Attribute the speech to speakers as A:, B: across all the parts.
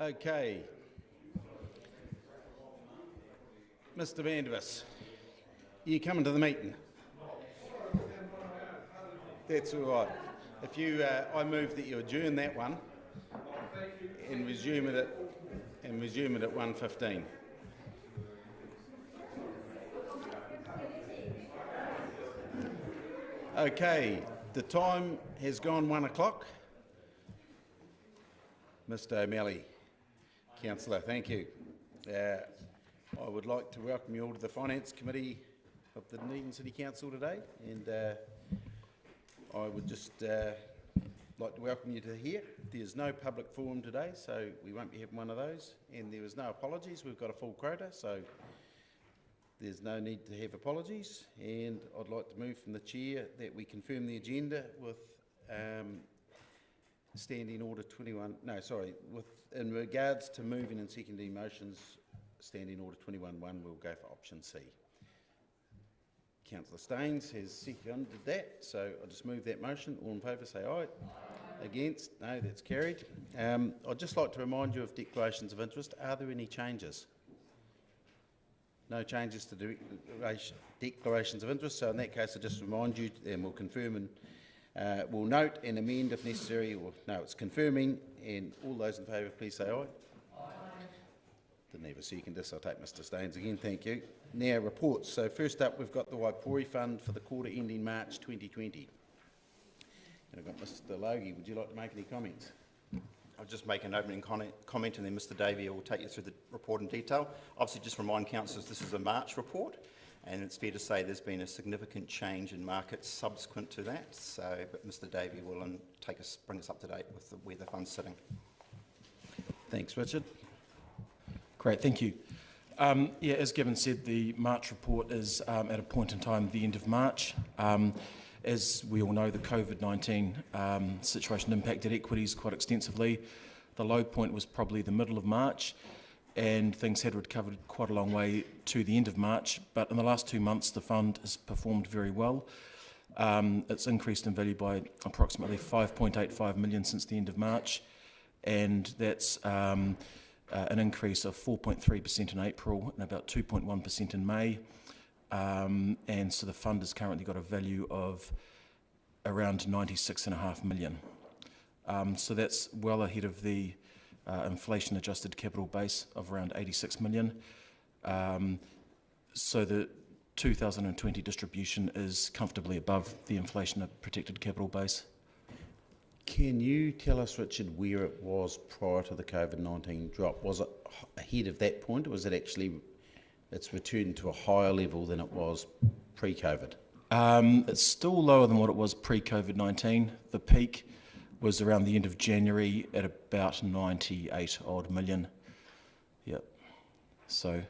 A: Okay. Mr. Vandervis, you coming to the meeting? That's all right. If you, I move that you adjourn that one and resume it at 1:15. Okay, the time has gone 1 o'clock. Mr. O'Malley, Councillor, thank you. I would like to welcome you all to the Finance Committee of the Dunedin City Council today, and I would just like to welcome you to here. There's no public forum today, so we won't be having one of those, and there was no apologies. We've got a full quota, so there's no need to have apologies, and I'd like to move from the chair that we confirm the agenda with Standing Order 21, in regards to moving and seconding motions, Standing Order 21.1, we'll go for option C. Councillor Staines has seconded that, so I'll just move that motion. All in favour say aye. Aye. Against? No, that's carried. I'd just like to remind you of declarations of interest. Are there any changes? No changes to declarations of interest, so in that case I'll just remind you, and we'll confirm and we'll note and amend if necessary, or no, it's confirming, and all those in favour please say aye. Aye. Didn't have a second, I'll take Mr. Staines again, thank you. Now reports. So first up we've got the Waipori Fund for the quarter ending March 2020. And I've got Mr. Logie, would you like to make any comments?
B: I'll just make an opening comment and then Mr. Davey will take you through the report in detail. Obviously just remind councillors this is a March report, and it's fair to say there's been a significant change in markets subsequent to that, but Mr. Davey will bring us up to date with where the fund's sitting.
A: Thanks, Richard.
C: Great, thank you. Yeah, as Gavin said, the March report is at a point in time, the end of March. As we all know, the COVID-19 situation impacted equities quite extensively. The low point was probably the middle of March, and things had recovered quite a long way to the end of March, but in the last 2 months the fund has performed very well. It's increased in value by approximately 5.85 million since the end of March, and that's an increase of 4.3% in April and about 2.1% in May. And so the fund has currently got a value of around 96.5 million. So that's well ahead of the inflation adjusted capital base of around 86 million. So the 2020 distribution is comfortably above the inflation protected capital base.
A: Can you tell us, Richard, where it was prior to the COVID-19 drop? Was it ahead of that point, or was it actually it's returned to a higher level than it was pre-COVID?
C: It's still lower than what it was pre-COVID-19. The peak was around the end of January at about 98 odd million. Yep. So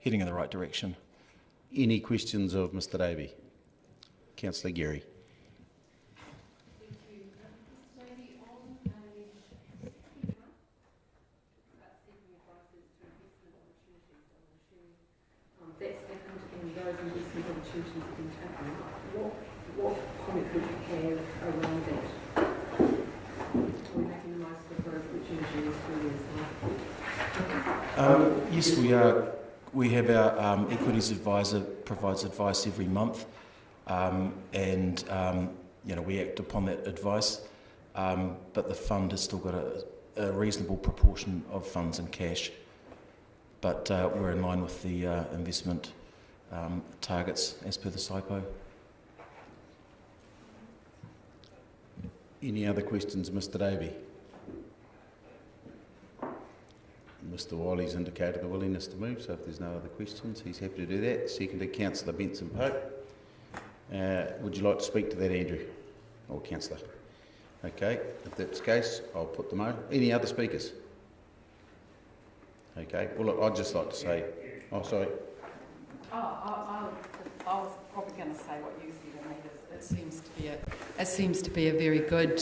C: heading in the right direction.
A: Any questions of Mr. Davey? Councillor Geary.
D: What comment would you have around that? Are we making the most of those opportunities through this?
C: Yes, we are. We have our equities advisor provides advice every month, and we act upon that advice. But the fund has still got a reasonable proportion of funds in cash. But we're in line with the investment targets as per the SIPO.
A: Any other questions, Mr. Davey? Mr. Wiley's indicated a willingness to move, so if there's no other questions, he's happy to do that. Seconded, Councillor Benson-Pope. Would you like to speak to that, Andrew? Or Councillor? Okay, if that's the case, I'll put them out. Any other speakers? Okay, well, look, I'd just like to say... Oh, sorry.
E: I was probably going to say what you said. I mean, it seems to be a very good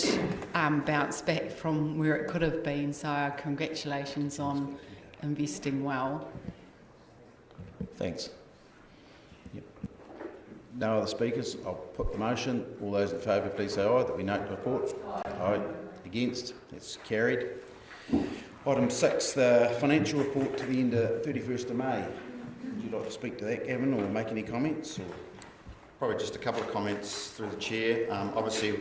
E: bounce back from where it could have been. So congratulations on investing well.
A: Thanks. Yep. No other speakers. I'll put the motion. All those in favour, please say aye. That we note the report. Aye. Against? That's carried. Item 6, the financial report to the end of 31st of May. Would you like to speak to that, Gavin, or make any comments? Or?
B: Probably just a couple of comments through the Chair. Obviously,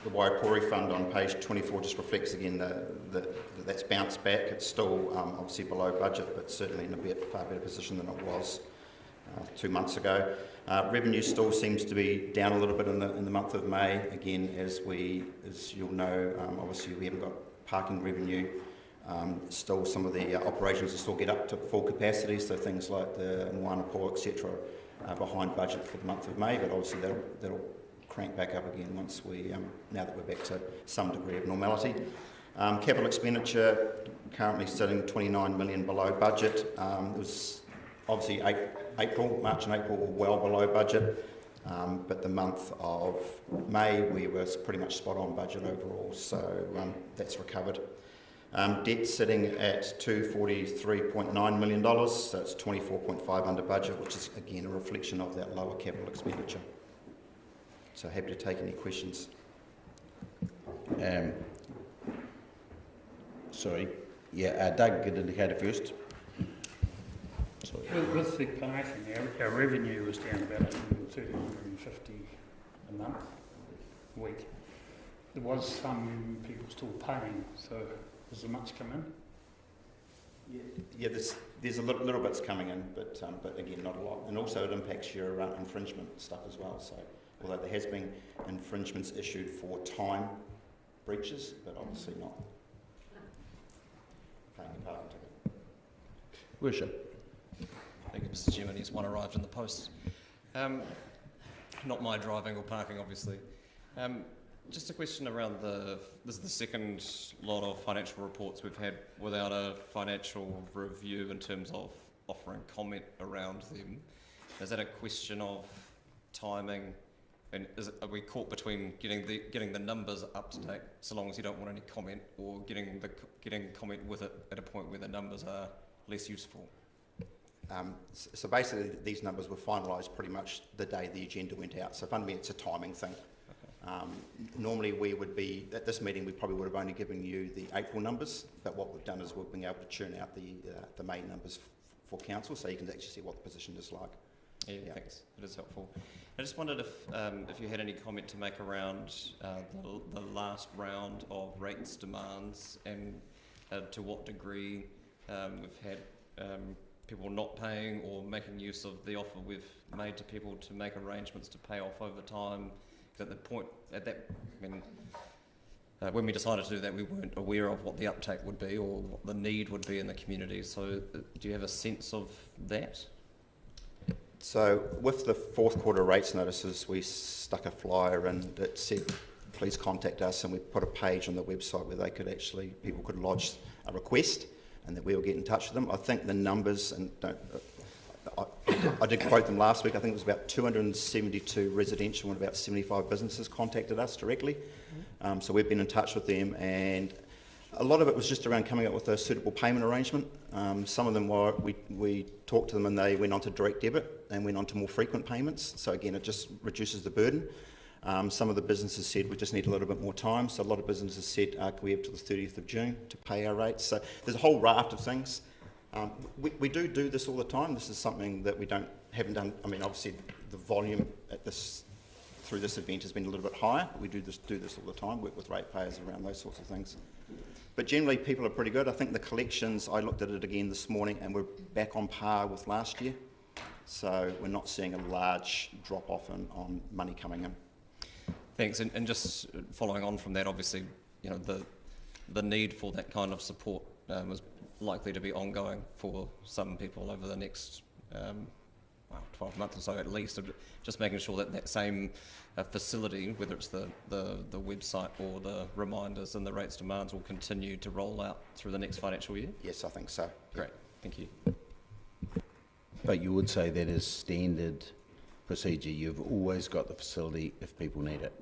B: the Waipori Fund on page 24 just reflects again that's bounced back. It's still obviously below budget, but certainly in a far better position than it was 2 months ago. Revenue still seems to be down a little bit in the month of May. Again, as you'll know, obviously we haven't got parking revenue. Still, some of the operations will still get up to full capacity, so things like the Moana, etc., are behind budget for the month of May, but obviously that'll crank back up again once now that we're back to some degree of normality. Capital expenditure currently sitting 29 million below budget. It was obviously March and April were well below budget, but the month of May we were pretty much spot on budget overall, so that's recovered. Debt sitting at $243.9 million, so it's 24.5 under budget, which is again a reflection of that lower capital expenditure. So happy to take any questions.
A: Doug could indicate first.
F: With the parking, our revenue was down about 130, 150 a month, a week. There was some people still paying, so has there much come in?
B: Yeah, there's a little bits coming in, but again, not a lot. And also it impacts your infringement stuff as well. So although there has been infringements issued for time breaches, but obviously not paying a parking ticket.
A: Worship.
G: Thank you, Mr. Chairman. Yes, one arrived in the post. Not my driving or parking, obviously. Just a question around this is the second lot of financial reports we've had without a financial review in terms of offering comment around them. Is that a question of timing, and are we caught between getting the numbers up to date, so long as you don't want any comment, or getting comment with it at a point where the numbers are less useful?
B: So basically, these numbers were finalised pretty much the day the agenda went out. So fundamentally, it's a timing thing. Normally we would be, at this meeting we probably would have only given you the April numbers, but what we've done is we've been able to churn out the May numbers for council, so you can actually see what the position is like.
G: Yeah, thanks. It is helpful. I just wondered if you had any comment to make around the last round of rates demands, and to what degree we've had people not paying or making use of the offer we've made to people to make arrangements to pay off over time. When we decided to do that, we weren't aware of what the uptake would be or what the need would be in the community. So do you have a sense of that?
B: So with the fourth quarter rates notices, we stuck a flyer and it said, please contact us, and we put a page on the website where people could lodge a request and that we will get in touch with them. I think the numbers, and I did quote them last week, I think it was about 272 residential and about 75 businesses contacted us directly. So we've been in touch with them, and a lot of it was just around coming up with a suitable payment arrangement. Some of them we talked to them and they went on to direct debit and went on to more frequent payments. So again, it just reduces the burden. Some of the businesses said we just need a little bit more time. So a lot of businesses said, can we have till the 30th of June to pay our rates? So there's a whole raft of things. We do this all the time. This is something that haven't done. I mean, obviously the volume through this event has been a little bit higher. But we do this all the time. Work with ratepayers around those sorts of things. But generally, people are pretty good. I think the collections, I looked at it again this morning, and we're back on par with last year. So we're not seeing a large drop off on money coming in.
G: Thanks. And just following on from that, obviously, you know, the need for that kind of support was likely to be ongoing for some people over the next 12 months or so at least. Just making sure that same facility, whether it's the website or the reminders and the rates demands, will continue to roll out through the next financial year?
B: Yes, I think so.
G: Great, thank you.
A: But you would say that is standard procedure. You've always got the facility if people need it.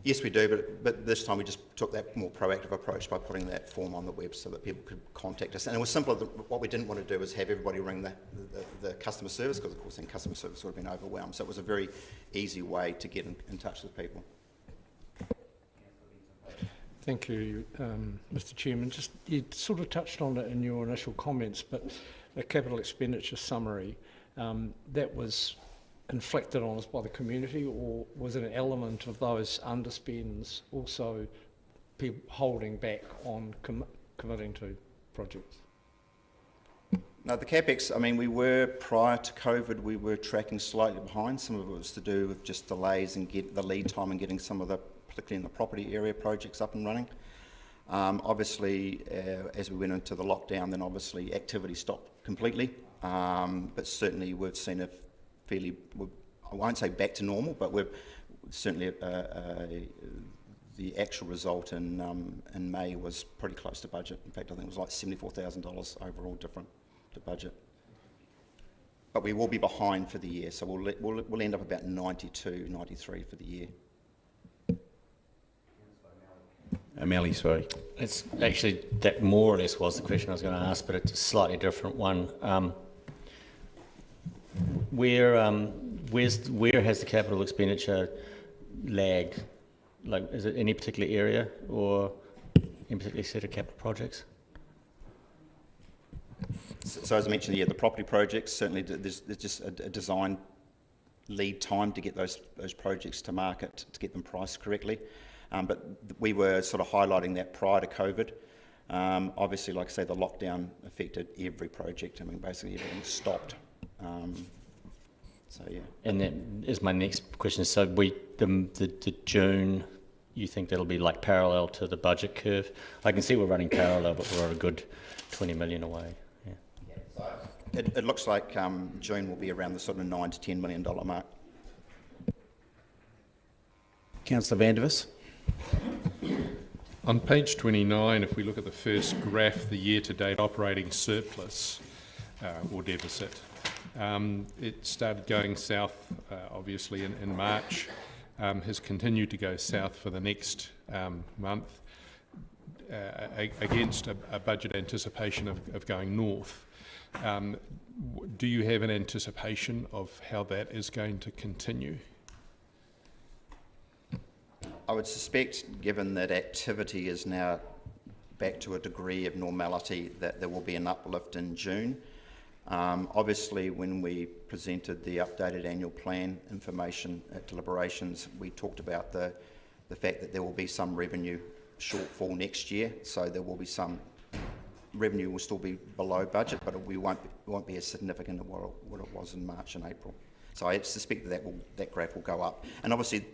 B: Yes, we do, but this time we just took that more proactive approach by putting that form on the web so that people could contact us. And it was simpler. What we didn't want to do was have everybody ring the customer service, because of course then customer service would have been overwhelmed. So it was a very easy way to get in touch with people.
H: Thank you, Mr. Chairman. Just you sort of touched on it in your initial comments, but the capital expenditure summary, that was inflicted on us by the community, or was it an element of those underspends also people holding back on committing to projects?
B: No, the CapEx, I mean, we were, prior to COVID, we were tracking slightly behind. Some of it was to do with just delays and get the lead time and getting some of the, particularly in the property area, projects up and running. Obviously, as we went into the lockdown, then obviously activity stopped completely. But certainly we've seen a fairly, I won't say back to normal, but we're certainly the actual result in May was pretty close to budget. In fact, I think it was like $74,000 overall different to budget. But we will be behind for the year, so we'll end up about 92, 93 for the year.
A: Melly, sorry.
I: It's actually, that more or less was the question I was going to ask, but it's a slightly different one. Where has the capital expenditure lagged? Like, is it any particular area or any particular set of capital projects?
B: So as I mentioned, yeah, the property projects, certainly there's just a design lead time to get those projects to market, to get them priced correctly. But we were sort of highlighting that prior to COVID. Obviously, like I say, the lockdown affected every project. I mean, basically everything stopped. So yeah. And
I: that is my next question. So the June, you think that'll be like parallel to the budget curve? I can see we're running parallel, but we're a good 20 million away. Yeah.
B: It looks like June will be around the sort of $9 to $10 million mark.
A: Councillor Vandervis.
J: On page 29, if we look at the first graph, the year-to-date operating surplus or deficit, it started going south, obviously, in March, has continued to go south for the next month against a budget anticipation of going north. Do you have an anticipation of how that is going to continue?
B: I would suspect, given that activity is now back to a degree of normality, that there will be an uplift in June. Obviously, when we presented the updated annual plan information at deliberations, we talked about the fact that there will be some revenue shortfall next year, so there will be some revenue will still be below budget, but it won't be as significant as what it was in March and April. So I suspect that graph will go up, and obviously.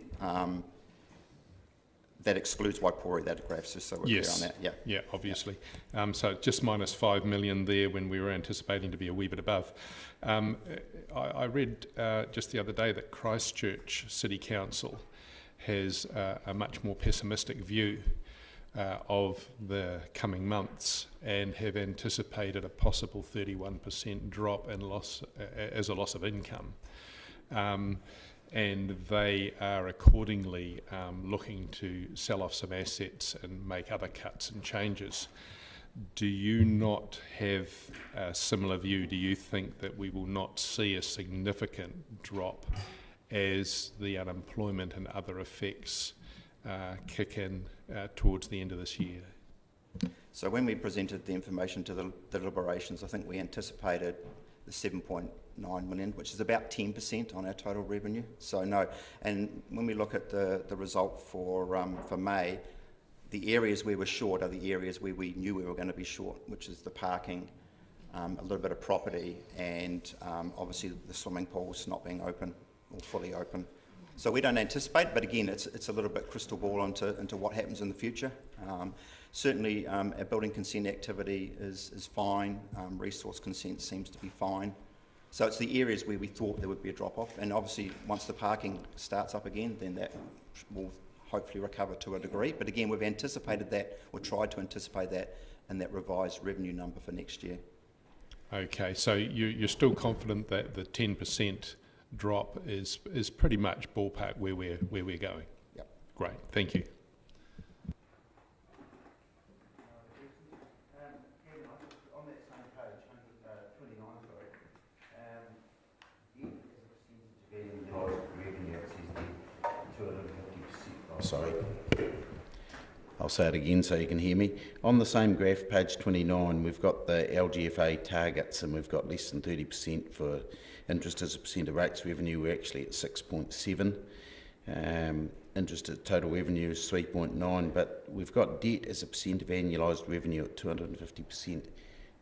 B: That excludes Waipori, that graph, just so we're clear on that. Yeah.
J: Yeah, obviously. So just minus 5 million there when we were anticipating to be a wee bit above. I read just the other day that Christchurch City Council has a much more pessimistic view of the coming months and have anticipated a possible 31% drop in loss as a loss of income. And they are accordingly looking to sell off some assets and make other cuts and changes. Do you not have a similar view? Do you think that we will not see a significant drop as the unemployment and other effects kick in towards the end of this year?
B: So when we presented the information to the deliberations, I think we anticipated the 7.9 million, which is about 10% on our total revenue. So no, and when we look at the result for May, the areas we were short are the areas where we knew we were going to be short, which is the parking, a little bit of property, and obviously the swimming pools not being open or fully open. So we don't anticipate, but again, it's a little bit crystal ball into what happens in the future. Certainly, our building consent activity is fine. Resource consent seems to be fine. So it's the areas where we thought there would be a drop-off, and obviously once the parking starts up again, then that will hopefully recover to a degree. But again, we've anticipated that, or tried to anticipate that, in that revised revenue number for next year.
J: Okay, so you're still confident that the 10% drop is pretty much ballpark where we're going?
B: Yep.
J: Great, thank you.
A: On that same page, 29, sorry, revenue, it says the 250%. Oh, sorry. I'll say it again so you can hear me. On the same graph, page 29, we've got the LGFA targets, and we've got less than 30% for interest as a percent of rates revenue. We're actually at 6.7. Interest at total revenue is 3.9, but we've got debt as a percent of annualised revenue at 250%.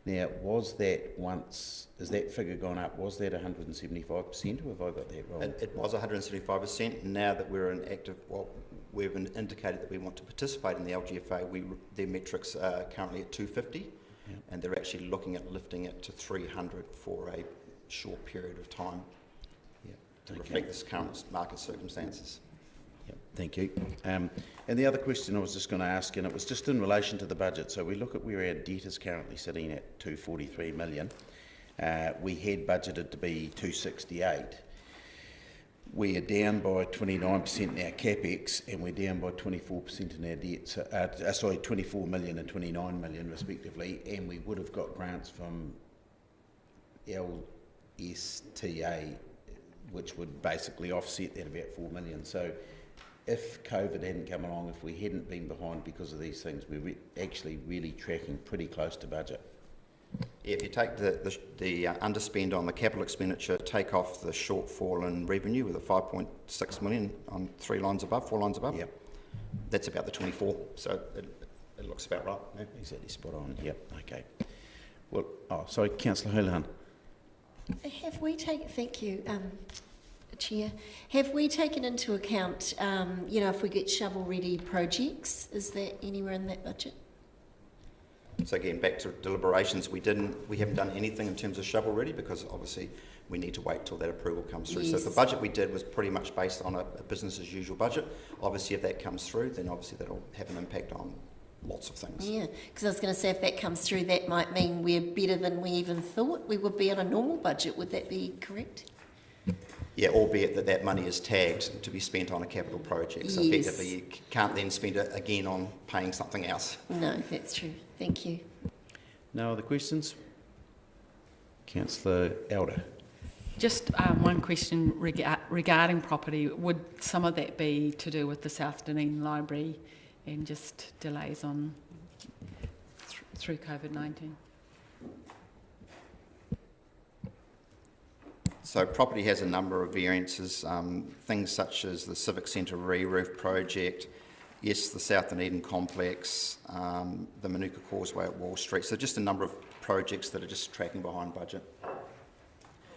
A: Now, was that once, has that figure gone up? Was that 175%, or have I got that wrong?
B: It was 175%. Now that we're in active, well, we've indicated that we want to participate in the LGFA. Their metrics are currently at 250, and they're actually looking at lifting it to 300 for a short period of time to reflect this current market circumstances.
A: Thank you. And the other question I was just going to ask, and it was just in relation to the budget. So we look at where our debt is currently sitting at 243 million. We had budgeted to be 268. We are down by 29% in our capex, and we're down by 24% in our debt. So, 24 million and 29 million respectively, and we would have got grants from LSTA, which would basically offset that about 4 million. So if COVID hadn't come along, if we hadn't been behind because of these things, we're actually really tracking pretty close to budget.
B: If you take the underspend on the capital expenditure, take off the shortfall in revenue with a 5.6 million on 4 lines above, that's about the 24. So it looks about right.
A: Yeah. Exactly spot on. Yep. Okay. Well, sorry, Councillor Houlihan.
K: Have we taken? Thank you, Chair. Have we taken into account, if we get shovel-ready projects, is that anywhere in that budget?
B: So again, back to deliberations, we haven't done anything in terms of shovel-ready because obviously we need to wait till that approval comes through.
K: Yes.
B: So the budget we did was pretty much based on a business-as-usual budget. Obviously, if that comes through, then obviously that'll have an impact on lots of things.
K: Yeah, because I was going to say if that comes through, that might mean we're better than we even thought we would be on a normal budget. Would that be correct?
B: Yeah, albeit that money is tagged to be spent on a capital project. So
K: yes.
B: Effectively you can't then spend it again on paying something else.
K: No, that's true. Thank you.
A: No other questions? Councillor Elder.
E: Just one question regarding property. Would some of that be to do with the South Dunedin Library and just delays on through COVID-19?
B: So property has a number of variances, things such as the Civic Centre re-roof project, yes, the South Dunedin complex, the Manuka Causeway at Wall Street. So just a number of projects that are just tracking behind budget.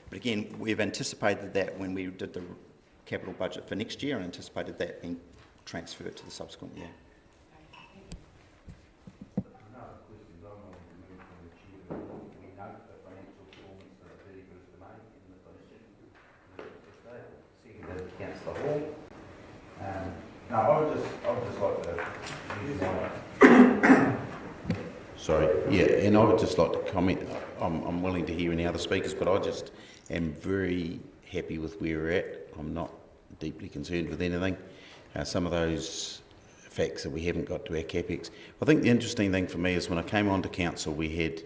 B: But again, we've anticipated that when we did the capital budget for next year and anticipated that being transferred to the subsequent year.
A: Councillor Hall. No, I would just like to Sorry, yeah, and I would just like to comment. I'm willing to hear any other speakers, but I just am very happy with where we're at. I'm not deeply concerned with anything. Some of those facts that we haven't got to our capex. I think the interesting thing for me is when I came onto council, we had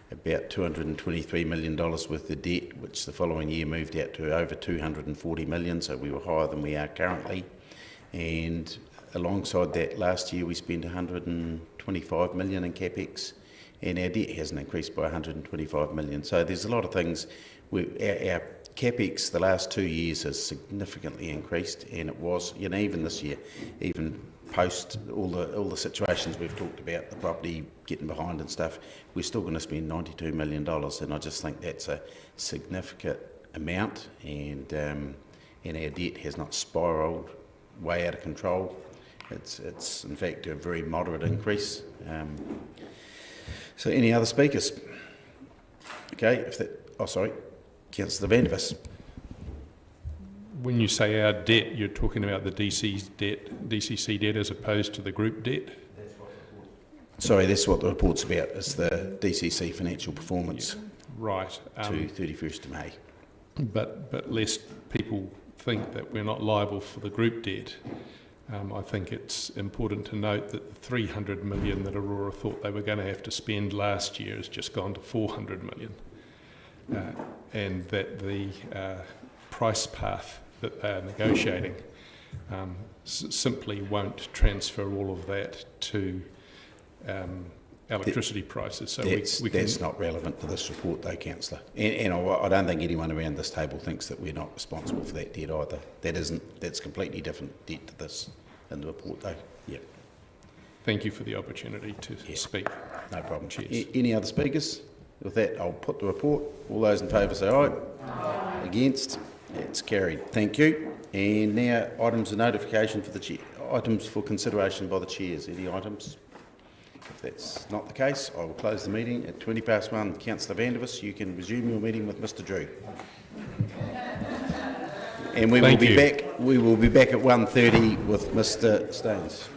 A: about $223 million worth of debt, which the following year moved out to over 240 million, so we were higher than we are currently. And alongside that, last year we spent 125 million in capex, and our debt hasn't increased by 125 million. So there's a lot of things. Our capex the last 2 years has significantly increased, and it was, even this year, even post all the situations we've talked about, the property getting behind and stuff, we're still going to spend $92 million, and I just think that's a significant amount, and our debt has not spiralled way out of control. It's in fact a very moderate increase. So any other speakers? Okay, sorry, Councillor Vandevers.
J: When you say our debt, you're talking about the DCC debt as opposed to the group debt?
A: Sorry, that's what the report's about, is the DCC financial performance.
J: Yeah, right.
A: To 31st of May.
J: But lest people think that we're not liable for the group debt, I think it's important to note that the 300 million that Aurora thought they were going to have to spend last year has just gone to 400 million. And that the price path that they are negotiating simply won't transfer all of that to electricity prices. So
A: that's not relevant to this report though, Councillor. And I don't think anyone around this table thinks that we're not responsible for that debt either. That's completely different debt to this in the report though. Yeah.
J: Thank you for the opportunity to speak.
A: No problem.
J: Cheers.
A: Any other speakers? With that, I'll put the report. All those in favour say aye. Aye. Against? It's carried. Thank you. And now items of notification for the chair. Items for consideration by the chairs. Any items? If that's not the case, I will close the meeting at 1:20. Councillor Vandervis, you can resume your meeting with Mr. Drew. And we will be back. We will be back at 1:30 with Mr. Stones.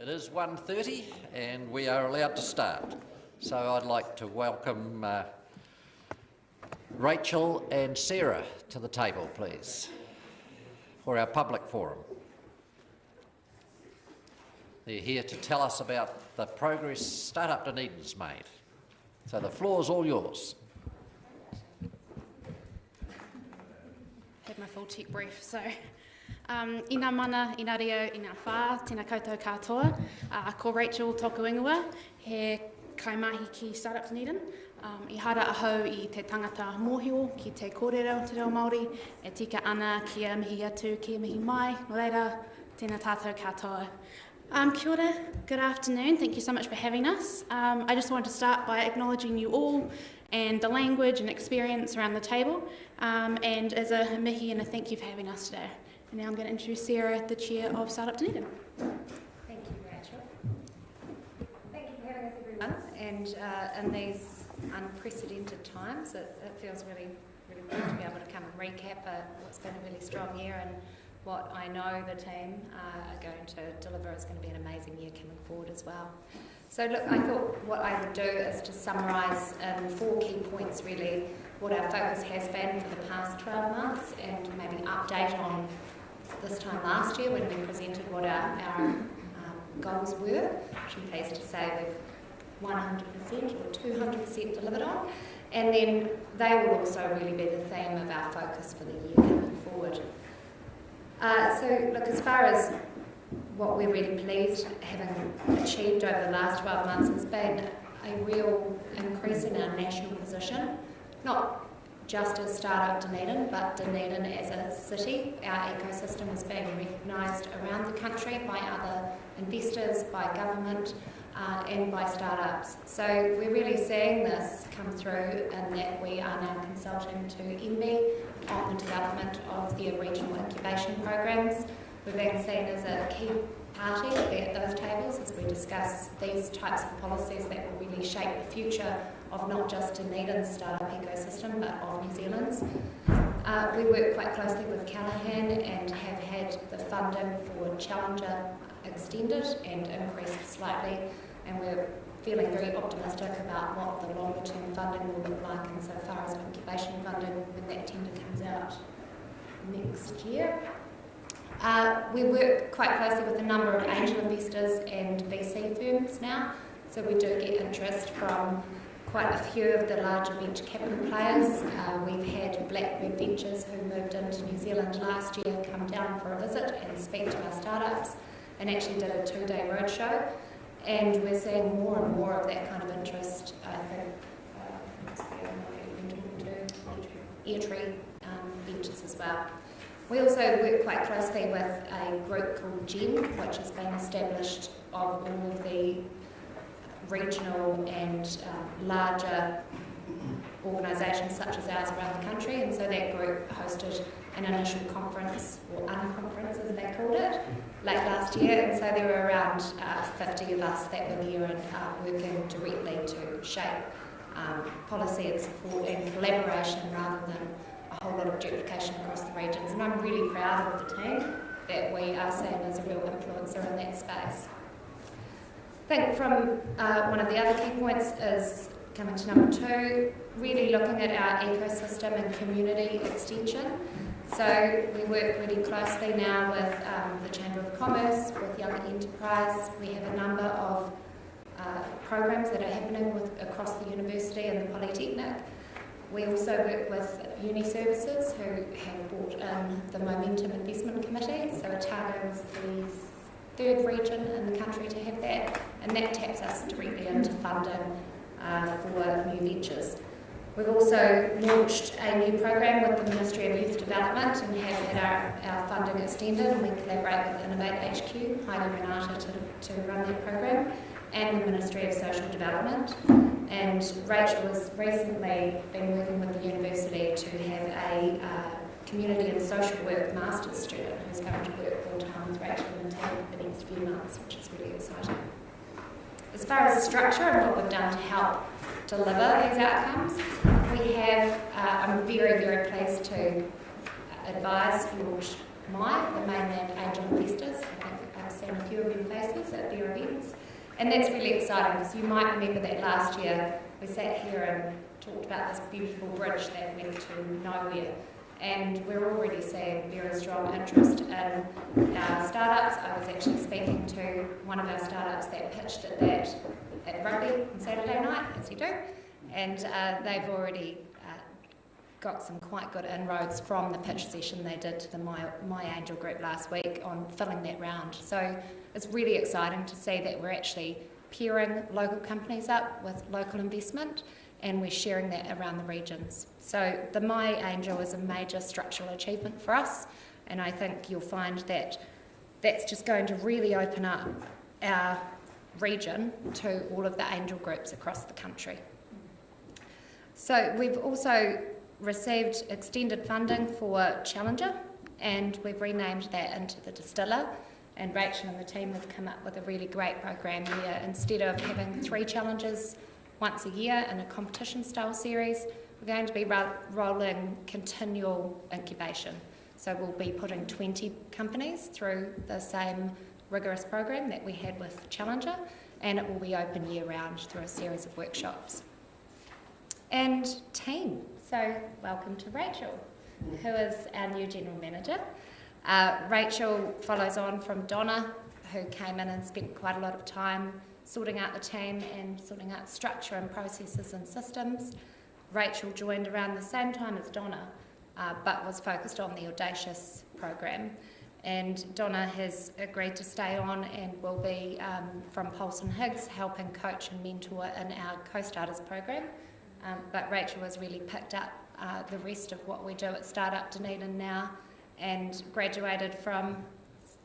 L: It is 1:30 and we are allowed to start. So I'd like to welcome Rachel and Sarah to the table, please, for our public forum. They're here to tell us about the progress Startup Dunedin's made. So the floor is all yours.
M: Had my full tech brief, so ina mana, ina reo, ina whā, tēnā koutou katoa. Ko Rachel tōku ingoa, he kaimahi ki Startup Dunedin. I hara ahau i te tangata mōhio, ki te kōrero te reo Māori, e tika ana kia mihi atu, kia mihi mai, no reira, tēnā tātou katoa. Kia ora, good afternoon, thank you so much for having us. I just wanted to start by acknowledging you all and the language and experience around the table, and as a mihi and a thank you for having us today. And now I'm going to introduce Sarah, the Chair of Startup Dunedin.
N: Thank you, Rachel. Thank you for having us, everyone. And in these unprecedented times, it feels really good to be able to come and recap what's been a really strong year, and what I know the team are going to deliver is going to be an amazing year coming forward as well. So look, I thought what I would do is to summarise in 4 key points really what our focus has been for the past 12 months, and maybe update on this time last year when we presented what our goals were, which I'm pleased to say we've 100% or 200% delivered on. And then they will also really be the theme of our focus for the year coming forward. So look, as far as what we're really pleased having achieved over the last 12 months has been a real increase in our national position, not just as Startup Dunedin, but Dunedin as a city. Our ecosystem is being recognised around the country by other investors, by government, and by startups. So we're really seeing this come through in that we are now consulting to MB on the development of their regional incubation programs. We've been seen as a key party to be at those tables as we discuss these types of policies that will really shape the future of not just Dunedin's startup ecosystem, but of New Zealand's. We work quite closely with Callaghan and have had the funding for Challenger extended and increased slightly, and we're feeling very optimistic about what the longer term funding will look like insofar as incubation funding when that tender comes out next year. We work quite closely with a number of angel investors and VC firms now, so we do get interest from quite a few of the larger venture capital players. We've had Blackbird Ventures, who moved into New Zealand last year, come down for a visit and speak to our startups, and actually did a 2-day roadshow. And we're seeing more and more of that kind of interest. I think Airtree Ventures as well. We also work quite closely with a group called GEM, which has been established of all of the regional and larger organisations such as ours around the country, and so that group hosted an initial conference, or unconference as they called it, late last year, and so there were around 50 of us that were there and working directly to shape policy and support and collaboration rather than a whole lot of duplication across the regions. And I'm really proud of the team that we are seen as a real influencer in that space. I think from one of the other key points is coming to number 2, really looking at our ecosystem and community extension. So we work really closely now with the Chamber of Commerce, with Young Enterprise. We have a number of programs that are happening across the university and the Polytechnic. We also work with Uni Services, who have brought in the Momentum Investment Committee. So Otago is the 3rd region in the country to have that, and that taps us directly into funding for new ventures. We've also launched a new program with the Ministry of Youth Development and have had our funding extended, and we collaborate with Innovate HQ, Heidi Renata, to run that program, and the Ministry of Social Development. And Rachel has recently been working with the university to have a community and social work master's student who's going to work full time with Rachel and the team for the next few months, which is really exciting. As far as structure and what we've done to help deliver these outcomes, we have, I'm very, very pleased to advise, launched the mainland angel investors. I think I've seen a few of them faces at their events. And that's really exciting because you might remember that last year we sat here and talked about this beautiful bridge that went to nowhere. And we're already seeing very strong interest in our startups. I was actually speaking to one of our startups that pitched at that at rugby on Saturday night, as you do, and they've already got some quite good inroads from the pitch session they did to the My Angel group last week on filling that round. So it's really exciting to see that we're actually pairing local companies up with local investment, and we're sharing that around the regions. So the My Angel is a major structural achievement for us, and I think you'll find that that's just going to really open up our region to all of the angel groups across the country. So we've also received extended funding for Challenger, and we've renamed that into the Distiller, and Rachel and the team have come up with a really great program where instead of having 3 challenges once a year in a competition style series, we're going to be rolling continual incubation. So we'll be putting 20 companies through the same rigorous program that we had with Challenger, and it will be open year round through a series of workshops. And team, so welcome to Rachel, who is our new General Manager. Rachel follows on from Donna, who came in and spent quite a lot of time sorting out the team and sorting out structure and processes and systems. Rachel joined around the same time as Donna, but was focused on the Audacious program. And Donna has agreed to stay on and will be from Pulse and Higgs, helping coach and mentor in our Co-Starters program. But Rachel has really picked up the rest of what we do at Startup Dunedin now, and graduated from,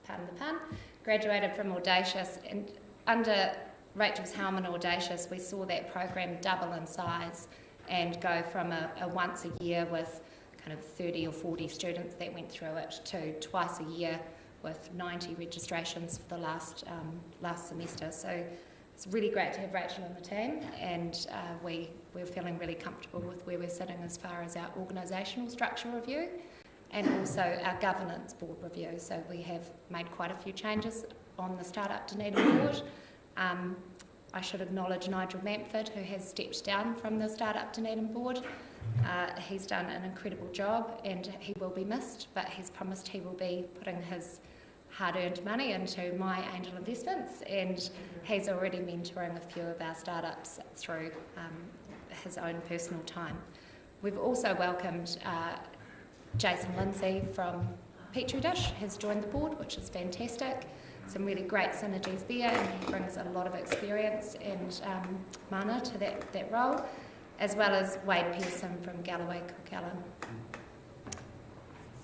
N: pardon the pun, graduated from Audacious. And under Rachel's helm in Audacious, we saw that program double in size and go from a once a year with kind of 30 or 40 students that went through it to twice a year with 90 registrations for the last semester. So it's really great to have Rachel on the team, and we're feeling really comfortable with where we're sitting as far as our organisational structure review and also our governance board review. So we have made quite a few changes on the Startup Dunedin board. I should acknowledge Nigel Mamford, who has stepped down from the Startup Dunedin board. He's done an incredible job and he will be missed, but he's promised he will be putting his hard-earned money into My Angel Investments, and he's already mentoring a few of our startups through his own personal time. We've also welcomed Jason Lindsay from Petri Dish, has joined the board, which is fantastic. Some really great synergies there, and he brings a lot of experience and mana to that role, as well as Wade Pearson from Galloway Cook Allen.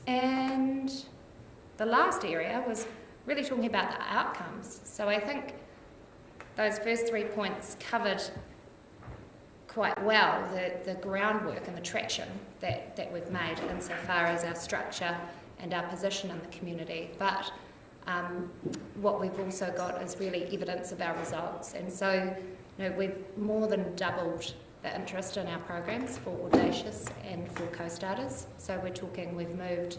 N: And the last area was really talking about the outcomes. So I think those first 3 points covered quite well the groundwork and the traction that we've made insofar as our structure and our position in the community. But what we've also got is really evidence of our results. And so we've more than doubled the interest in our programs for Audacious and for Co-Starters. So we're talking, we've moved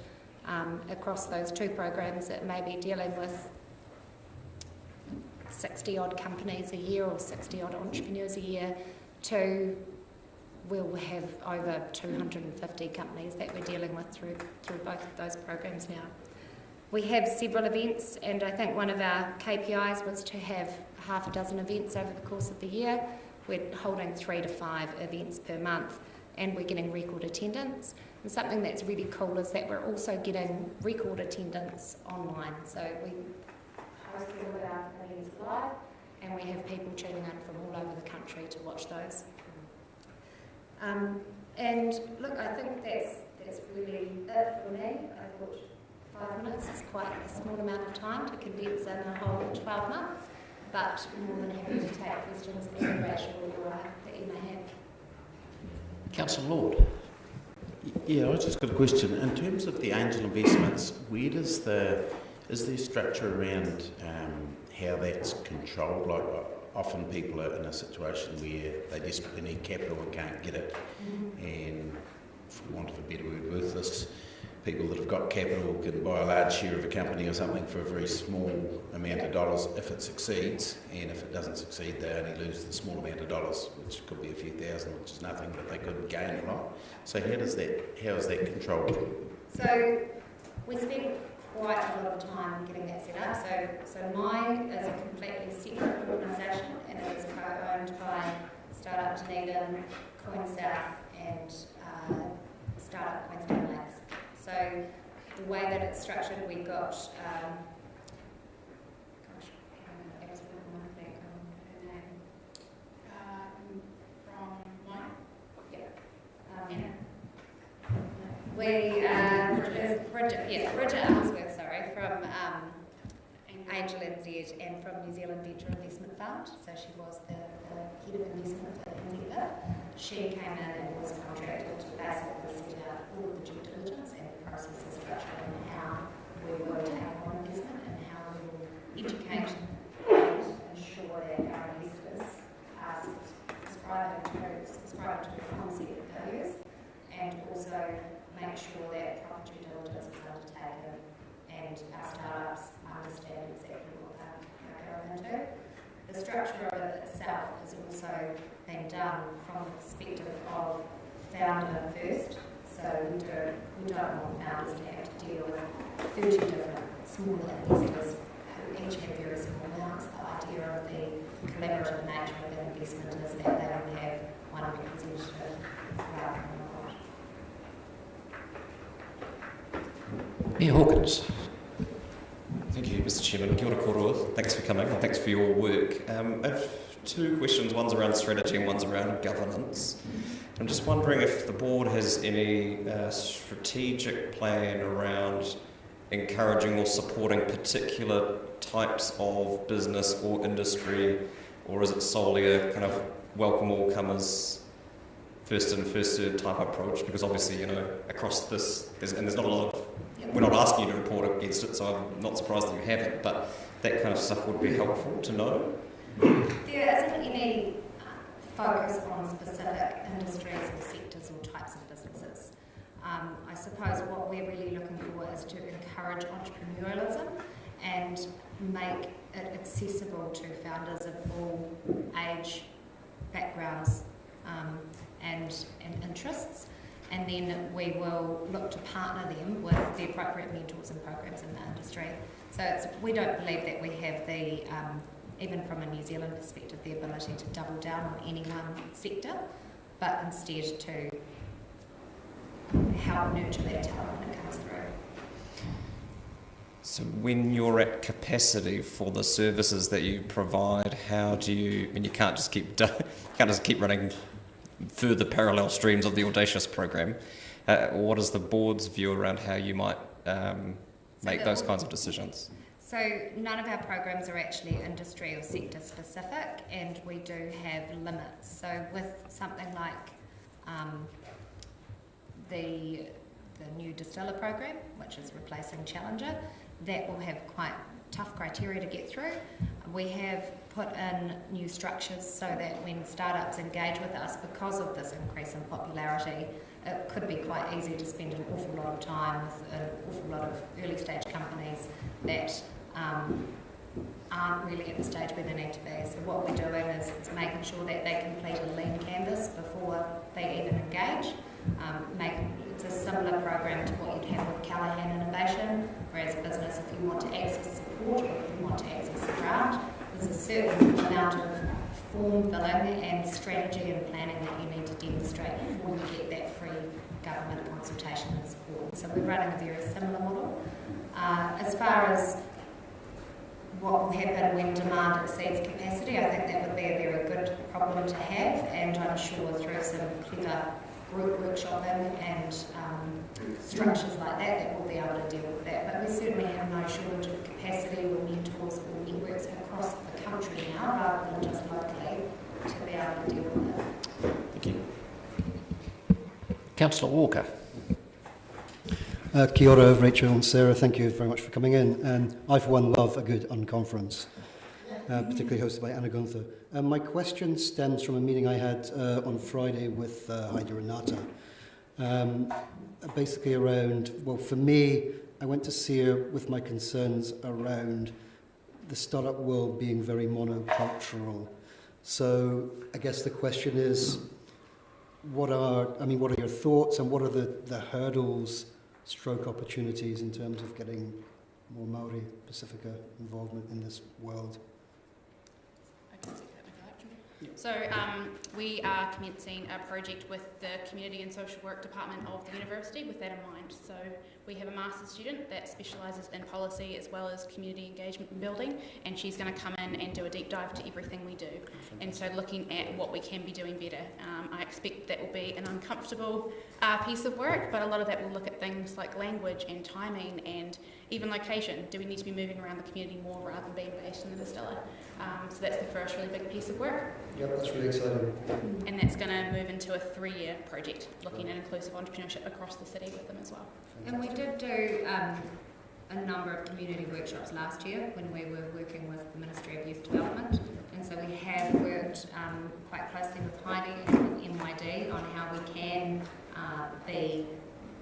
N: across those 2 programs that may be dealing with 60 odd companies a year or 60 odd entrepreneurs a year to we'll have over 250 companies that we're dealing with through both of those programs now. We have several events, and I think one of our KPIs was to have half a dozen events over the course of the year. We're holding 3 to 5 events per month, and we're getting record attendance. And something that's really cool is that we're also getting record attendance online. So we host all of our events live, and we have people tuning in from all over the country to watch those. And look, I think that's really it for me. I thought 5 minutes is quite a small amount of time to condense in a whole 12 months, but more than happy to take questions that you may have.
L: Councillor Lord.
A: Yeah, I just got a question. In terms of the angel investments, where does is there structure around how that's controlled? Like often people are in a situation where they desperately need capital and can't get it, and for want of a better word, worthless. people that have got capital can buy a large share of a company or something for a very small amount of dollars if it succeeds, and if it doesn't succeed, they only lose the small amount of dollars, which could be a few thousand, which is nothing, but they could gain a lot. So how is that controlled?
N: So we spent quite a lot of time getting that set up. So mine is a completely separate organisation, and it is co-owned by Startup Dunedin, Coin South, and Startup Queensland Lakes. So the way that it's structured, we got, gosh, it was one of her name.
E: From Mike?
N: Yeah. Bridget Armsworth, sorry, from Angel NZ and from New Zealand Venture Investment Fund. So she was the head of investment for Endeavour. She came in and was contracted to basically set out all of the due diligence and the processes structure and how we will take on investment and how we will educate and ensure that our investors are subscribing to the concept values, and also make sure that proper due diligence is undertaken and our startups understand exactly what they're going into. The structure of it itself has also been done from the perspective of founder first. So we don't want founders to have to deal with 30 different smaller investors who each have very small amounts. The idea of the collaborative nature of the investment is that they will have one representative rather than a lot.
L: Mayor Hawkins.
G: Thank you, Mr. Chairman. Kia ora koroa. Thanks for coming and thanks for your work. I have two questions. One's around strategy and one's around governance. I'm just wondering if the board has any strategic plan around encouraging or supporting particular types of business or industry, or is it solely a kind of welcome all comers, first in, first served type approach? Because obviously, you know, across this, there's not a lot of, we're not asking you to report against it, so I'm not surprised that you haven't, but that kind of stuff would be helpful to know.
N: There isn't any focus on specific industries or sectors or types of businesses. I suppose what we're really looking for is to encourage entrepreneurialism and make it accessible to founders of all age, backgrounds and interests. And then we will look to partner them with the appropriate mentors and programs in the industry. So we don't believe that we have the, even from a New Zealand perspective, the ability to double down on any one sector, but instead to help nurture that talent when it comes through.
G: So when you're at capacity for the services that you provide, how do you, I mean, you can't just keep running further parallel streams of the Audacious program. What is the board's view around how you might make those kinds of decisions?
N: So none of our programs are actually industry or sector specific, and we do have limits. So with something like the new distiller program, which is replacing Challenger, that will have quite tough criteria to get through. We have put in new structures so that when startups engage with us, because of this increase in popularity, it could be quite easy to spend an awful lot of time with an awful lot of early stage companies that aren't really at the stage where they need to be. So what we're doing is making sure that they complete a lean canvas before they even engage. It's a similar program to what you'd have with Callaghan Innovation, where as a business, if you want to access support or if you want to access a grant, there's a certain amount of form filling and strategy and planning that you need to demonstrate before you get that free government consultation and support. So we're running a very similar model. As far as what will happen when demand exceeds capacity, I think that would be a very good problem to have, and I'm sure through some clever group workshopping and structures like that we'll be able to deal with that. But we certainly have no shortage of capacity or mentors or networks across the country now, rather than just locally, to be able to deal with it.
G: Thank you.
L: Councillor Walker.
O: Kia ora, Rachel and Sarah, thank you very much for coming in. And I, for one, love a good unconference, particularly hosted by Anna Gunther. My question stems from a meeting I had on Friday with Heidi Renata. basically around, well, for me, I went to see her with my concerns around the startup world being very monocultural. So I guess the question is, what are your thoughts, and what are the hurdles, stroke opportunities in terms of getting more Māori Pacifica involvement in this world?
M: So we are commencing a project with the Community and Social Work Department of the university with that in mind. So we have a master's student that specialises in policy as well as community engagement and building, and she's going to come in and do a deep dive to everything we do. And so looking at what we can be doing better. I expect that will be an uncomfortable piece of work, but a lot of that will look at things like language and timing and even location. Do we need to be moving around the community more rather than being based in the Distiller? So that's the first really big piece of work.
O: Yep, that's really exciting.
M: And that's going to move into a 3-year project looking at inclusive entrepreneurship across the city with them as well.
N: And we did do a number of community workshops last year when we were working with the Ministry of Youth Development, and so we have worked quite closely with Heidi and with NYD on how we can be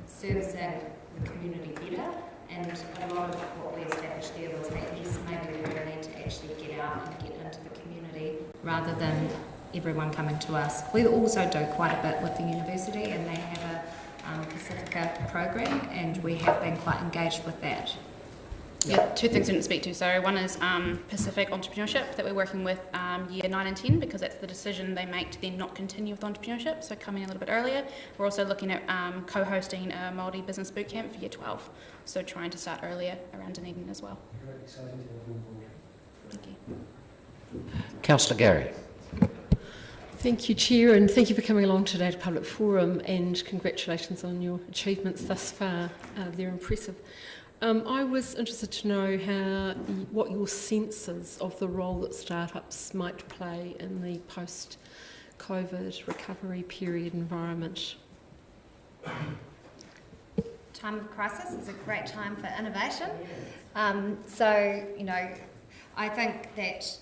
N: servicing the community better. And a lot of what we established there was that yes, maybe we really need to actually get out and get into the community rather than everyone coming to us. We also do quite a bit with the university, and they have a Pacifica program, and we have been quite engaged with that.
M: Yeah, 2 things I didn't speak to. So one is Pacific entrepreneurship that we're working with year 9 and 10, because that's the decision they make to then not continue with entrepreneurship, so coming a little bit earlier. We're also looking at co-hosting a Māori business bootcamp for year 12, so trying to start earlier around Dunedin as well.
O: Very exciting to have you on board.
M: Thank you.
L: Councillor Gary.
P: Thank you, Chair, and thank you for coming along today to Public Forum, and congratulations on your achievements thus far. They're impressive. I was interested to know what your sense is of the role that startups might play in the post-COVID recovery period environment.
N: Time of crisis is a great time for innovation. So, you know, I think that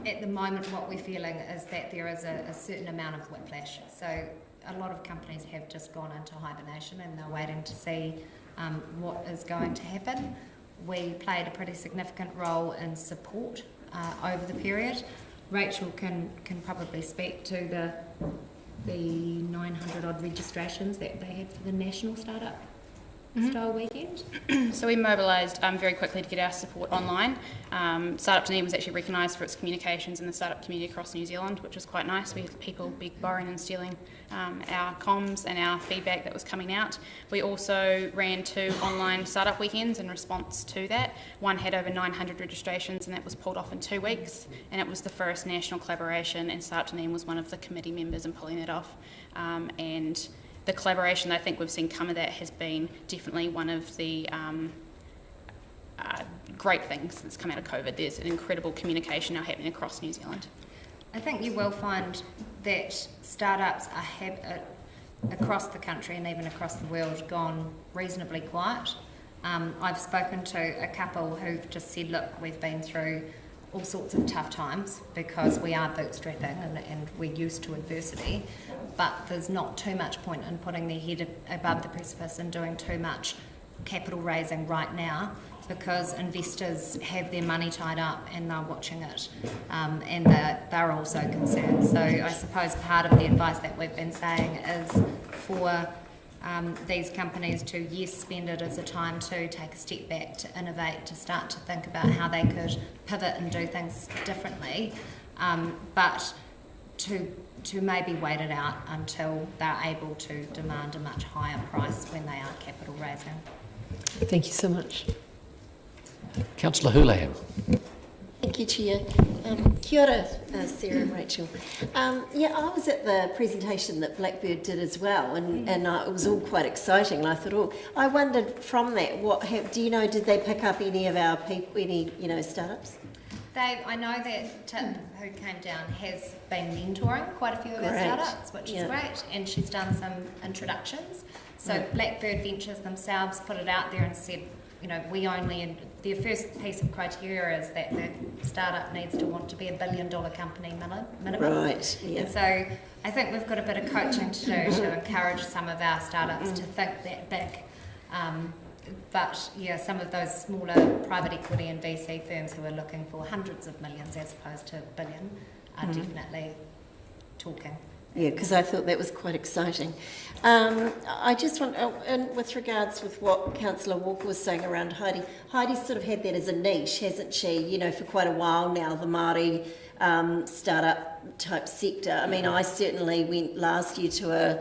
N: at the moment what we're feeling is that there is a certain amount of whiplash. So a lot of companies have just gone into hibernation and they're waiting to see what is going to happen. We played a pretty significant role in support over the period. Rachel can probably speak to the 900 odd registrations that they had for the national startup style weekend.
M: So we mobilised very quickly to get our support online. Startup Dunedin was actually recognised for its communications in the startup community across New Zealand, which was quite nice. We had people borrowing and stealing our comms and our feedback that was coming out. We also ran 2 online startup weekends in response to that. One had over 900 registrations, and that was pulled off in 2 weeks, and it was the first national collaboration, and Startup Dunedin was one of the committee members in pulling that off. And the collaboration that I think we've seen come of that has been definitely one of the great things that's come out of COVID. There's an incredible communication now happening across New Zealand.
N: I think you will find that startups are across the country and even across the world gone reasonably quiet. I've spoken to a couple who've just said, look, we've been through all sorts of tough times because we are bootstrapping and we're used to adversity, but there's not too much point in putting their head above the precipice and doing too much capital raising right now, because investors have their money tied up and they're watching it, and they're also concerned. So I suppose part of the advice that we've been saying is for these companies to, yes, spend it as a time to take a step back, to innovate, to start to think about how they could pivot and do things differently, but to maybe wait it out until they're able to demand a much higher price when they are capital raising.
P: Thank you so much.
L: Councillor Houlihan.
K: Thank you, Chair. Kia ora, Sarah and Rachel. Yeah, I was at the presentation that Blackbird did as well, and it was all quite exciting. And I thought, I wondered from that, do you know, did they pick up any of our people, startups?
N: I know that Tip, who came down, has been mentoring quite a few of our startups, which is great, and she's done some introductions. So Blackbird Ventures themselves put it out there and said, we only, the first piece of criteria is that the startup needs to want to be $1 billion company minimum.
K: Right, yeah.
N: And so I think we've got a bit of coaching to do to encourage some of our startups to think that big. But yeah, some of those smaller private equity and VC firms who are looking for hundreds of millions as opposed to $1 billion are definitely talking.
K: Yeah, because I thought that was quite exciting. I just want, and with regards with what Councillor Walker was saying around Heidi, Heidi's sort of had that as a niche, hasn't she? For quite a while now, the Māori startup type sector. I mean, I certainly went last year to a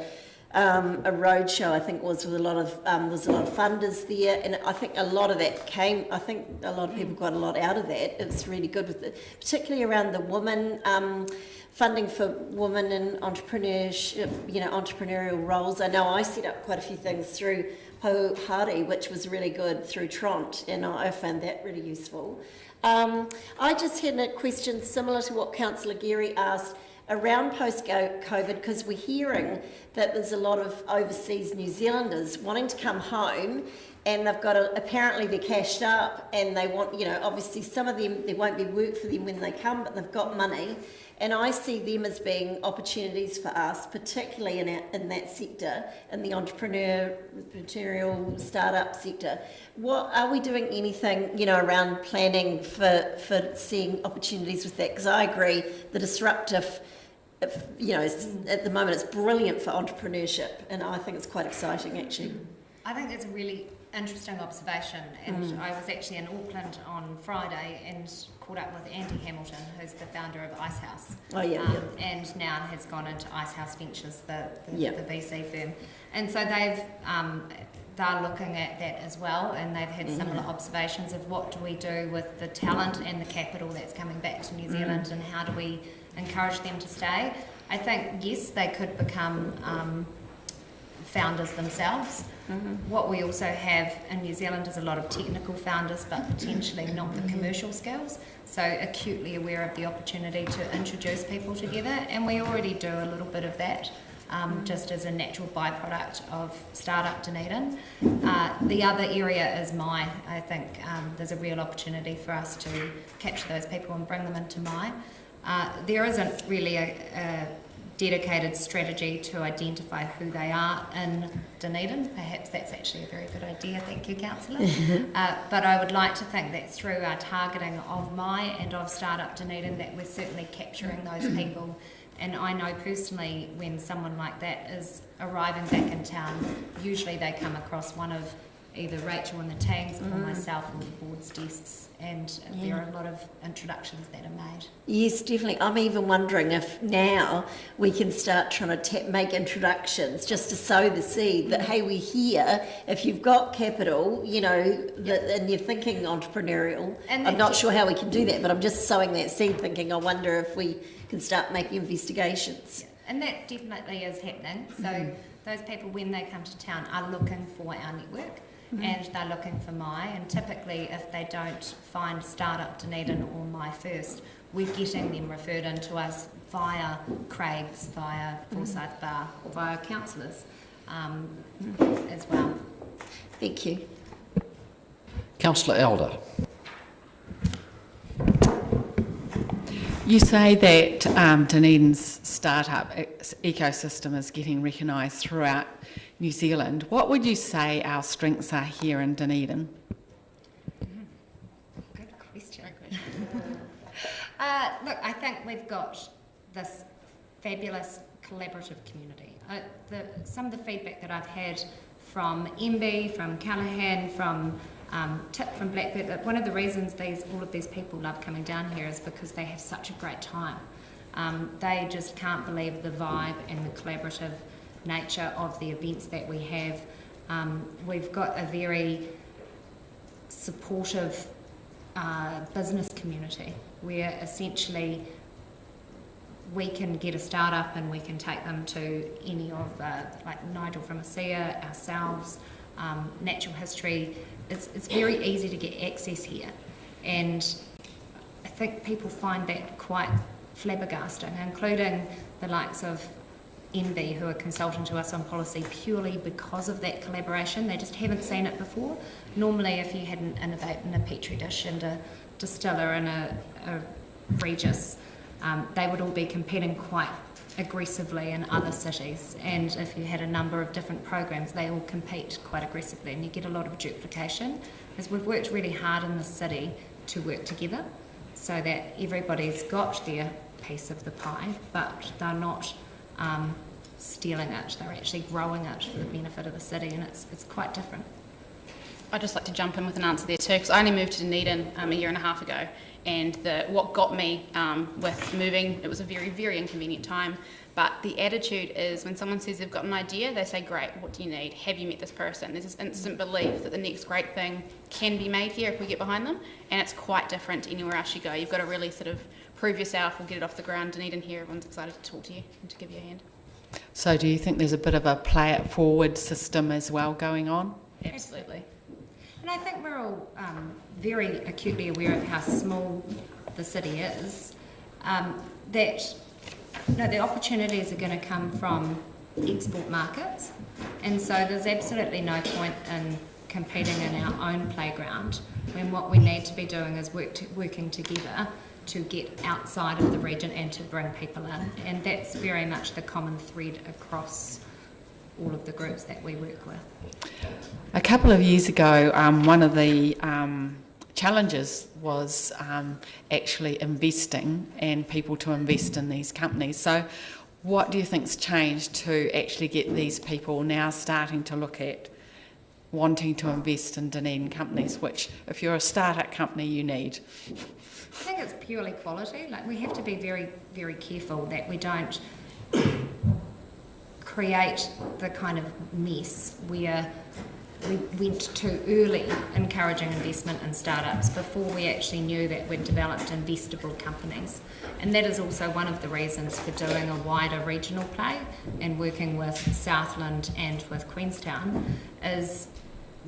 K: roadshow. I think was with a lot of funders there, and I think a lot of that came. I think a lot of people got a lot out of that. It was really good, particularly around the women. Funding for women in entrepreneurship, entrepreneurial roles. I know I set up quite a few things through Pohari, which was really good, through Tront, and I found that really useful. I just had a question similar to what Councillor Geary asked around post-COVID, because we're hearing that there's a lot of overseas New Zealanders wanting to come home, and they've got apparently they're cashed up, and they want, obviously some of them, there won't be work for them when they come, but they've got money. And I see them as being opportunities for us, particularly in that sector, in the entrepreneurial startup sector. What are we doing anything, around planning for seeing opportunities with that? Because I agree, the disruptive, at the moment it's brilliant for entrepreneurship, and I think it's quite exciting actually.
N: I think it's a really interesting observation, and I was actually in Auckland on Friday and caught up with Andy Hamilton, who's the founder of Icehouse. And now has gone into Icehouse Ventures, the VC firm. And so they're looking at that as well, and they've had similar observations of what do we do with the talent and the capital that's coming back to New Zealand, and how do we encourage them to stay. I think, yes, they could become founders themselves. What we also have in New Zealand is a lot of technical founders, but potentially not the commercial skills. So acutely aware of the opportunity to introduce people together, and we already do a little bit of that, just as a natural byproduct of Startup Dunedin. The other area is Mai. I think there's a real opportunity for us to capture those people and bring them into Mai. There isn't really a dedicated strategy to identify who they are in Dunedin. Perhaps that's actually a very good idea, thank you, Councillor. But I would like to think that through our targeting of Mai and of Startup Dunedin, that we're certainly capturing those people. And I know personally, when someone like that is arriving back in town, usually they come across one of either Rachel and the teams or myself on the board's desks, and there are a lot of introductions that are made.
K: Yes, definitely. I'm even wondering if now we can start trying to make introductions just to sow the seed that, hey, we're here. If you've got capital, and you're thinking entrepreneurial, and I'm not sure how we can do that, but I'm just sowing that seed thinking, I wonder if we can start making investigations.
N: Yeah. And that definitely is happening. So those people, when they come to town, are looking for our network. And they're looking for Mai, and typically if they don't find Startup Dunedin or Mai first, we're getting them referred into us via Craig's, via Forsyth Bar, or via councillors as well.
K: Thank you.
L: Councillor Elder.
E: You say that Dunedin's startup ecosystem is getting recognised throughout New Zealand. What would you say our strengths are here in Dunedin?
N: Good question. Look, I think we've got this fabulous collaborative community. Some of the feedback that I've had from MB, from Callaghan, from Tip from Blackbird, that one of the reasons all of these people love coming down here is because they have such a great time. They just can't believe the vibe and the collaborative nature of the events that we have. We've got a very supportive business community where essentially we can get a startup and we can take them to any of, like Nigel from ASEA, ourselves, Natural History. It's very easy to get access here, and I think people find that quite flabbergasting, including the likes of NB, who are consulting to us on policy purely because of that collaboration. They just haven't seen it before. Normally, if you had an Innovate and a Petri dish and a distiller and a Regis, they would all be competing quite aggressively in other cities. And if you had a number of different programs, they all compete quite aggressively, and you get a lot of duplication. As we've worked really hard in the city to work together so that everybody's got their piece of the pie, but they're not stealing it, they're actually growing it for the benefit of the city, and it's quite different.
M: I'd just like to jump in with an answer there too, because I only moved to Dunedin a year and a half ago, and what got me with moving, it was a very, very inconvenient time, but the attitude is when someone says they've got an idea, they say, great, what do you need? Have you met this person? There's this instant belief that the next great thing can be made here if we get behind them, and it's quite different anywhere else you go. You've got to really sort of prove yourself or get it off the ground. Dunedin here, everyone's excited to talk to you and to give you a hand.
E: So do you think there's a bit of a play it forward system as well going on? Absolutely.
N: And I think we're all very acutely aware of how small the city is, that the opportunities are going to come from export markets, and so there's absolutely no point in competing in our own playground when what we need to be doing is working together to get outside of the region and to bring people in, and that's very much the common thread across all of the groups that we work with.
E: A couple of years ago, one of the challenges was actually investing and people to invest in these companies. So what do you think's changed to actually get these people now starting to look at wanting to invest in Dunedin companies, which if you're a startup company you need?
N: I think it's purely quality. Like, we have to be very, very careful that we don't create the kind of mess where we went too early encouraging investment in startups before we actually knew that we'd developed investable companies. And that is also one of the reasons for doing a wider regional play and working with Southland and with Queenstown, is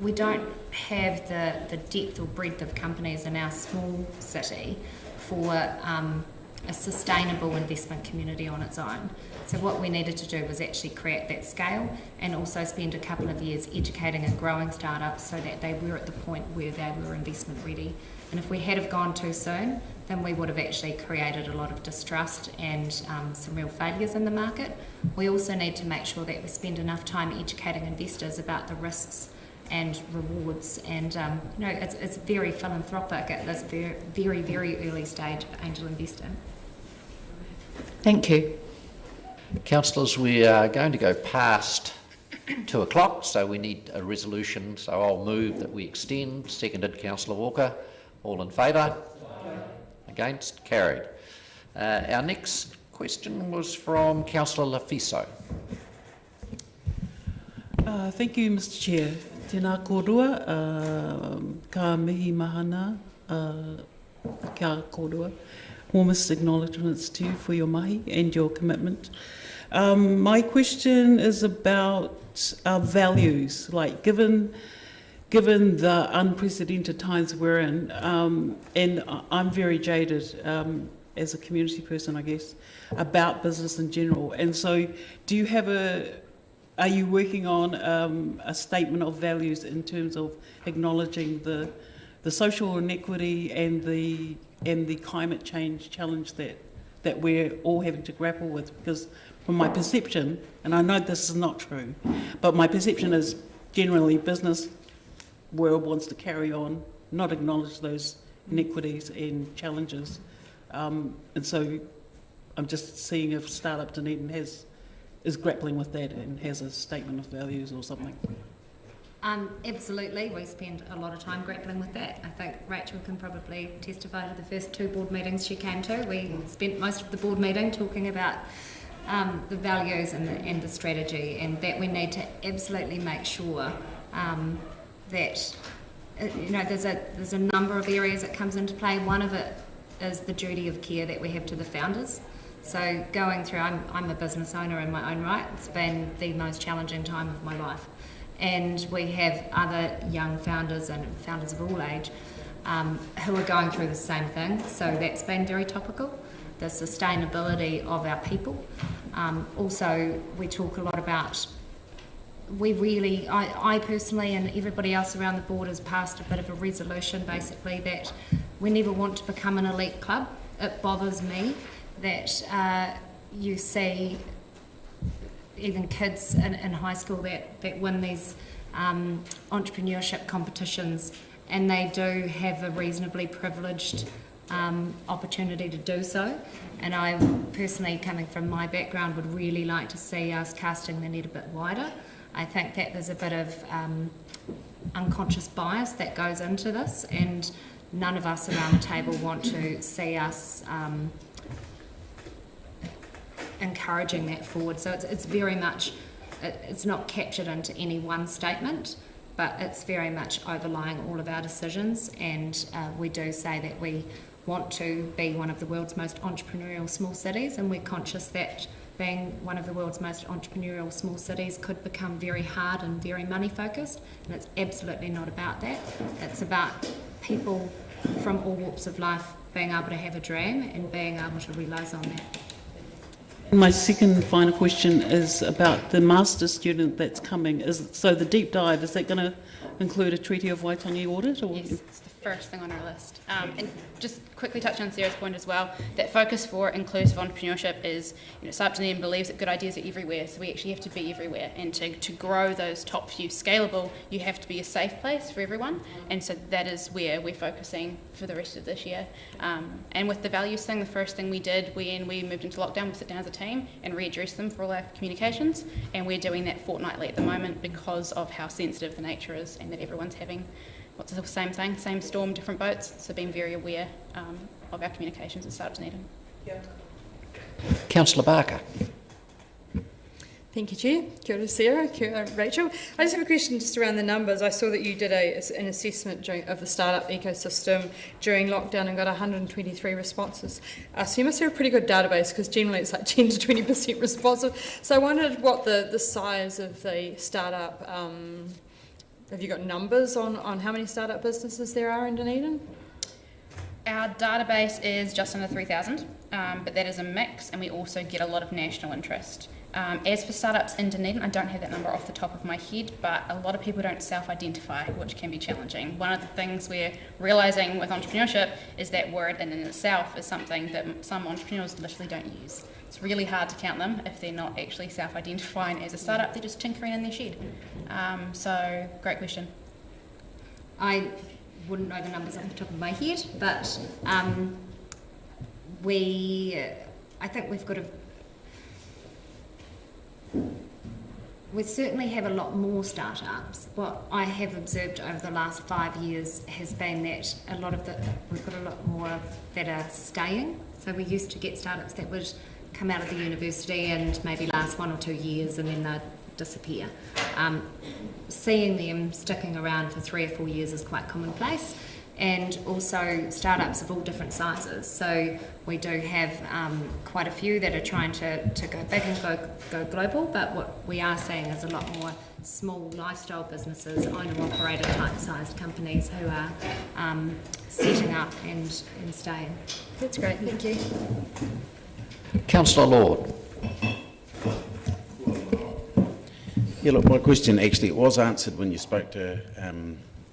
N: we don't have the depth or breadth of companies in our small city for a sustainable investment community on its own. So what we needed to do was actually create that scale and also spend a couple of years educating and growing startups so that they were at the point where they were investment ready. And if we had have gone too soon, then we would have actually created a lot of distrust and some real failures in the market. We also need to make sure that we spend enough time educating investors about the risks and rewards, and it's very philanthropic at this very, very, very early stage of angel investing.
E: Thank you.
L: Councillors, we are going to go past 2 o'clock, so we need a resolution. So I'll move that we extend. Seconded, Councillor Walker. All in favour? Against? Carried. Our next question was from Councillor Lafiso.
Q: Thank you, Mr Chair. Tēnā kōrua, ka mihi mahana, kia kōrua. Warmest acknowledgements to you for your mahi and your commitment. My question is about our values, like given the unprecedented times we're in, and I'm very jaded as a community person, I guess, about business in general. And so do you have are you working on a statement of values in terms of acknowledging the social inequity and the climate change challenge that we're all having to grapple with? Because from my perception, and I know this is not true, but my perception is generally business world wants to carry on, not acknowledge those inequities and challenges. And so I'm just seeing if Startup Dunedin is grappling with that and has a statement of values or something.
N: Absolutely, we spend a lot of time grappling with that. I think Rachel can probably testify to the first 2 board meetings she came to. We spent most of the board meeting talking about the values and the strategy, and that we need to absolutely make sure that there's a number of areas that comes into play. One of it is the duty of care that we have to the founders. So going through, I'm a business owner in my own right. It's been the most challenging time of my life. And we have other young founders and founders of all age who are going through the same thing. So that's been very topical. the sustainability of our people. Also, we talk a lot about, I personally and everybody else around the board has passed a bit of a resolution basically that we never want to become an elite club. It bothers me that you see even kids in high school that win these entrepreneurship competitions, and they do have a reasonably privileged opportunity to do so. And I personally, coming from my background, would really like to see us casting the net a bit wider. I think that there's a bit of unconscious bias that goes into this, and none of us around the table want to see us encouraging that forward. So it's very much, it's not captured into any one statement, but it's very much overlying all of our decisions. And we do say that we want to be one of the world's most entrepreneurial small cities, and we're conscious that being one of the world's most entrepreneurial small cities could become very hard and very money focused, and it's absolutely not about that. It's about people from all walks of life being able to have a dream and being able to realise on that.
Q: My second final question is about the master's student that's coming. So the deep dive, is that going to include a Treaty of Waitangi audit? Or?
M: Yes, it's the first thing on our list. And just quickly touch on Sarah's point as well, that focus for inclusive entrepreneurship is, Startup Dunedin believes that good ideas are everywhere, so we actually have to be everywhere. And to grow those top few scalable, you have to be a safe place for everyone. And so that is where we're focusing for the rest of this year. And with the values thing, the first thing we did when we moved into lockdown was sit down as a team and readdress them for all our communications. And we're doing that fortnightly at the moment because of how sensitive the nature is and that everyone's having what's the same thing, same storm, different boats. So being very aware of our communications at Startup Dunedin.
L: Councillor Barker.
R: Thank you, Chair. Kia ora, Sarah. Kia ora, Rachel. I just have a question just around the numbers. I saw that you did an assessment of the startup ecosystem during lockdown and got 123 responses. So you must have a pretty good database, because generally it's like 10 to 20% responsive. So I wondered what the size of the startup, have you got numbers on how many startup businesses there are in Dunedin?
M: Our database is just under 3,000, but that is a mix, and we also get a lot of national interest. As for startups in Dunedin, I don't have that number off the top of my head, but a lot of people don't self-identify, which can be challenging. One of the things we're realising with entrepreneurship is that word in itself is something that some entrepreneurs literally don't use. It's really hard to count them if they're not actually self-identifying as a startup, they're just tinkering in their shed. So, great question.
N: I wouldn't know the numbers off the top of my head, but I think we've got we certainly have a lot more startups. What I have observed over the last 5 years has been that we've got a lot more that are staying. So we used to get startups that would come out of the university and maybe last 1 or 2 years and then they'd disappear. Seeing them sticking around for 3 or 4 years is quite commonplace. And also startups of all different sizes. So we do have quite a few that are trying to go big and go global, but what we are seeing is a lot more small lifestyle businesses, owner-operator type-sized companies who are setting up and staying.
R: That's great, thank you.
L: Councillor Lord.
A: Yeah, look, my question actually it was answered when you spoke to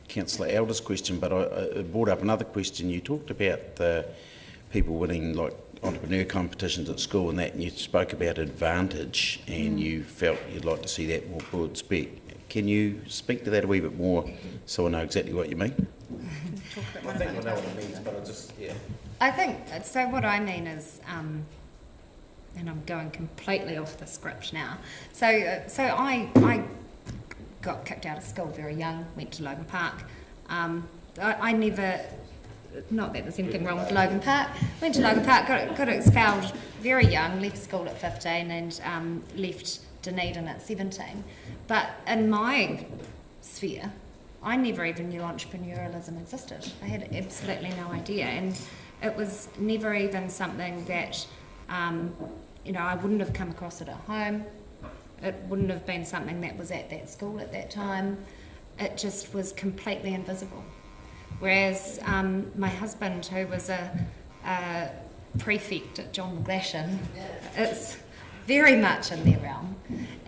A: Councillor Elder's question, but I brought up another question. You talked about the people winning like entrepreneur competitions at school and that, and you spoke about advantage, and you felt you'd like to see that more broad spec. Can you speak to that a wee bit more so I know exactly what you mean? I think I know what it means, but I just, yeah.
N: I think, so what I mean is, and I'm going completely off the script now, so I got kicked out of school very young, went to Logan Park. I never, not that there's anything wrong with Logan Park, went to Logan Park, got expelled very young, left school at 15 and left Dunedin at 17. But in my sphere, I never even knew entrepreneurialism existed. I had absolutely no idea, and it was never even something that, I wouldn't have come across it at home. It wouldn't have been something that was at that school at that time. It just was completely invisible. Whereas my husband, who was a prefect at John Glashan, it's very much in their realm.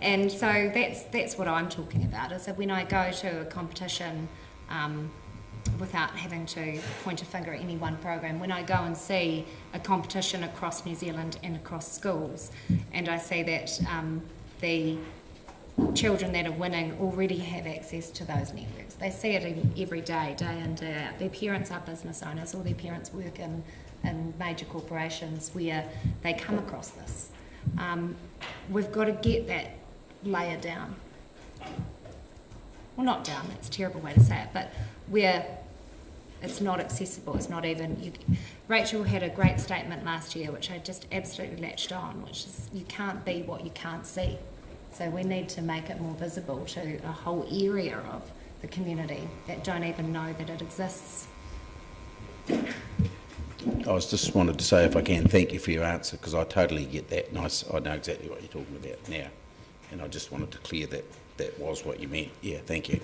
N: And so that's what I'm talking about, is that when I go to a competition, without having to point a finger at any one program, when I go and see a competition across New Zealand and across schools, and I see that the children that are winning already have access to those networks. They see it every day, day in, day out. Their parents are business owners, or their parents work in major corporations where they come across this. We've got to get that layer down. Well, not down, that's a terrible way to say it, but where it's not accessible, it's not even... Rachel had a great statement last year, which I just absolutely latched on, which is you can't be what you can't see. So we need to make it more visible to a whole area of the community that don't even know that it exists.
A: I just wanted to say, if I can, thank you for your answer, because I totally get that, and I know exactly what you're talking about now, and I just wanted to clear that that was what you meant. Yeah, thank you.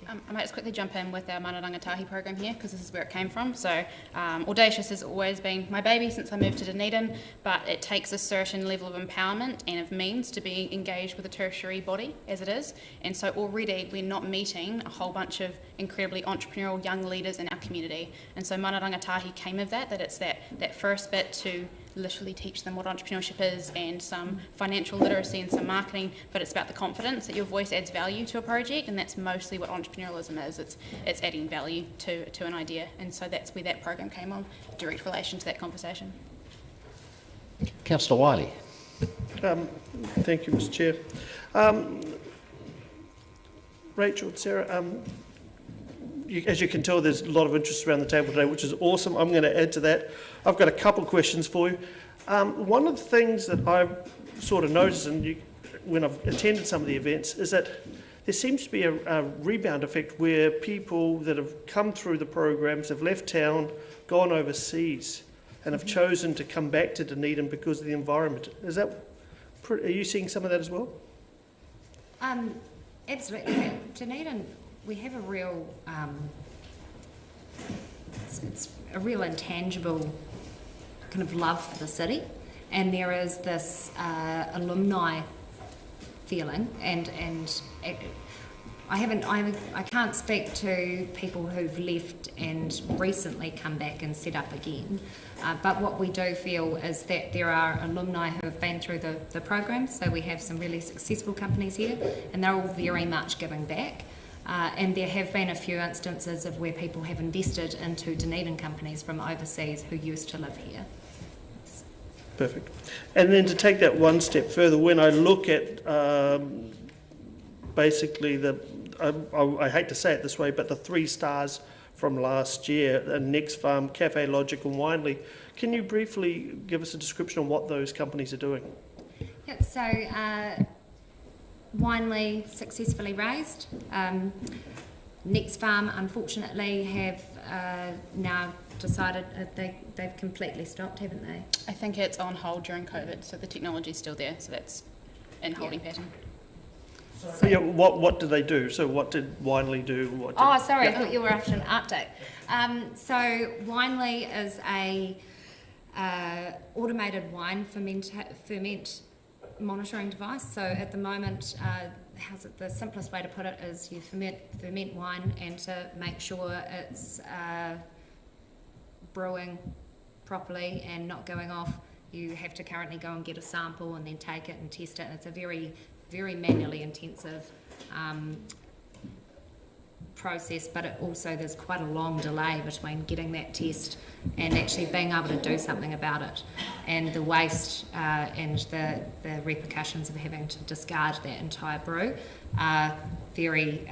M: I might just quickly jump in with our Mana Rangatahi program here, because this is where it came from. So Audacious has always been my baby since I moved to Dunedin, but it takes a certain level of empowerment and of means to be engaged with a tertiary body as it is. And so already we're not meeting a whole bunch of incredibly entrepreneurial young leaders in our community. And so Mana Rangatahi came of that it's that first bit to literally teach them what entrepreneurship is and some financial literacy and some marketing, but it's about the confidence that your voice adds value to a project, and that's mostly what entrepreneurialism is. It's adding value to an idea, and so that's where that program came on, direct relation to that conversation.
L: Councillor Wiley.
S: Thank you, Mr. Chair. Rachel and Sarah, as you can tell, there's a lot of interest around the table today, which is awesome. I'm going to add to that. I've got a couple of questions for you. One of the things that I've sort of noticed when I've attended some of the events is that there seems to be a rebound effect where people that have come through the programs have left town, gone overseas, and have chosen to come back to Dunedin because of the environment. Are you seeing some of that as well?
N: Absolutely. Dunedin, we have a real, it's a real intangible kind of love for the city, and there is this alumni feeling, and I can't speak to people who've left and recently come back and set up again, but what we do feel is that there are alumni who have been through the program, so we have some really successful companies here, and they're all very much giving back. And there have been a few instances of where people have invested into Dunedin companies from overseas who used to live here.
S: Perfect. And then to take that one step further, when I look at basically I hate to say it this way, but the 3 stars from last year, Next Farm, Cafe Logic and Winely, can you briefly give us a description on what those companies are doing?
N: Yeah, so Winely successfully raised. Next Farm, unfortunately, have now decided they've completely stopped, haven't they?
M: I think it's on hold during COVID, so the technology's still there, so that's in holding pattern.
S: So, yeah, what did they do? So what did Winely do?
N: I thought you were after an update. So Winely is a automated wine ferment monitoring device. So at the moment, the simplest way to put it is you ferment wine, and to make sure it's brewing properly and not going off, you have to currently go and get a sample and then take it and test it. It's a very, very manually intensive process, but there's quite a long delay between getting that test and actually being able to do something about it, and the waste and the repercussions of having to discard that entire brew are very,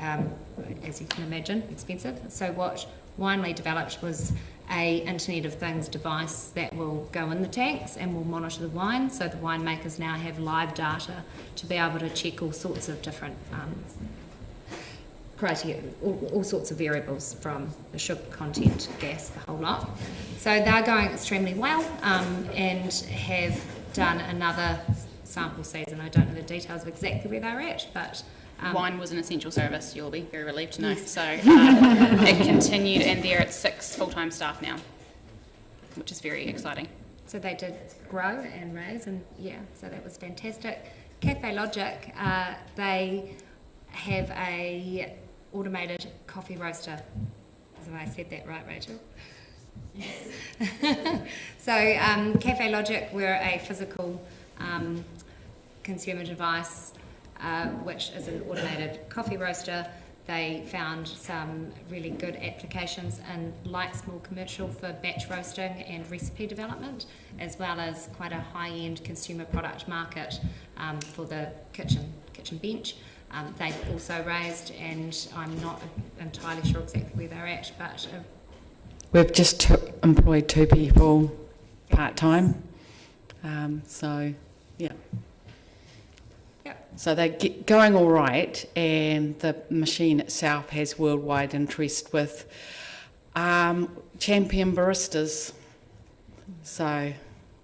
N: as you can imagine, expensive. So what Winely developed was a Internet of Things device that will go in the tanks and will monitor the wine, so the winemakers now have live data to be able to check all sorts of different criteria, all sorts of variables, from the sugar content, gas, the whole lot. So they're going extremely well, and have done another sample season. I don't know the details of exactly where they're at, but
M: wine was an essential service, you'll be very relieved to know. Yes. So it continued, and they're at 6 full-time staff now, which is very exciting.
N: So they did grow and raise, and yeah, so that was fantastic. Cafe Logic, they have a automated coffee roaster. Have I said that right, Rachel? Yes. So Cafe Logic, we're a physical consumer device, which is an automated coffee roaster. They found some really good applications in light small commercial for batch roasting and recipe development, as well as quite a high-end consumer product market for the kitchen bench. They've also raised, and I'm not entirely sure exactly where they're at, but
E: we've just employed 2 people part-time, so yeah. So they're going all right, and the machine itself has worldwide interest with champion baristas. So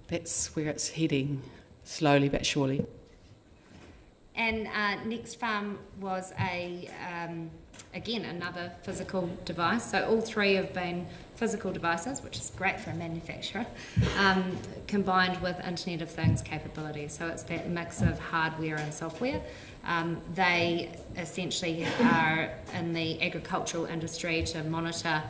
E: that's where it's heading, slowly but surely.
N: And Next Farm was again, another physical device. So all 3 have been physical devices, which is great for a manufacturer, combined with Internet of Things capabilities. So it's that mix of hardware and software. They essentially are in the agricultural industry to monitor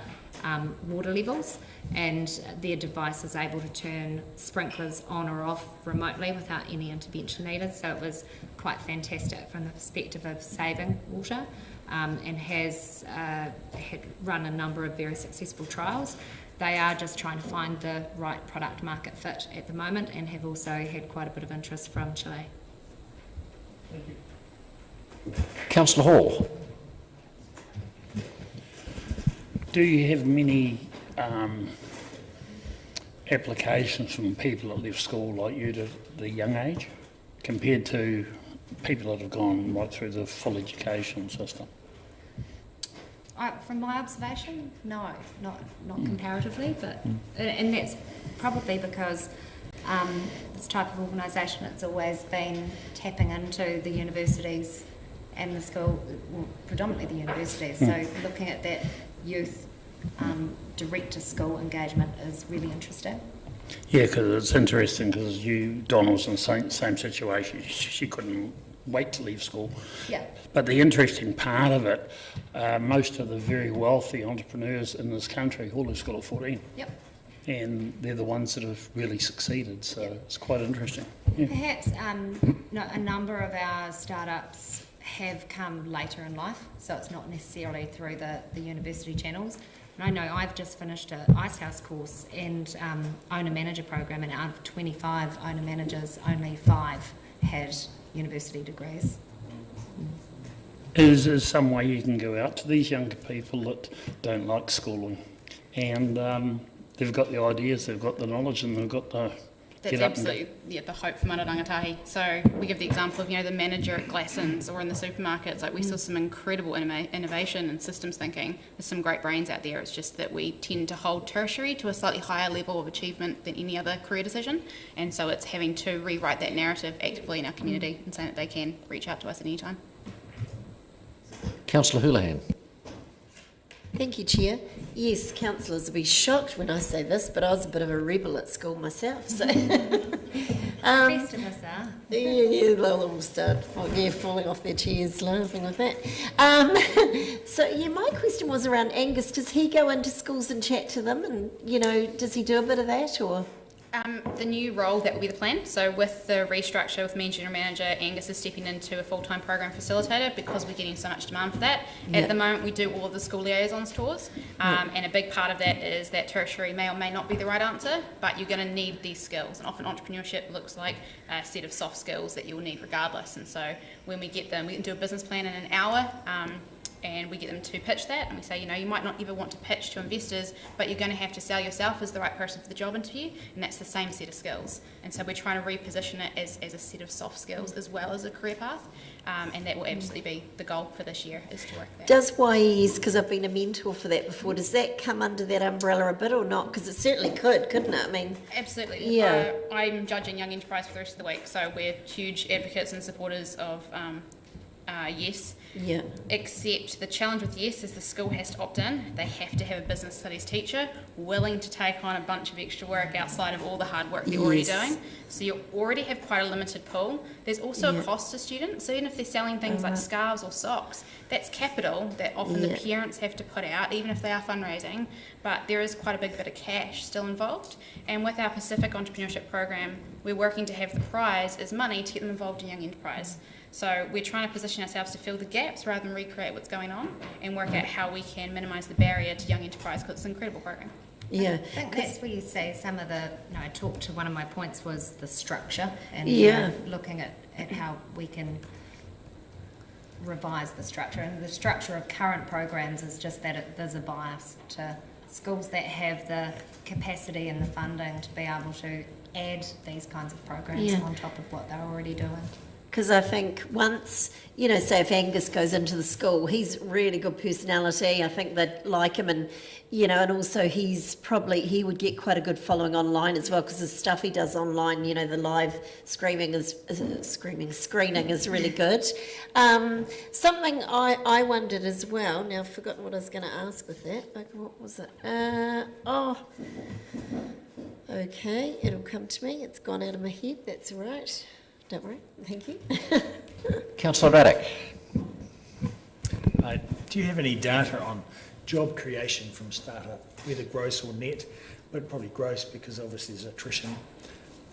N: water levels, and their device is able to turn sprinklers on or off remotely without any intervention needed. So it was quite fantastic from the perspective of saving water. And has had run a number of very successful trials. They are just trying to find the right product market fit at the moment, and have also had quite a bit of interest from Chile.
F: Thank you.
L: Councillor Hall.
F: Do you have many applications from people that left school like you to the young age, compared to people that have gone right through the full education system?
N: From my observation, no, not comparatively, but and that's probably because this type of organisation, it's always been tapping into the universities and the school, well, predominantly the universities. So looking at that youth direct to school engagement is really interesting.
F: Yeah, because it's interesting, because Donna was in the same situation. She couldn't wait to leave school.
N: Yeah.
F: But the interesting part of it, most of the very wealthy entrepreneurs in this country all left school at 14.
N: Yep.
F: And they're the ones that have really succeeded, so it's quite interesting. Yeah.
N: Perhaps a number of our startups have come later in life, so it's not necessarily through the university channels. And I know I've just finished an Icehouse course and owner-manager program, and out of 25 owner-managers, only 5 had university degrees.
F: Is there some way you can go out to these younger people that don't like schooling, and they've got the ideas, they've got the knowledge, and they've got the
M: That's absolutely the hope for mana rangatahi. So we give the example of the manager at Glassons or in the supermarkets. Like we saw some incredible innovation and systems thinking. There's some great brains out there. It's just that we tend to hold tertiary to a slightly higher level of achievement than any other career decision, and so it's having to rewrite that narrative actively in our community and saying that they can reach out to us at any time.
L: Councillor Houlihan.
K: Thank you, Chair. Yes, councillors will be shocked when I say this, but I was a bit of a rebel at school myself. So,
N: The rest of us are.
K: Yeah, they'll all start falling off their chairs, laughing with that. So, my question was around Angus. Does he go into schools and chat to them, and does he do a bit of that, or?
M: The new role, that will be the plan. So with the restructure with me and General Manager, Angus is stepping into a full-time program facilitator because we're getting so much demand for that. Yep. At the moment, we do all of the school liaisons tours, and a big part of that is that tertiary may or may not be the right answer, but you're going to need these skills. And often entrepreneurship looks like a set of soft skills that you'll need regardless. And so when we get them, we can do a business plan in an hour, and we get them to pitch that, and we say, you might not ever want to pitch to investors, but you're going to have to sell yourself as the right person for the job interview, and that's the same set of skills. And so we're trying to reposition it as a set of soft skills as well as a career path, and that will absolutely be the goal for this year, is to work that.
K: Does YES, because I've been a mentor for that before, does that come under that umbrella a bit or not? Because it certainly could, couldn't it? I mean,
M: absolutely.
K: Yeah.
M: I'm judging Young Enterprise for the rest of the week, so we're huge advocates and supporters of YES.
K: Yeah.
M: Except the challenge with YES is the school has to opt in. They have to have a business studies teacher willing to take on a bunch of extra work outside of all the hard work they're already doing. So you already have quite a limited pool. There's also a cost to students. So even if they're selling things like scarves or socks, that's capital that often the parents have to put out, even if they are fundraising. But there is quite a big bit of cash still involved. And with our Pacific Entrepreneurship Program, we're working to have the prize as money to get them involved in young enterprise. So we're trying to position ourselves to fill the gaps rather than recreate what's going on and work out how we can minimise the barrier to young enterprise, because it's an incredible program.
K: Yeah,
N: I think that's where you say some of the, I talked to one of my points was the structure and looking at how we can revise the structure. And the structure of current programs is just that there's a bias to schools that have the capacity and the funding to be able to add these kinds of programs on top of what they're already doing.
K: Because I think once, you know, say if Angus goes into the school, he's really good personality. I think they'd like him, and, you know, and also he would get quite a good following online as well, because the stuff he does online, you know, the live screening is really good. Something I wondered as well, now I've forgotten what I was going to ask with that. Like, what was it? Okay, it'll come to me. It's gone out of my head. That's all right. Don't worry. Thank you.
L: Councillor Raddick.
T: Do you have any data on job creation from startup, whether gross or net? But probably gross, because obviously there's attrition.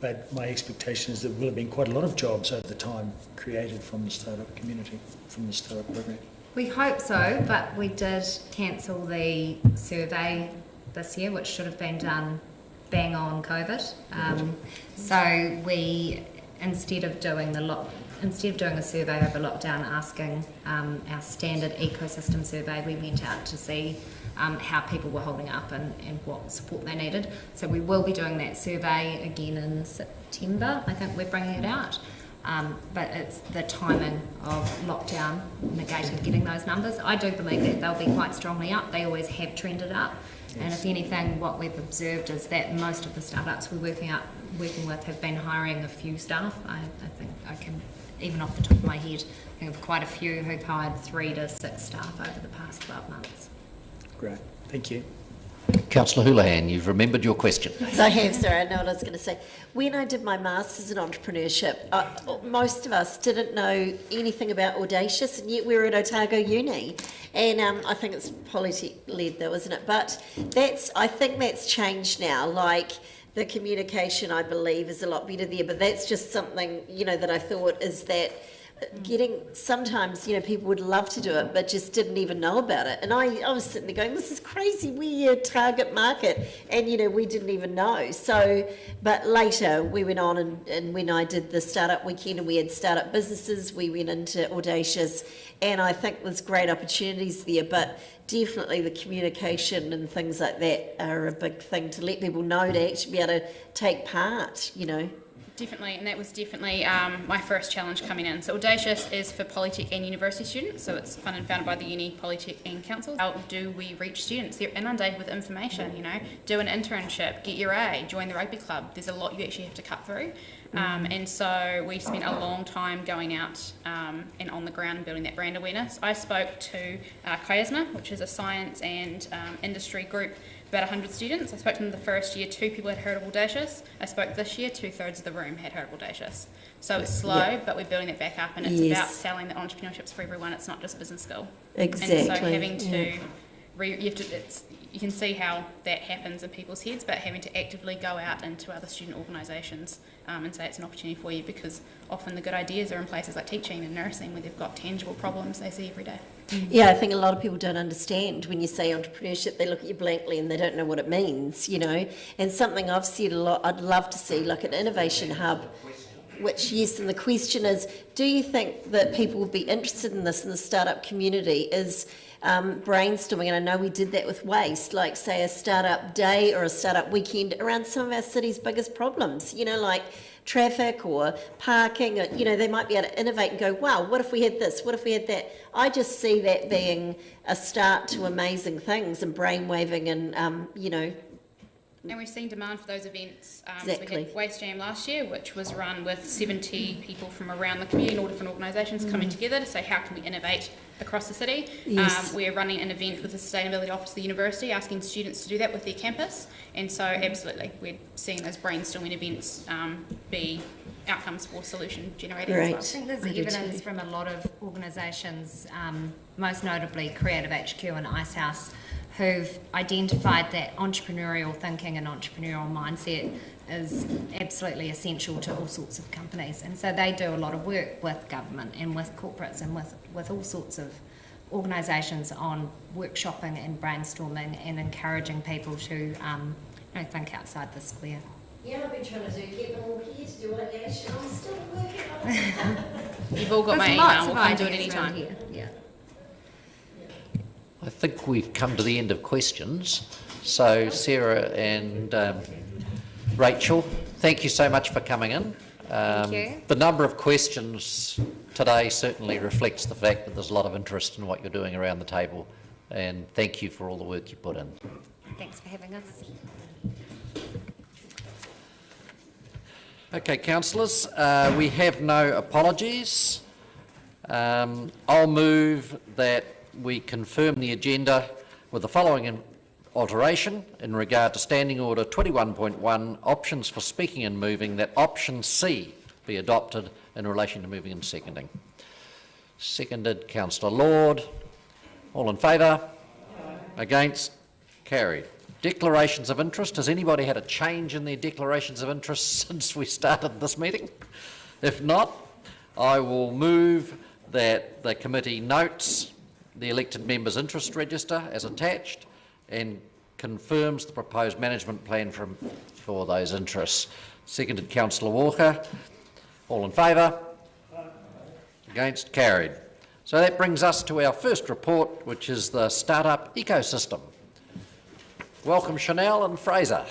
T: But my expectation is there will have been quite a lot of jobs over the time created from the startup community, from the startup program.
N: We hope so, but we did cancel the survey this year, which should have been done bang on COVID. So we, instead of doing a survey over lockdown, asking our standard ecosystem survey, we went out to see how people were holding up and what support they needed. So we will be doing that survey again in September. I think we're bringing it out. But it's the timing of lockdown negated getting those numbers. I do believe that they'll be quite strongly up. They always have trended up. And if anything, what we've observed is that most of the startups we're working with have been hiring a few staff. I think I can, even off the top of my head, think of quite a few who've hired 3 to 6 staff over the past 12 months.
T: Great, thank you.
L: Councillor Houlihan, you've remembered your question.
K: So I have, sorry, I know what I was going to say. When I did my Masters in Entrepreneurship, most of us didn't know anything about Audacious, and yet we were at Otago Uni. And I think it's Polytech-led though, isn't it? But I think that's changed now. Like, the communication, I believe, is a lot better there. But that's just something, you know, that I thought is that sometimes, you know, people would love to do it, but just didn't even know about it. And I was sitting there going, this is crazy, we're your target market. And, you know, we didn't even know. So, but later we went on and when I did the startup weekend and we had startup businesses, we went into Audacious, and I think there's great opportunities there, but definitely the communication and things like that are a big thing to let people know to actually be able to take part, you know.
M: Definitely, and that was definitely my first challenge coming in. So Audacious is for Polytech and university students, so it's funded and founded by the Uni, Polytech and Council. How do we reach students? They're inundated with information, you know, do an internship, get your A, join the rugby club. There's a lot you actually have to cut through. And so we spent a long time going out and on the ground and building that brand awareness. I spoke to Chiasma, which is a science and industry group, about 100 students. I spoke to them the first year, 2 people had heard of Audacious. I spoke this year, 2/3 of the room had heard of Audacious. So it's slow, but we're building it back up, and it's about selling that entrepreneurship's for everyone. It's not just business school.
K: Exactly.
M: And so having to, you can see how that happens in people's heads, but having to actively go out into other student organisations and say it's an opportunity for you, because often the good ideas are in places like teaching and nursing where they've got tangible problems they see every day.
K: Yeah, I think a lot of people don't understand when you say entrepreneurship, they look at you blankly and they don't know what it means, you know. And something I've said a lot, I'd love to see, like an innovation hub, which, yes, and the question is, do you think that people would be interested in this in the startup community, is brainstorming, and I know we did that with waste, like say a startup day or a startup weekend around some of our city's biggest problems, you know, like traffic or parking, or, you know, they might be able to innovate and go, wow, what if we had this, what if we had that? I just see that being a start to amazing things and brainwaving and, you know,
M: And we've seen demand for those events.
K: Exactly.
M: We had Waste Jam last year, which was run with 70 people from around the community and all different organisations coming together to say how can we innovate across the city.
K: Yes.
M: We're running an event with the Sustainability Office of the University, asking students to do that with their campus. And so absolutely, we're seeing those brainstorming events be outcomes for solution generating as well.
N: I think there's evidence from a lot of organisations, most notably Creative HQ and Icehouse, who've identified that entrepreneurial thinking and entrepreneurial mindset is absolutely essential to all sorts of companies. And so they do a lot of work with government and with corporates and with all sorts of organisations on workshopping and brainstorming and encouraging people to think outside the square.
K: Yeah, I've been trying to get them all here to do ideation. I'm still working on it.
M: You've all got my email. We'll come do it anytime.
K: Yeah.
L: I think we've come to the end of questions. So Sarah and Rachel, thank you so much for coming in.
N: Thank you.
L: The number of questions today certainly reflects the fact that there's a lot of interest in what you're doing around the table, and thank you for all the work you put in.
N: Thanks for having us.
L: Okay, councillors, we have no apologies. I'll move that we confirm the agenda with the following alteration in regard to Standing Order 21.1, options for speaking and moving, that option C be adopted in relation to moving and seconding. Seconded, Councillor Lord. All in favour? Against? Carried. Declarations of interest. Has anybody had a change in their declarations of interest since we started this meeting? If not, I will move that the committee notes the elected members' interest register as attached and confirms the proposed management plan for those interests. Seconded, Councillor Walker. All in favour? Against? Carried. So that brings us to our first report, which is the startup ecosystem. Welcome, Chanel and Fraser.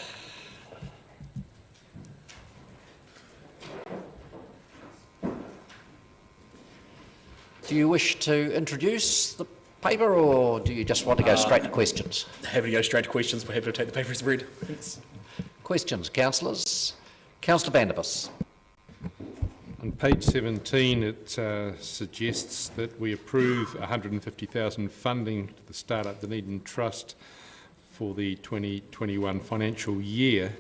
L: Do you wish to introduce the paper, or do you just want to go straight to questions?
U: Happy to go straight to questions. We're happy to take the paper as read. Thanks.
L: Questions, councillors. Councillor Vandevos.
J: On page 17, it suggests that we approve 150,000 funding to the Startup Dunedin Trust for the 2021 financial year,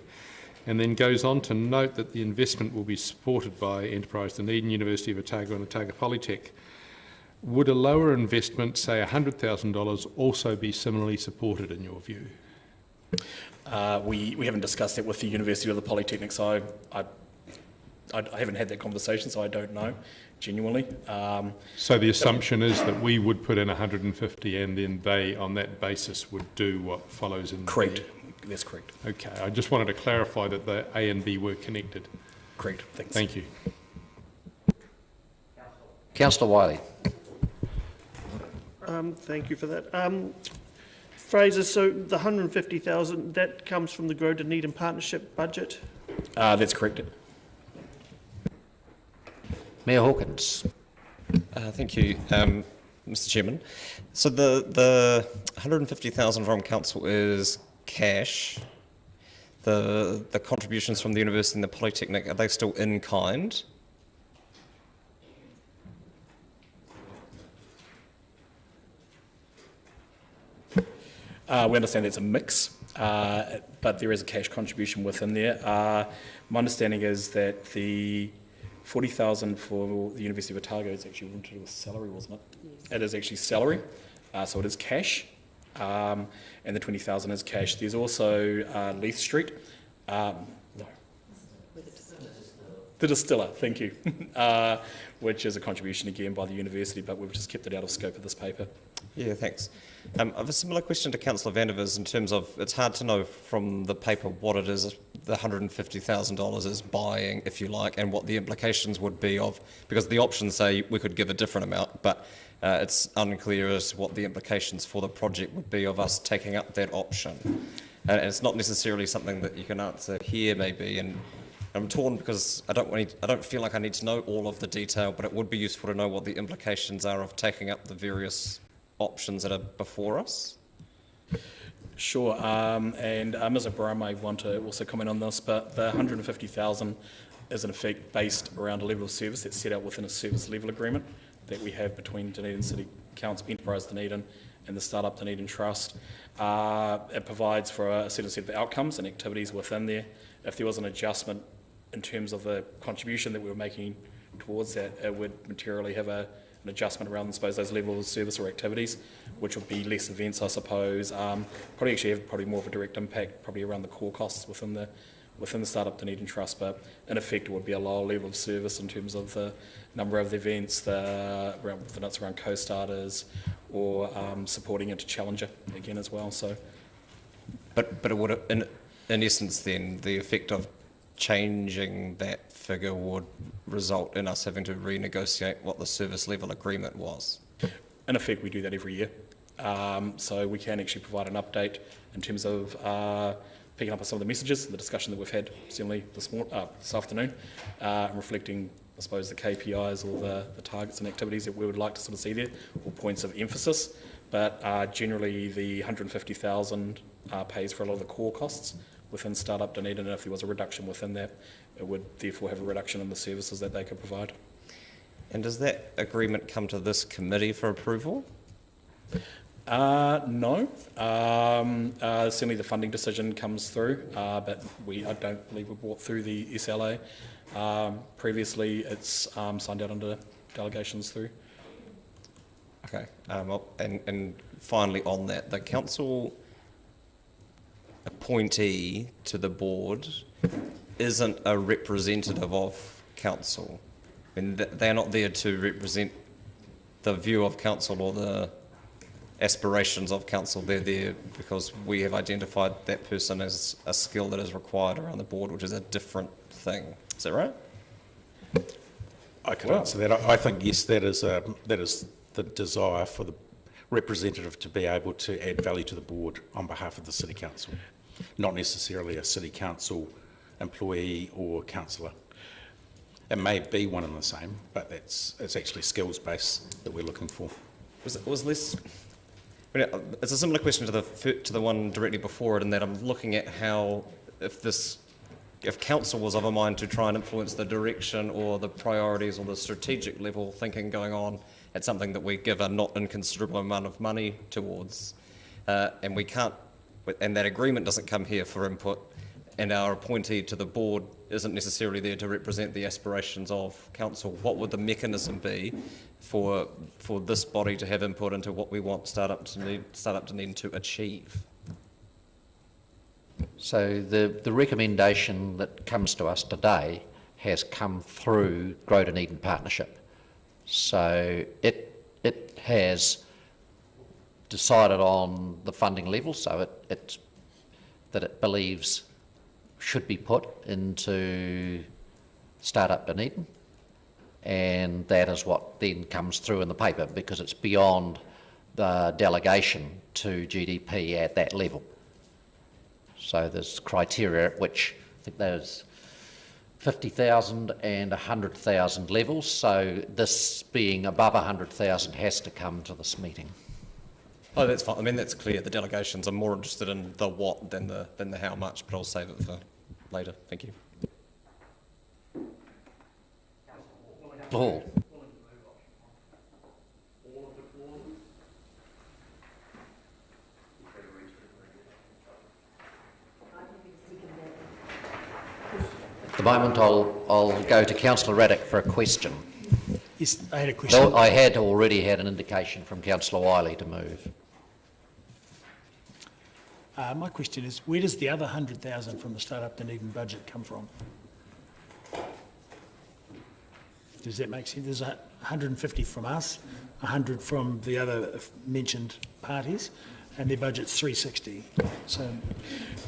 J: and then goes on to note that the investment will be supported by Enterprise Dunedin, University of Otago and Otago Polytech. Would a lower investment, say $100,000, also be similarly supported in your view?
U: We haven't discussed that with the University or the Polytechnic, so I haven't had that conversation, so I don't know, genuinely.
J: So the assumption is that we would put in 150 and then they, on that basis, would do what follows in
U: Correct. That's correct.
J: Okay, I just wanted to clarify that the A and B were connected.
U: Correct, thanks.
J: Thank you.
L: Councillor Wiley.
S: Thank you for that. Fraser, so the 150,000, that comes from the Grow Dunedin Partnership budget?
U: That's correct.
L: Mayor Hawkins.
G: Thank you, Mr. Chairman. So the 150,000 from council is cash. The contributions from the university and the Polytechnic, are they still in kind?
U: We understand it's a mix, but there is a cash contribution within there. My understanding is that the 40,000 for the University of Otago is actually rented with salary, wasn't it? Yes. It is actually salary, so it is cash, and the 20,000 is cash. There's also Leith Street. No. The distiller, thank you, which is a contribution again by the university, but we've just kept it out of scope of this paper.
G: Yeah, thanks. I have a similar question to Councillor Vandevos in terms of, it's hard to know from the paper what it is the $150,000 is buying, if you like, and what the implications would be of, because the options say we could give a different amount, but it's unclear as to what the implications for the project would be of us taking up that option. And it's not necessarily something that you can answer here, maybe, and I'm torn because I don't feel like I need to know all of the detail, but it would be useful to know what the implications are of taking up the various options that are before us.
U: Sure, and Ms. O'Brien may want to also comment on this, but the 150,000 is in effect based around a level of service that's set out within a service level agreement that we have between Dunedin City Council, Enterprise Dunedin and the Startup Dunedin Trust. It provides for a certain set of outcomes and activities within there. If there was an adjustment in terms of the contribution that we were making towards that, it would materially have an adjustment around, I suppose, those levels of service or activities, which would be less events, I suppose. Probably actually have more of a direct impact, probably around the core costs within the Startup Dunedin Trust, but in effect it would be a lower level of service in terms of the number of the events, the notes around co-starters, or supporting into Challenger again as well. So,
G: but it would, in essence, then the effect of changing that figure would result in us having to renegotiate what the service level agreement was.
U: In effect, we do that every year. So we can actually provide an update in terms of picking up on some of the messages and the discussion that we've had certainly this afternoon, and reflecting, I suppose, the KPIs or the targets and activities that we would like to sort of see there, or points of emphasis. But generally, the 150,000 pays for a lot of the core costs within Startup Dunedin, and if there was a reduction within that, it would therefore have a reduction in the services that they could provide.
G: And does that agreement come to this committee for approval?
U: No. Certainly the funding decision comes through, but I don't believe we brought through the SLA. Previously, it's signed out under delegations through.
G: Okay. And finally on that, the council appointee to the board isn't a representative of council. I mean, they're not there to represent the view of council or the aspirations of council. They're there because we have identified that person as a skill that is required around the board, which is a different thing. Is that right?
D: I can answer that. I think, yes, that is the desire for the representative to be able to add value to the board on behalf of the City Council, not necessarily a City Council employee or councillor. It may be one and the same, but it's actually skills based that we're looking for.
G: Was less. I mean, it's a similar question to the one directly before it, in that I'm looking at how if council was of a mind to try and influence the direction or the priorities or the strategic level thinking going on at something that we give a not inconsiderable amount of money towards, and we can't, and that agreement doesn't come here for input, and our appointee to the board isn't necessarily there to represent the aspirations of council, what would the mechanism be for this body to have input into what we want Startup Dunedin to achieve?
L: So the recommendation that comes to us today has come through Grow Dunedin Partnership. So it has decided on the funding level, so that it believes should be put into Startup Dunedin, and that is what then comes through in the paper, because it's beyond the delegation to GDP at that level. So there's criteria at which I think there's 50,000 and 100,000 levels, so this being above 100,000 has to come to this meeting.
G: Oh, that's fine. I mean, that's clear. The delegations are more interested in the what than the how much, but I'll save it for later. Thank you.
L: Hall. At the moment, I'll go to Councillor Raddick for a question.
T: Yes, I had a question.
L: Well, I had already had an indication from Councillor Wiley to move.
T: My question is, where does the other 100,000 from the Startup Dunedin budget come from? Does that make sense? There's 150 from us, 100 from the other mentioned parties, and their budget's 360. So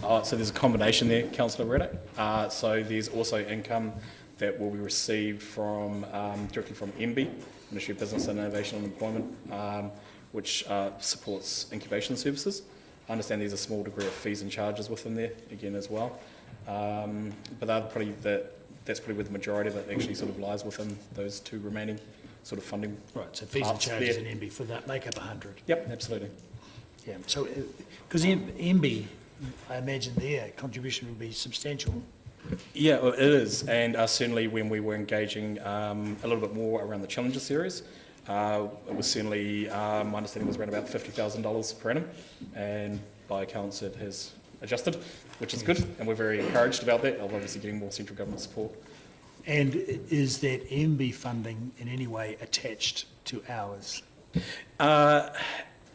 U: there's a combination there, Councillor Raddick. So there's also income that will be received from directly from MB, Ministry of Business and Innovation and Employment, which supports incubation services. I understand there's a small degree of fees and charges within there again as well, but that's probably where the majority of it actually sort of lies within those two remaining sort of funding.
T: Right, so fees and charges and MB for that make up 100.
U: Yep, absolutely.
T: Yeah, so, because MB, I imagine their contribution would be substantial.
U: Yeah, well, it is, and certainly when we were engaging a little bit more around the Challenger series, it was certainly, my understanding was around about $50,000 per annum, and by accounts it has adjusted, which is good, and we're very encouraged about that, of obviously getting more central government support.
T: And is that MB funding in any way attached to ours?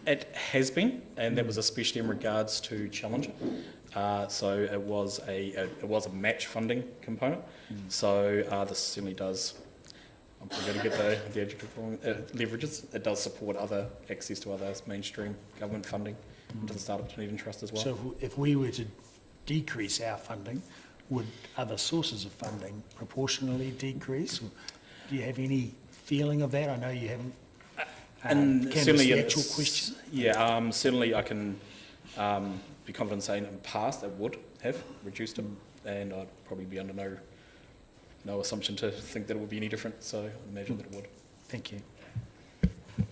U: It has been, and that was especially in regards to Challenger. So it was a match funding component. So this certainly does. I'm probably going to get the adjective wrong. Leverages. It does support other access to other mainstream government funding into the Startup Dunedin Trust as well.
T: So if we were to decrease our funding, would other sources of funding proportionally decrease? Do you have any feeling of that? I know you haven't.
U: And certainly,
T: the actual question.
U: Yeah, certainly I can be confident saying in the past it would have reduced it, and I'd probably be under no assumption to think that it would be any different. So I imagine that it would.
T: Thank you,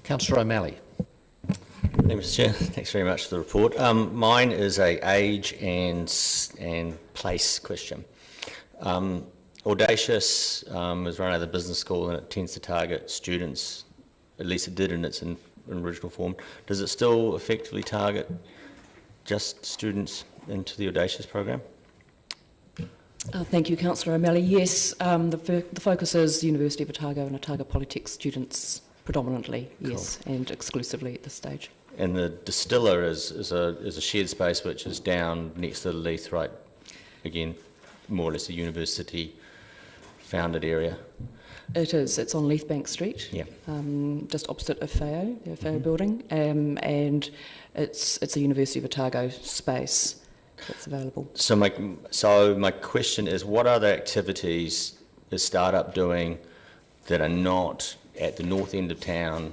L: Councillor O'Malley.
I: Thank you, Mr. Chair. Thanks very much for the report. Mine is a age and place question. Audacious was run out of the business school, and it tends to target students. At least it did in its original form. Does it still effectively target just students into the Audacious program?
C: Thank you, Councillor O'Malley. Yes, the focus is the University of Otago and Otago Polytech students predominantly, cool. Yes, and exclusively at this stage.
I: And the distiller is a shared space which is down next to the Leith, right? Again, more or less a university founded area.
C: It is. It's on Leithbank Street,
I: yeah.
C: Just opposite FAO, the FAO building, and it's a University of Otago space that's available.
I: So my question is, what other activities is Startup doing that are not at the north end of town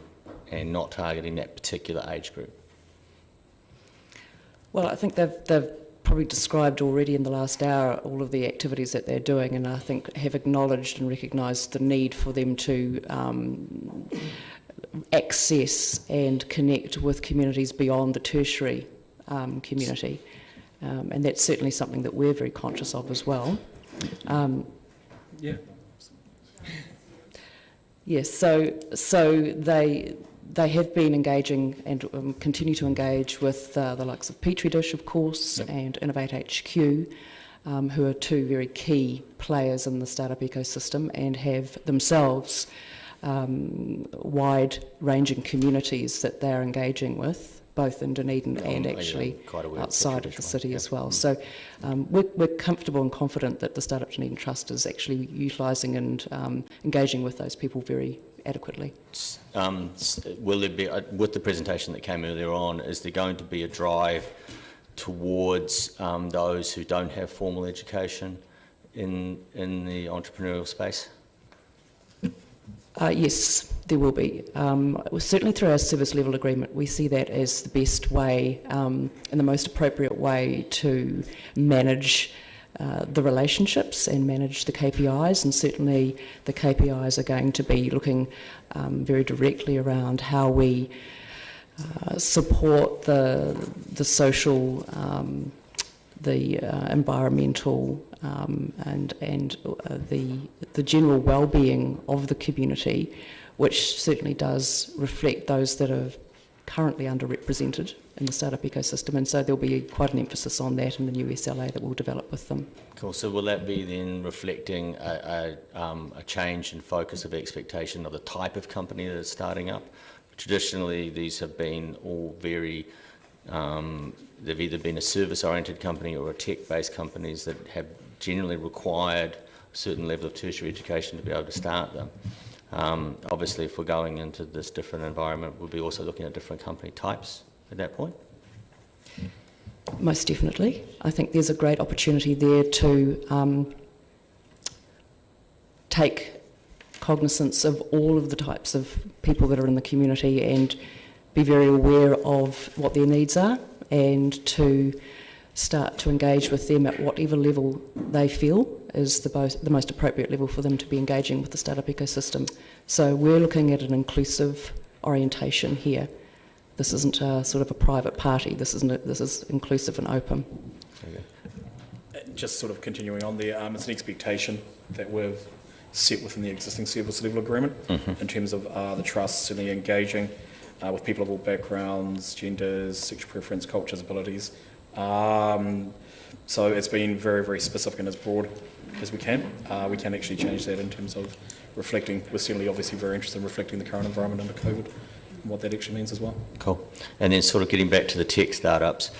I: and not targeting that particular age group?
C: Well, I think they've probably described already in the last hour all of the activities that they're doing, and I think have acknowledged and recognised the need for them to access and connect with communities beyond the tertiary community. And that's certainly something that we're very conscious of as well.
U: Yeah.
C: Yes, so they have been engaging and continue to engage with the likes of Petri Dish, of course, yep. And Innovate HQ, who are two very key players in the startup ecosystem and have themselves wide-ranging communities that they're engaging with, both in Dunedin and actually outside of the city as well. So we're comfortable and confident that the Startup Dunedin Trust is actually utilising and engaging with those people very adequately.
I: Will there be, with the presentation that came earlier on, is there going to be a drive towards those who don't have formal education in the entrepreneurial space?
C: Yes, there will be. Certainly through our service level agreement, we see that as the best way and the most appropriate way to manage the relationships and manage the KPIs, and certainly the KPIs are going to be looking very directly around how we support the social, the environmental, and the general well-being of the community, which certainly does reflect those that are currently underrepresented in the startup ecosystem, and so there'll be quite an emphasis on that in the new SLA that we'll develop with them.
I: Cool. So will that be then reflecting a change in focus of expectation of the type of company that is starting up? Traditionally, these have been all very, they've either been a service-oriented company or a tech-based companies that have generally required a certain level of tertiary education to be able to start them. Obviously, if we're going into this different environment, we'll be also looking at different company types at that point.
C: Most definitely. I think there's a great opportunity there to take cognizance of all of the types of people that are in the community and be very aware of what their needs are, and to start to engage with them at whatever level they feel is the most appropriate level for them to be engaging with the startup ecosystem. So we're looking at an inclusive orientation here, This isn't a sort of a private party. This is inclusive and open.
U: Just sort of continuing on there, it's an expectation that we've set within the existing service level agreement in terms of the trust certainly engaging with people of all backgrounds, genders, sexual preference, cultures, abilities. So it's been very, very specific and as broad as we can. We can actually change that in terms of reflecting. We're certainly obviously very interested in reflecting the current environment under COVID and what that actually means as well.
I: Cool. And then sort of getting back to the tech startups,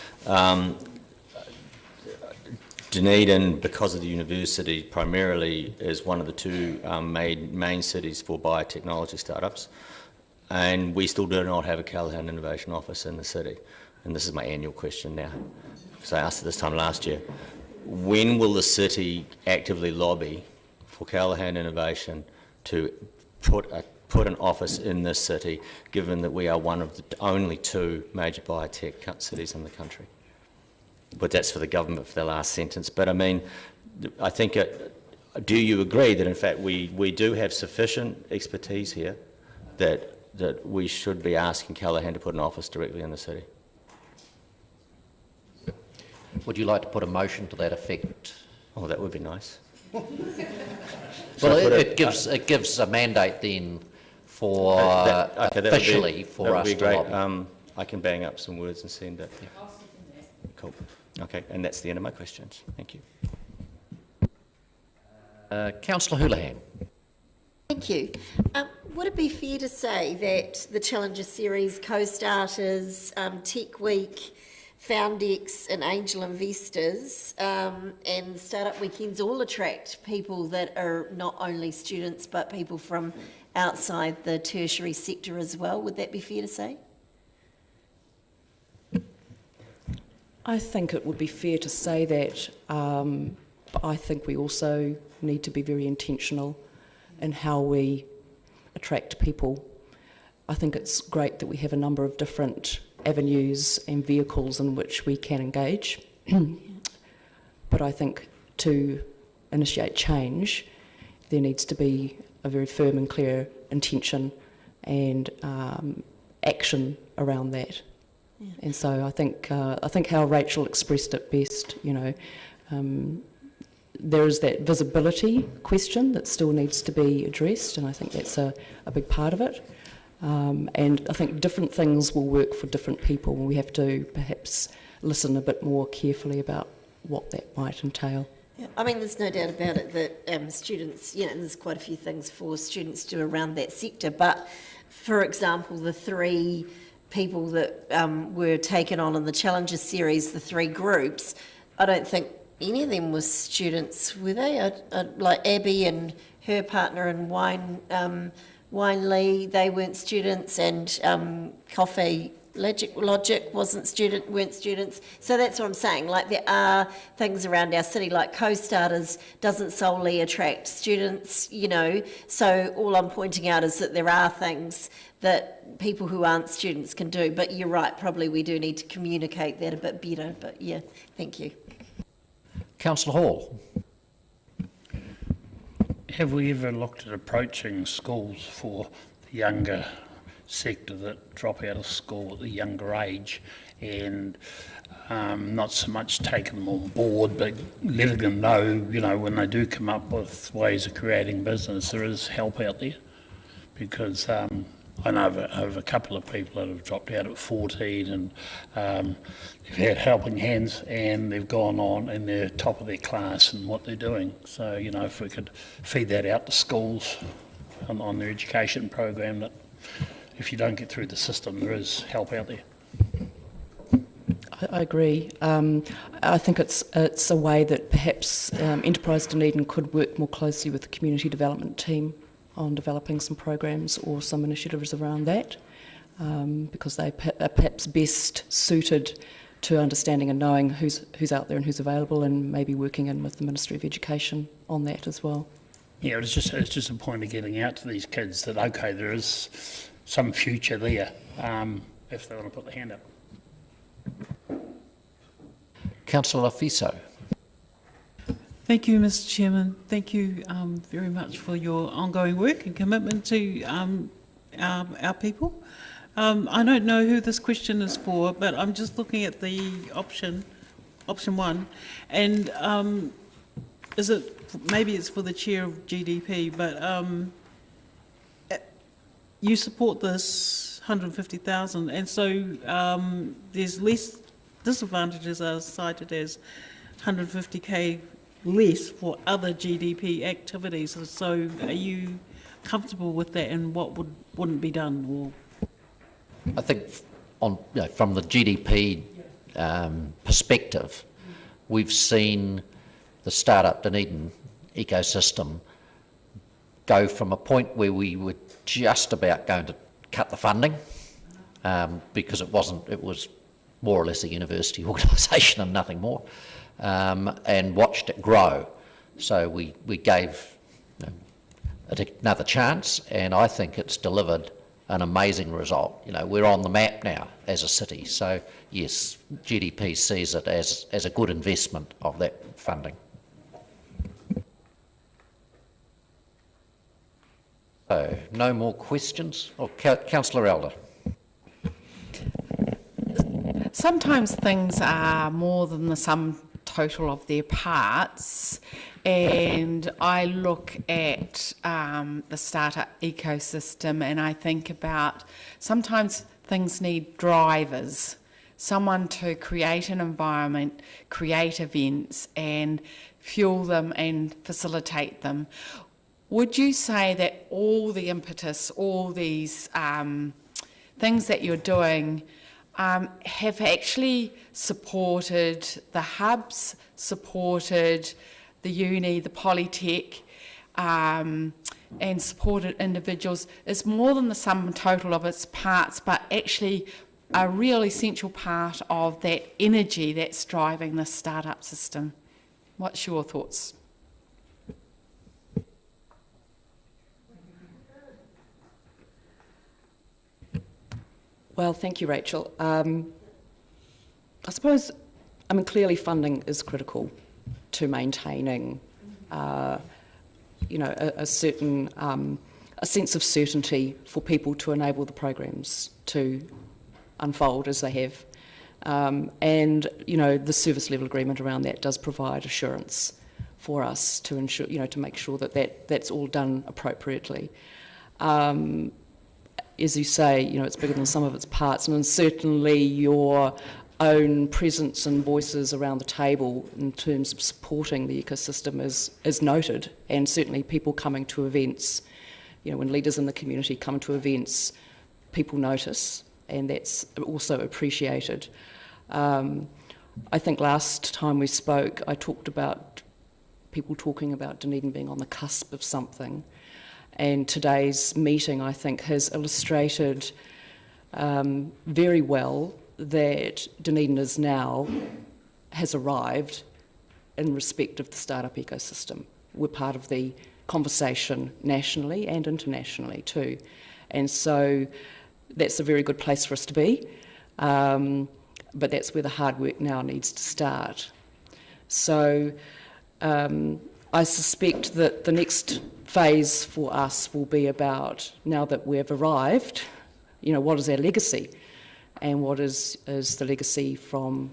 I: Dunedin, because of the university, primarily is one of the two main cities for biotechnology startups, and we still do not have a Callaghan Innovation Office in the city. And this is my annual question now, because I asked it this time last year. When will the city actively lobby for Callaghan Innovation to put an office in this city, given that we are one of the only two major biotech cities in the country? But that's for the government for the last sentence. But I mean, I think, do you agree that in fact we do have sufficient expertise here that we should be asking Callaghan to put an office directly in the city?
L: Would you like to put a motion to that effect?
I: Oh, that would be nice.
L: Well, it gives a mandate then for officially for us to lobby.
I: I can bang up some words and send it. Yeah. Cool. Okay, and that's the end of my questions. Thank you.
L: Councillor Houlihan.
K: Thank you. Would it be fair to say that the Challenger Series, Co-Starters, Tech Week, Foundex and Angel Investors and Startup Weekends all attract people that are not only students but people from outside the tertiary sector as well? Would that be fair to say?
C: I think it would be fair to say that, but I think we also need to be very intentional in how we attract people. I think it's great that we have a number of different avenues and vehicles in which we can engage, but I think to initiate change, there needs to be a very firm and clear intention and action around that. Yeah. And so I think how Rachel expressed it best, there is that visibility question that still needs to be addressed, and I think that's a big part of it. And I think different things will work for different people, and we have to perhaps listen a bit more carefully about what that might entail.
K: Yeah, I mean, there's no doubt about it that students, there's quite a few things for students to do around that sector, but for example, the three people that were taken on in the Challenger Series, the three groups, I don't think any of them were students, were they? Like Abby and her partner in Wine Lee, they weren't students, and Coffee Logic weren't students. So that's what I'm saying. Like, there are things around our city, like Co-Starters doesn't solely attract students, So all I'm pointing out is that there are things that people who aren't students can do. But you're right, probably we do need to communicate that a bit better. But yeah, thank you.
L: Councillor Hall.
F: Have we ever looked at approaching schools for the younger sector that drop out of school at the younger age, and not so much taking them on board, but letting them know, when they do come up with ways of creating business, there is help out there? Because I know of a couple of people that have dropped out at 14 and they've had helping hands, and they've gone on and they're top of their class in what they're doing. So, if we could feed that out to schools on their education program, that if you don't get through the system, there is help out there.
C: I agree. I think it's a way that perhaps Enterprise Dunedin could work more closely with the community development team on developing some programs or some initiatives around that, because they are perhaps best suited to understanding and knowing who's out there and who's available, and maybe working in with the Ministry of Education on that as well.
F: Yeah, it's just a point of getting out to these kids that, okay, there is some future there, if they want to put their hand up.
L: Councillor Fiso.
Q: Thank you, Mr. Chairman. Thank you very much for your ongoing work and commitment to our people. I don't know who this question is for, but I'm just looking at the option 1, and is it, maybe it's for the chair of GDP, but you support this 150,000, and so there's less disadvantages are cited as 150k less for other GDP activities. So are you comfortable with that, and what wouldn't be done? Or
L: I think from the GDP perspective, we've seen the startup Dunedin ecosystem go from a point where we were just about going to cut the funding because it was more or less a university organisation and nothing more, and watched it grow. So we gave it another chance, and I think it's delivered an amazing result. We're on the map now as a city. So yes, GDP sees it as a good investment of that funding. So no more questions. Councillor Elder.
E: Sometimes things are more than the sum total of their parts, and I look at the startup ecosystem and I think about sometimes things need drivers, someone to create an environment, create events and fuel them and facilitate them. Would you say that all the impetus, all these things that you're doing have actually supported the hubs, supported the uni, the polytech, and supported individuals? Is more than the sum total of its parts, but actually a real essential part of that energy that's driving the startup system. What's your thoughts?
C: Well, thank you, Rachel. I suppose, clearly funding is critical to maintaining, a certain a sense of certainty for people to enable the programs to unfold as they have. And the service level agreement around that does provide assurance for us to ensure, to make sure that that's all done appropriately. As you say, it's bigger than the sum of its parts, and certainly your own presence and voices around the table in terms of supporting the ecosystem is noted, and certainly people coming to events, when leaders in the community come to events, people notice, and that's also appreciated. I think last time we spoke, I talked about people talking about Dunedin being on the cusp of something. And today's meeting, I think, has illustrated very well that Dunedin has arrived in respect of the startup ecosystem. We're part of the conversation nationally and internationally too. And so that's a very good place for us to be. But that's where the hard work now needs to start. So I suspect that the next phase for us will be about, now that we've arrived, what is our legacy, and what is the legacy from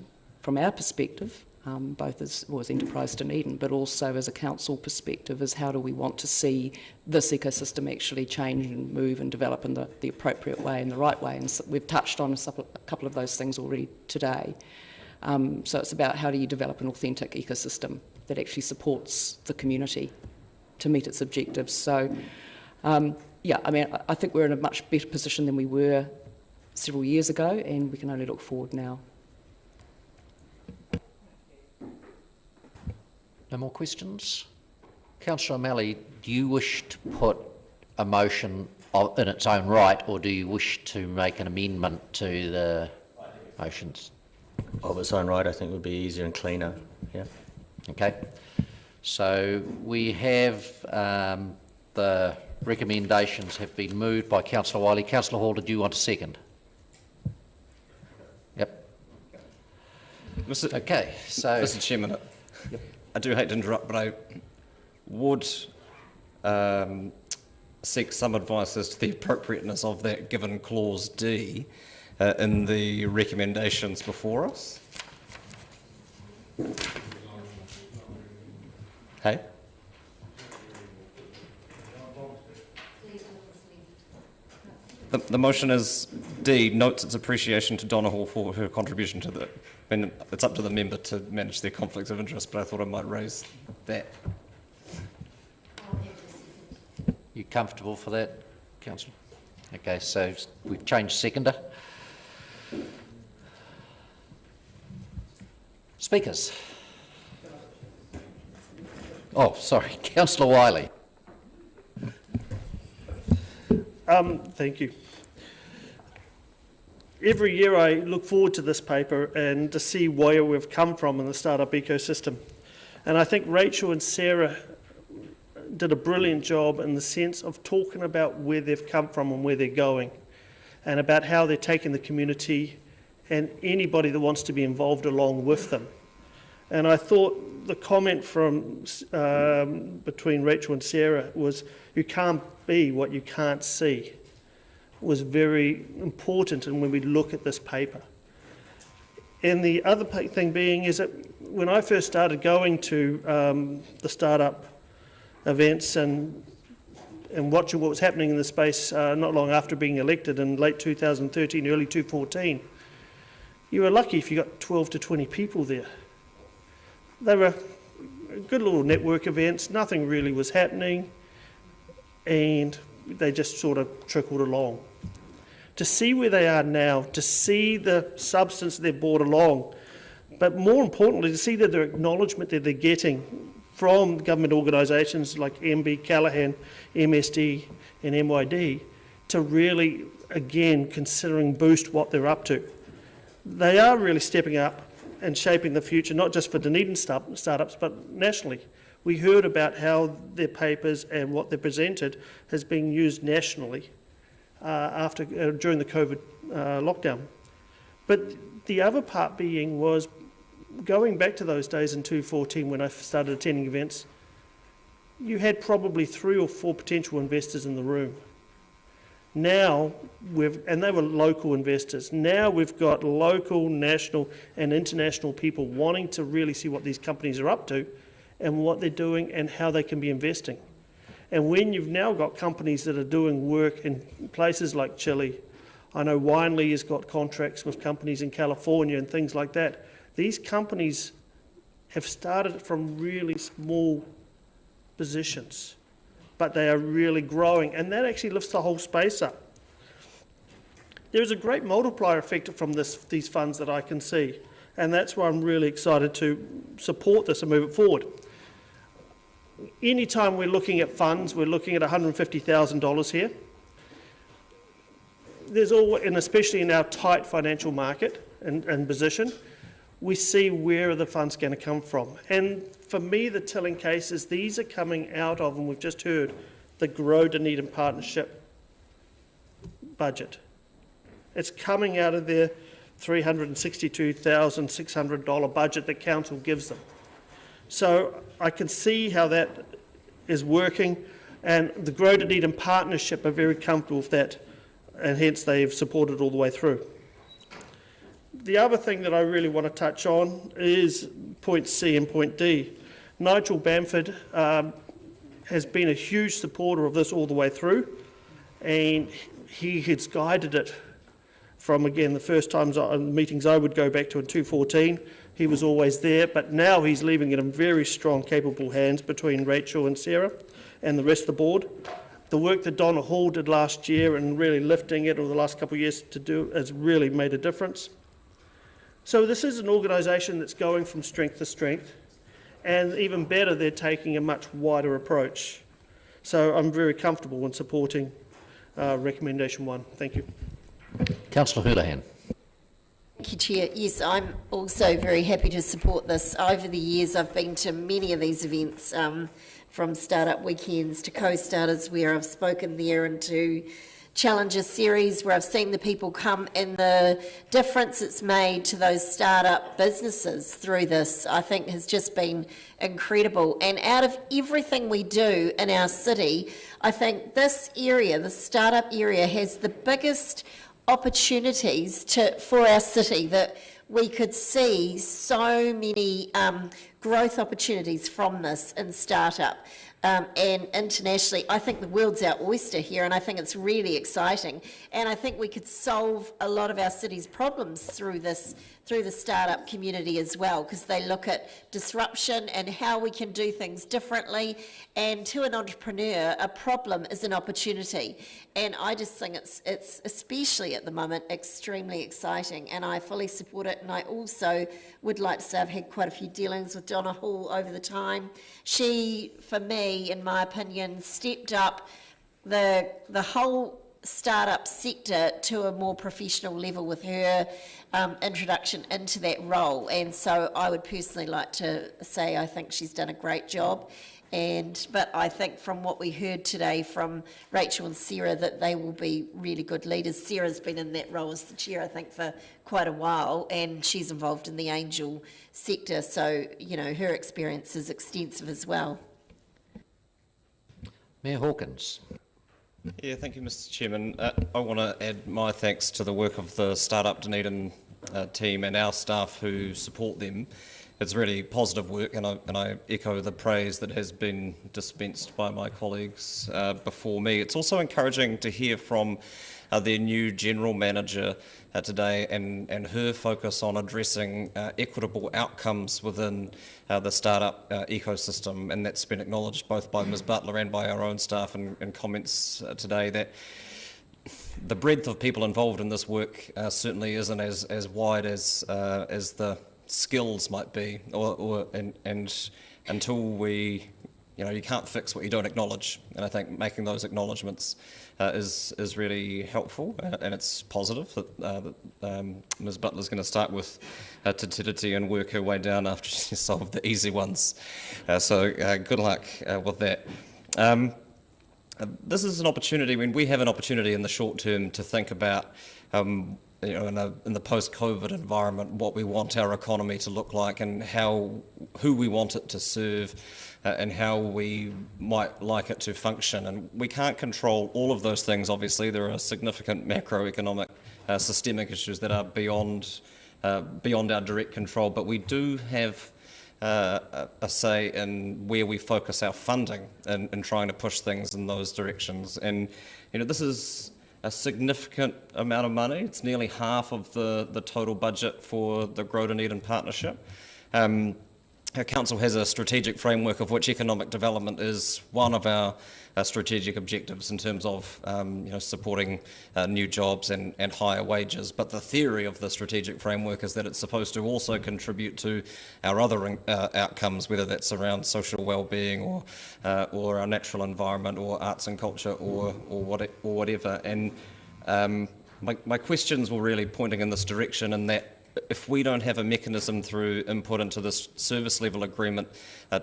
C: our perspective, both as Enterprise Dunedin, but also as a council perspective, is how do we want to see this ecosystem actually change and move and develop in the appropriate way and the right way. And so we've touched on a couple of those things already today. So it's about how do you develop an authentic ecosystem that actually supports the community to meet its objectives. So, I think we're in a much better position than we were several years ago, and we can only look forward now.
L: No more questions? Councillor O'Malley, do you wish to put a motion in its own right, or do you wish to make an amendment to the motions?
I: Of its own right, I think would be easier and cleaner, yeah.
L: Okay. So we have the recommendations have been moved by Councillor Wiley. Councillor Hall, did you want a second? Yep. Okay, so...
G: Mr Chairman, I do hate to interrupt, but I would seek some advice as to the appropriateness of that given clause D in the recommendations before us. Hey? The motion is D, notes its appreciation to Donna Hall for her contribution to the... I mean, it's up to the member to manage their conflicts of interest, but I thought I might raise that.
L: You comfortable for that, Councillor? Okay, so we've changed seconder. Speakers. Oh, sorry, Councillor Wiley.
S: Thank you. Every year I look forward to this paper and to see where we've come from in the startup ecosystem. And I think Rachel and Sarah did a brilliant job in the sense of talking about where they've come from and where they're going, and about how they're taking the community and anybody that wants to be involved along with them. And I thought the comment from between Rachel and Sarah was, you can't be what you can't see, was very important. And when we look at this paper, and the other thing being is that when I first started going to the startup events and watching what was happening in the space not long after being elected in late 2013, early 2014, you were lucky if you got 12 to 20 people there. They were good little network events, nothing really was happening, and they just sort of trickled along. To see where they are now, to see the substance they've brought along, but more importantly, to see the acknowledgement that they're getting from government organisations like MB, Callaghan, MSD and MYD, to really, again, considering boost what they're up to. They are really stepping up and shaping the future, not just for Dunedin startups, but nationally. We heard about how their papers and what they presented has been used nationally during the COVID lockdown. But the other part being was, going back to those days in 2014 when I started attending events, you had probably 3 or 4 potential investors in the room. Now, and they were local investors, now we've got local, national and international people wanting to really see what these companies are up to and what they're doing and how they can be investing. And when you've now got companies that are doing work in places like Chile, I know Winely has got contracts with companies in California and things like that. These companies have started from really small positions, but they are really growing, and that actually lifts the whole space up. There is a great multiplier effect from these funds that I can see, and that's why I'm really excited to support this and move it forward. Anytime we're looking at funds, we're looking at $150,000 here. There's always, and especially in our tight financial market and position, we see where are the funds going to come from. And for me, the telling case is these are coming out of, and we've just heard, the Grow Dunedin Partnership budget. It's coming out of their $362,600 budget that council gives them. So I can see how that is working, and the Grow Dunedin Partnership are very comfortable with that, and hence they've supported all the way through. The other thing that I really want to touch on is point C and point D. Nigel Bamford has been a huge supporter of this all the way through, and he has guided it from, again, the first times meetings I would go back to in 2014. He was always there, but now he's leaving it in very strong, capable hands between Rachel and Sarah and the rest of the board. The work that Donna Hall did last year and really lifting it over the last couple of years to do has really made a difference. So this is an organisation that's going from strength to strength, and even better, they're taking a much wider approach. So I'm very comfortable in supporting recommendation 1. Thank you.
L: Councillor Houlihan.
K: Thank you, Chair. Yes, I'm also very happy to support this. Over the years, I've been to many of these events, from startup weekends to co-starters, where I've spoken there, and to Challenger series where I've seen the people come and the difference it's made to those startup businesses through this, I think has just been incredible. And out of everything we do in our city, I think this area, the startup area, has the biggest opportunities for our city, that we could see so many growth opportunities from this in startup. And internationally, I think the world's our oyster here, and I think it's really exciting. And I think we could solve a lot of our city's problems through the startup community as well, because they look at disruption and how we can do things differently. And to an entrepreneur, a problem is an opportunity. And I just think it's especially at the moment, extremely exciting, and I fully support it. And I also would like to say I've had quite a few dealings with Donna Hall over the time. She, for me, in my opinion, stepped up the whole startup sector to a more professional level with her introduction into that role. And so I would personally like to say I think she's done a great job. But I think from what we heard today from Rachel and Sarah, that they will be really good leaders. Sarah's been in that role as the chair, I think, for quite a while, and she's involved in the angel sector, so, you know, her experience is extensive as well.
L: Mayor Hawkins.
G: Yeah, thank you, Mr. Chairman. I want to add my thanks to the work of the Startup Dunedin team and our staff who support them. It's really positive work, and I echo the praise that has been dispensed by my colleagues before me. It's also encouraging to hear from their new General Manager today and her focus on addressing equitable outcomes within the startup ecosystem, and that's been acknowledged both by Ms Butler and by our own staff in comments today, that the breadth of people involved in this work certainly isn't as wide as the skills might be, and until we, you can't fix what you don't acknowledge, and I think making those acknowledgements is really helpful, and it's positive that Ms Butler's going to start with Te and work her way down after she solved the easy ones. So good luck with that. This is an opportunity, we have an opportunity in the short term to think about in the post-COVID environment, what we want our economy to look like and who we want it to serve and how we might like it to function. And we can't control all of those things, obviously. There are significant macroeconomic systemic issues that are beyond our direct control, but we do have a say in where we focus our funding and trying to push things in those directions. And this is a significant amount of money. It's nearly half of the total budget for the Grow Dunedin Partnership. Our council has a strategic framework of which economic development is one of our strategic objectives in terms of supporting new jobs and higher wages. But the theory of the strategic framework is that it's supposed to also contribute to our other outcomes, whether that's around social well-being or our natural environment or arts and culture or whatever. And my questions were really pointing in this direction, in that if we don't have a mechanism through input into this service level agreement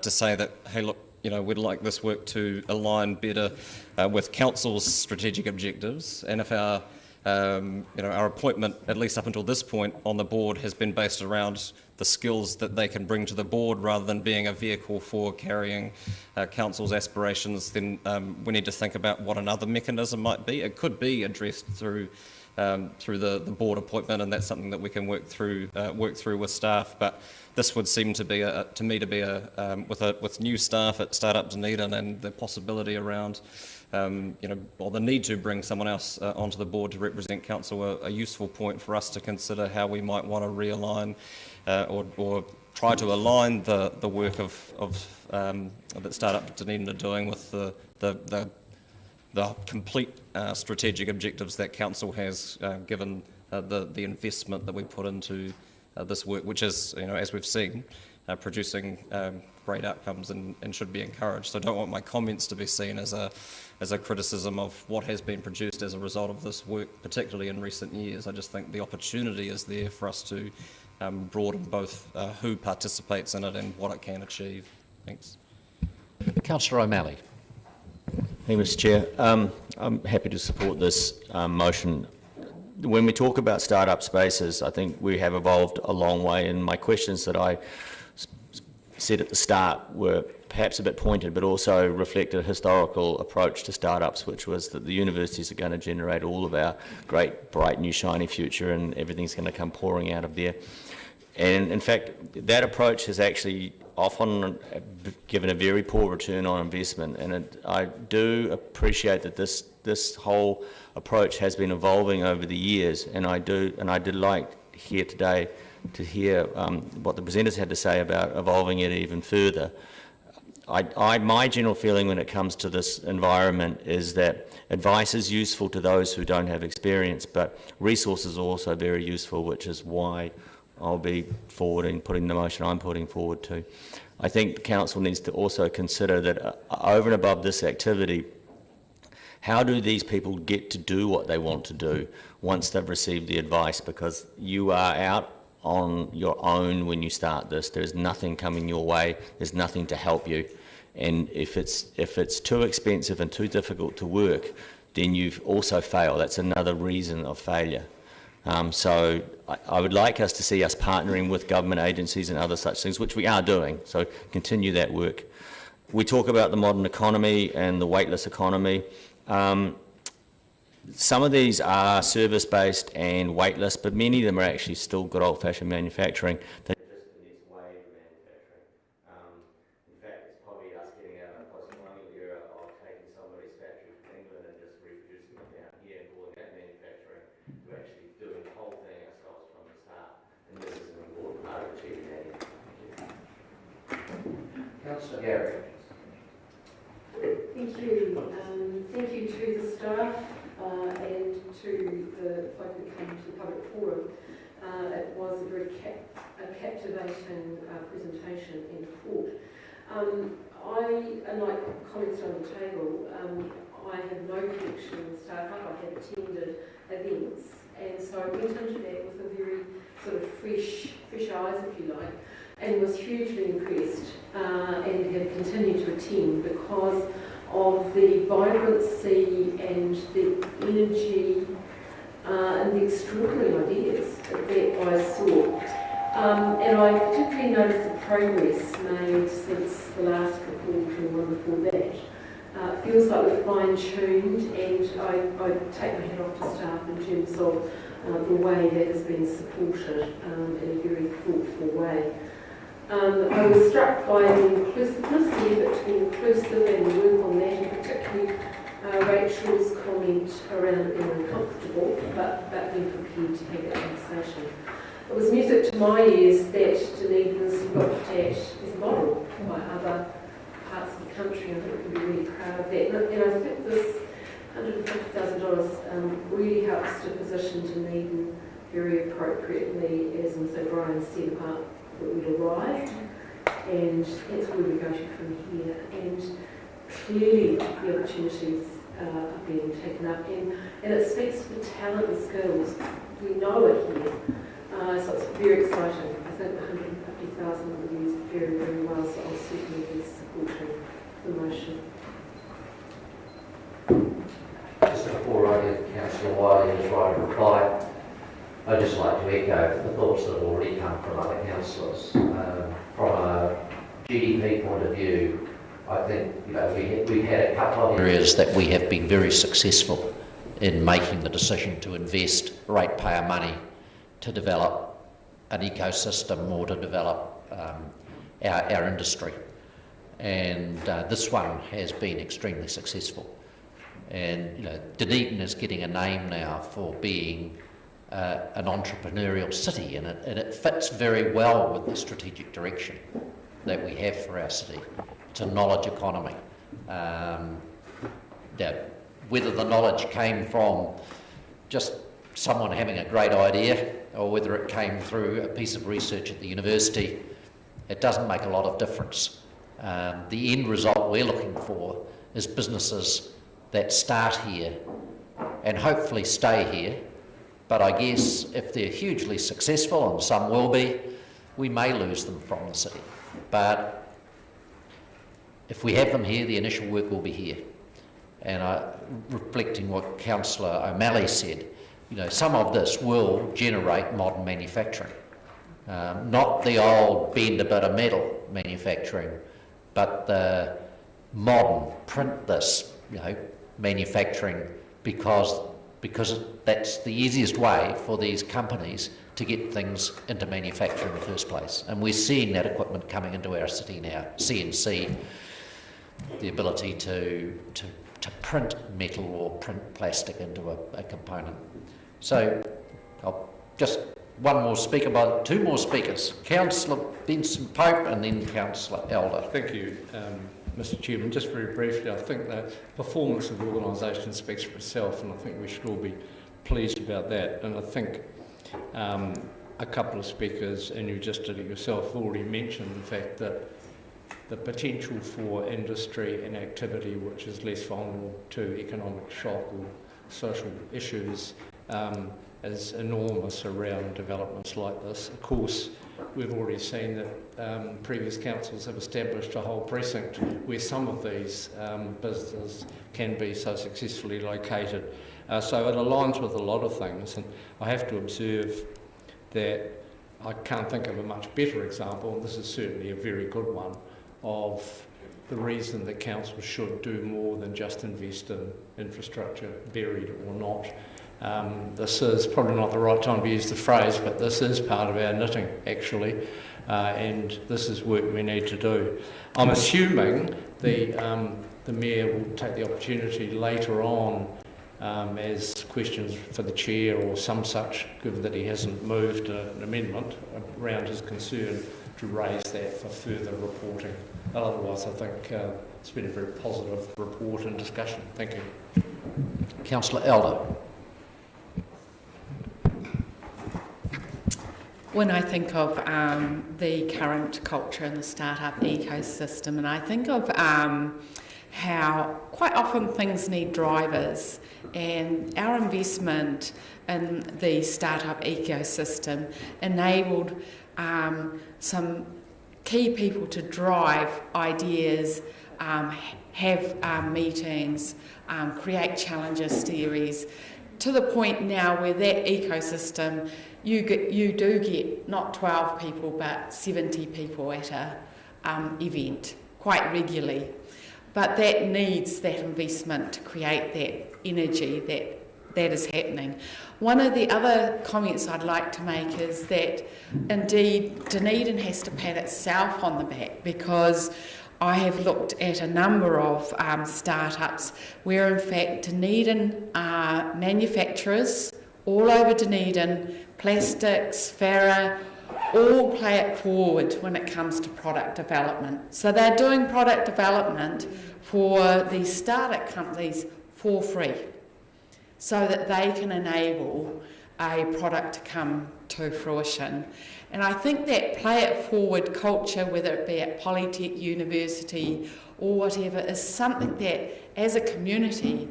G: to say that, hey, look, we'd like this work to align better with council's strategic objectives, and if our appointment, at least up until this point, on the board has been based around the skills that they can bring to the board rather than being a vehicle for carrying council's aspirations, then we need to think about what another mechanism might be. It could be addressed through the board appointment, and that's something that we can work through with staff. But this would seem to be with new staff at Startup Dunedin and the possibility around or the need to bring someone else onto the board to represent council, a useful point for us to consider how we might want to realign or try to align the work that Startup Dunedin are doing with the complete strategic objectives that council has, given the investment that we put into this work, which is, as we've seen, producing great outcomes and should be encouraged. So I don't want my comments to be seen as a criticism of what has been produced as a result of this work, particularly in recent years. I just think the opportunity is there for us to broaden both who participates in it and what it can achieve. Thanks.
L: Councillor O'Malley.
I: Thank you, Mr Chair. I'm happy to support this motion. When we talk about startup spaces, I think we have evolved a long way, and my questions that I said at the start were perhaps a bit pointed, but also reflect a historical approach to startups, which was that the universities are going to generate all of our great, bright, new, shiny future, and everything's going to come pouring out of there. And in fact, that approach has actually often given a very poor return on investment, and I do appreciate that this whole approach has been evolving over the years, and I did like here today to hear what the presenters had to say about evolving it even further. My general feeling when it comes to this environment is that advice is useful to those who don't have experience, but resources are also very useful, which is why I'll be putting the motion I'm putting forward to. I think the council needs to also consider that over and above this activity, how do these people get to do what they want to do once they've received the advice? Because you are out on your own when you start this. There's nothing coming your way. There's nothing to help you. And if it's too expensive and too difficult to work, then you've also failed. That's another reason of failure. So I would like us to see us partnering with government agencies and other such things, which we are doing, so continue that work. We talk about the modern economy and the weightless economy. Some of these are service-based and weightless, but many of them are actually still good old-fashioned manufacturing. They're just the next wave of manufacturing. In fact, it's probably us getting out of a post-colonial era of taking somebody's factory from England and just reproducing it down here and calling that manufacturing, to actually doing the whole thing ourselves from the start. And this is an important part of achieving that.
L: Councillor Garrett.
H: Thank you. Thank you to the staff and to the folk who came to the public forum. It was a very captivating presentation and report. Unlike comments on the table, I have no connection with startup. I have attended events, and so I went into that with a very sort of fresh eyes, if you like, and was hugely impressed and have continued to attend because of the vibrancy and the energy and the extraordinary ideas that I saw. And I particularly noticed the progress made since the last report and one before that. It feels like we're fine-tuned, and I take my hat off to staff in terms of the way that has been supported in a very thoughtful way. I was struck by the inclusiveness, the effort to be inclusive and work on that, and particularly Rachel's comment around being uncomfortable, but being prepared to have that conversation. It was music to my ears that Dunedin's looked at as a model by other parts of the country, and I think we can be really proud of that. And I think this $150,000 really helps to position Dunedin very appropriately, as also Brian said about that we'd arrived, and that's where we go to from here. And clearly the opportunities are being taken up, and it speaks to the talent and skills. We know it here, so it's very exciting. I think the 150,000 will be used very, very well, so I'll certainly be supporting the motion.
L: Just before I give Councillor Wiley his right to reply, I'd just like to echo the thoughts that have already come from other councillors. From a GDP point of view, I think we've had a couple of areas that we have been very successful in making the decision to invest ratepayer money to develop an ecosystem or to develop our industry. And this one has been extremely successful. And Dunedin is getting a name now for being an entrepreneurial city, and it fits very well with the strategic direction that we have for our city. It's a knowledge economy. Whether the knowledge came from just someone having a great idea or whether it came through a piece of research at the university, it doesn't make a lot of difference. The end result we're looking for is businesses that start here and hopefully stay here. But I guess if they're hugely successful, and some will be, we may lose them from the city. But if we have them here, the initial work will be here. And reflecting what Councillor O'Malley said, you know, some of this will generate modern manufacturing. Not the old bend a bit of metal manufacturing, but the modern print this, you know, manufacturing, because that's the easiest way for these companies to get things into manufacture in the first place. And we're seeing that equipment coming into our city now. CNC, the ability to print metal or print plastic into a component. So I'll just two more speakers. Councillor Benson Pope and then Councillor Elder.
B: Thank you, Mr. Chairman. Just very briefly, I think the performance of the organisation speaks for itself, and I think we should all be pleased about that. And I think a couple of speakers, and you just did it yourself, already mentioned the fact that the potential for industry and activity which is less vulnerable to economic shock or social issues is enormous around developments like this. Of course, we've already seen that previous councils have established a whole precinct where some of these businesses can be so successfully located. So it aligns with a lot of things, and I have to observe that I can't think of a much better example, and this is certainly a very good one, of the reason that councils should do more than just invest in infrastructure, buried or not. This is probably not the right time to use the phrase, but this is part of our knitting, actually, and this is work we need to do. I'm assuming the Mayor will take the opportunity later on as questions for the Chair or some such, given that he hasn't moved an amendment around his concern, to raise that for further reporting. Otherwise, I think it's been a very positive report and discussion. Thank you.
L: Councillor Elder.
E: When I think of the current culture in the startup ecosystem, and I think of how quite often things need drivers, and our investment in the startup ecosystem enabled some key people to drive ideas, have meetings, create challenges series, to the point now where that ecosystem, you do get not 12 people but 70 people at a event quite regularly. But that needs that investment to create that energy that is happening. One of the other comments I'd like to make is that indeed Dunedin has to pat itself on the back, because I have looked at a number of startups where in fact Dunedin manufacturers all over Dunedin, plastics, Farah, all play it forward when it comes to product development. So they're doing product development for these startup companies for free, so that they can enable a product to come to fruition. And I think that play it forward culture, whether it be at Polytech, university or whatever, is something that as a community,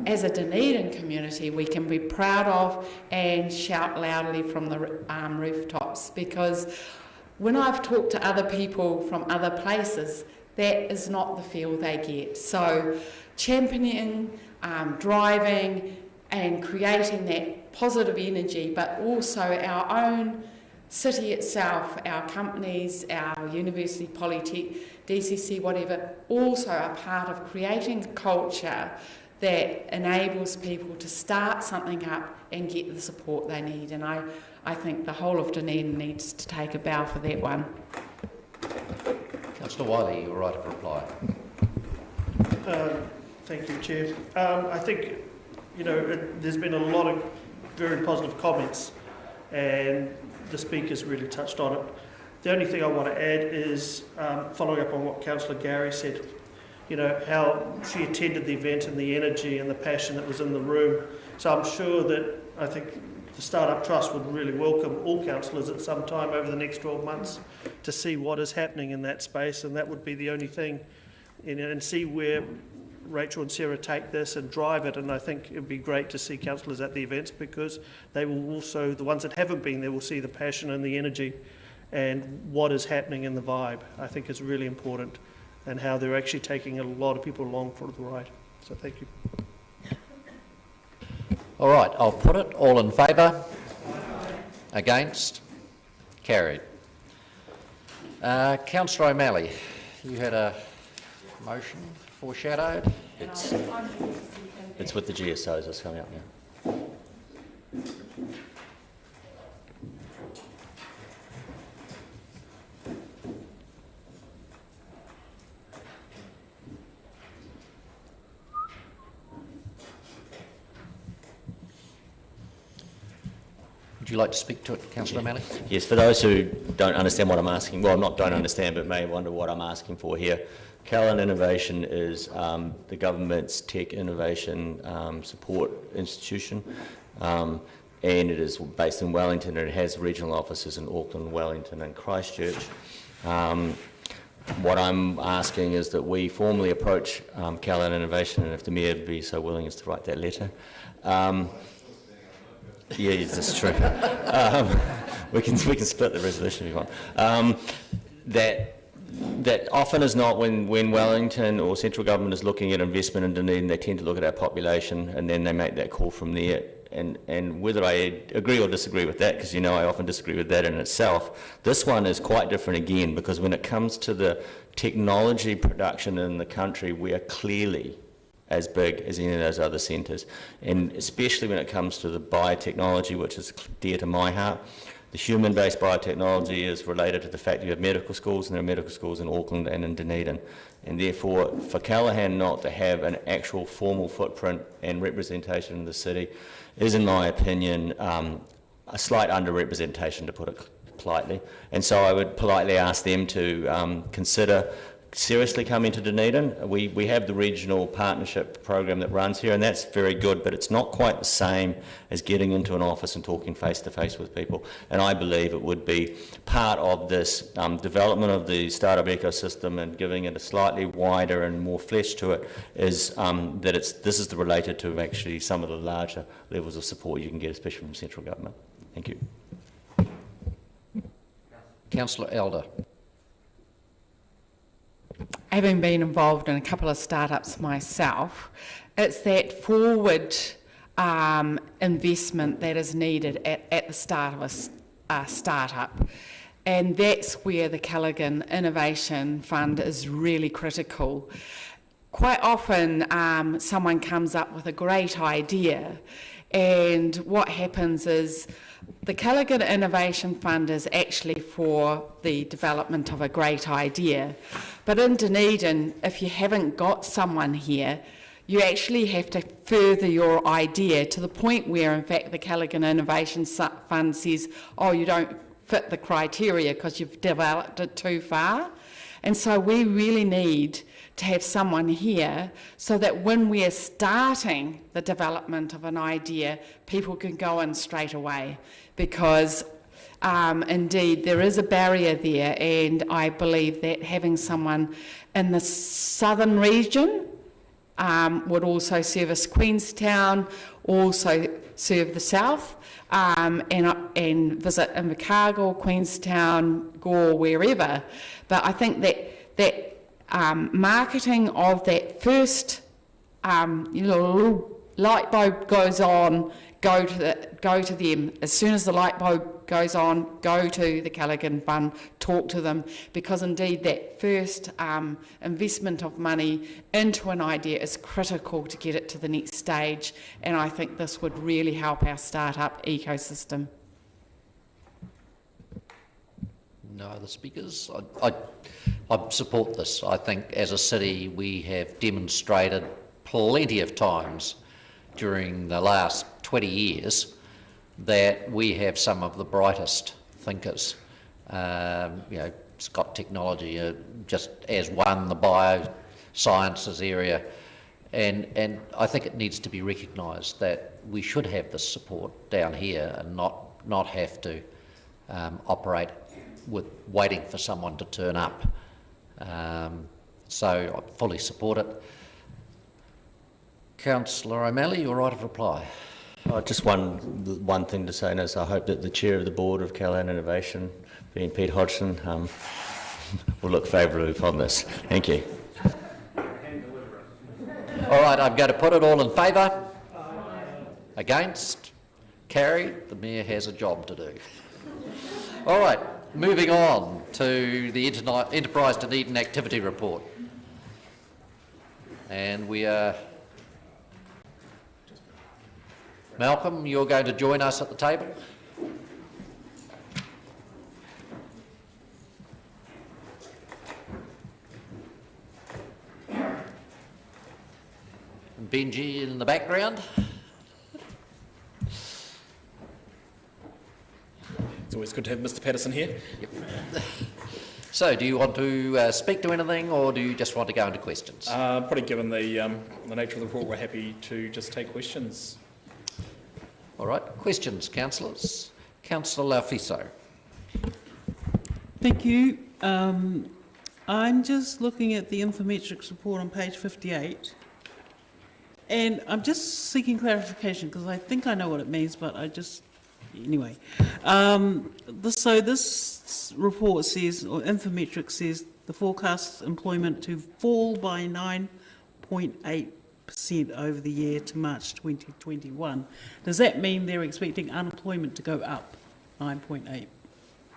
E: as a Dunedin community, we can be proud of and shout loudly from the rooftops. Because when I've talked to other people from other places, that is not the feel they get. So championing, driving and creating that positive energy, but also our own city itself, our companies, our university, Polytech, DCC, whatever, also are part of creating a culture that enables people to start something up and get the support they need. And I think the whole of Dunedin needs to take a bow for that one.
L: Councillor Wiley, you're right of reply.
S: Thank you, Chair. I think, there's been a lot of very positive comments, and the speakers really touched on it. The only thing I want to add is following up on what Councillor Gary said, how she attended the event and the energy and the passion that was in the room. So I'm sure that I think the Startup Trust would really welcome all councillors at some time over the next 12 months to see what is happening in that space, and that would be the only thing, and see where Rachel and Sarah take this and drive it. And I think it would be great to see councillors at the events, because they will also, the ones that haven't been there, will see the passion and the energy and what is happening in the vibe. I think is really important, and how they're actually taking a lot of people along for the ride. So thank you.
L: All right, I'll put it. All in favour? Against? Carried. Councillor O'Malley, you had a motion foreshadowed?
I: It's with the GSOs that's coming up now.
L: Would you like to speak to it, Councillor O'Malley?
I: Yes, for those who don't understand what I'm asking, well, not don't understand, but may wonder what I'm asking for here. Callan Innovation is the government's tech innovation support institution, and it is based in Wellington, and it has regional offices in Auckland, Wellington and Christchurch. What I'm asking is that we formally approach Callan Innovation, and if the Mayor would be so willing as to write that letter. Yeah, yes, that's true. We can split the resolution if you want. That often is not when Wellington or central government is looking at investment in Dunedin, they tend to look at our population and then they make that call from there. And whether I agree or disagree with that, because you know I often disagree with that in itself, this one is quite different again, because when it comes to the technology production in the country, we are clearly as big as any of those other centres, and especially when it comes to the biotechnology, which is dear to my heart. The human-based biotechnology is related to the fact that you have medical schools, and there are medical schools in Auckland and in Dunedin, and therefore for Callaghan not to have an actual formal footprint and representation in the city is, in my opinion, a slight underrepresentation, to put it politely. And so I would politely ask them to consider seriously coming to Dunedin. We have the regional partnership program that runs here, and that's very good, but it's not quite the same as getting into an office and talking face to face with people. And I believe it would be part of this development of the startup ecosystem and giving it a slightly wider and more flesh to it, is that this is related to actually some of the larger levels of support you can get, especially from central government. Thank you.
L: Councillor Elder.
E: Having been involved in a couple of startups myself, it's that forward investment that is needed at the start of a startup. And that's where the Callaghan Innovation Fund is really critical. Quite often someone comes up with a great idea, and what happens is the Callaghan Innovation Fund is actually for the development of a great idea. But in Dunedin, if you haven't got someone here, you actually have to further your idea to the point where, in fact, the Callaghan Innovation Fund says, oh, you don't fit the criteria because you've developed it too far. And so we really need to have someone here so that when we are starting the development of an idea, people can go in straight away, because indeed there is a barrier there, and I believe that having someone in the southern region would also service Queenstown, also serve the south, and visit Invercargill, Queenstown, Gore, wherever. But I think that marketing of that first, little light bulb goes on, go to them. As soon as the light bulb goes on, go to the Callaghan Fund, talk to them, because indeed that first investment of money into an idea is critical to get it to the next stage, and I think this would really help our startup ecosystem.
L: No other speakers? I support this. I think as a city we have demonstrated plenty of times during the last 20 years that we have some of the brightest thinkers. Scott Technology just as one, the biosciences area, and I think it needs to be recognised that we should have this support down here and not have to operate with waiting for someone to turn up. So I fully support it. Councillor O'Malley, your right of reply.
I: Just one thing to say, and is I hope that the chair of the board of Callaghan Innovation, being Pete Hodgson, will look favourably upon this. Thank you.
L: All right, I'm going to put it all in favour. Against? Carried. The Mayor has a job to do. All right, moving on to the Enterprise Dunedin Activity Report. And we are... Malcolm, you're going to join us at the table. And Benji in the background.
U: It's always good to have Mr. Patterson here.
L: Yep. So, do you want to speak to anything, or do you just want to go into questions?
U: Probably given the nature of the report, we're happy to just take questions.
L: All right, questions, councillors. Councillor Laufiso.
Q: Thank you. I'm just looking at the Infometrics report on page 58, and I'm just seeking clarification because I think I know what it means, but I just... Anyway, so this report says, or Infometrics says, the forecast employment to fall by 9.8% over the year to March 2021. Does that mean they're expecting unemployment to go up 9.8?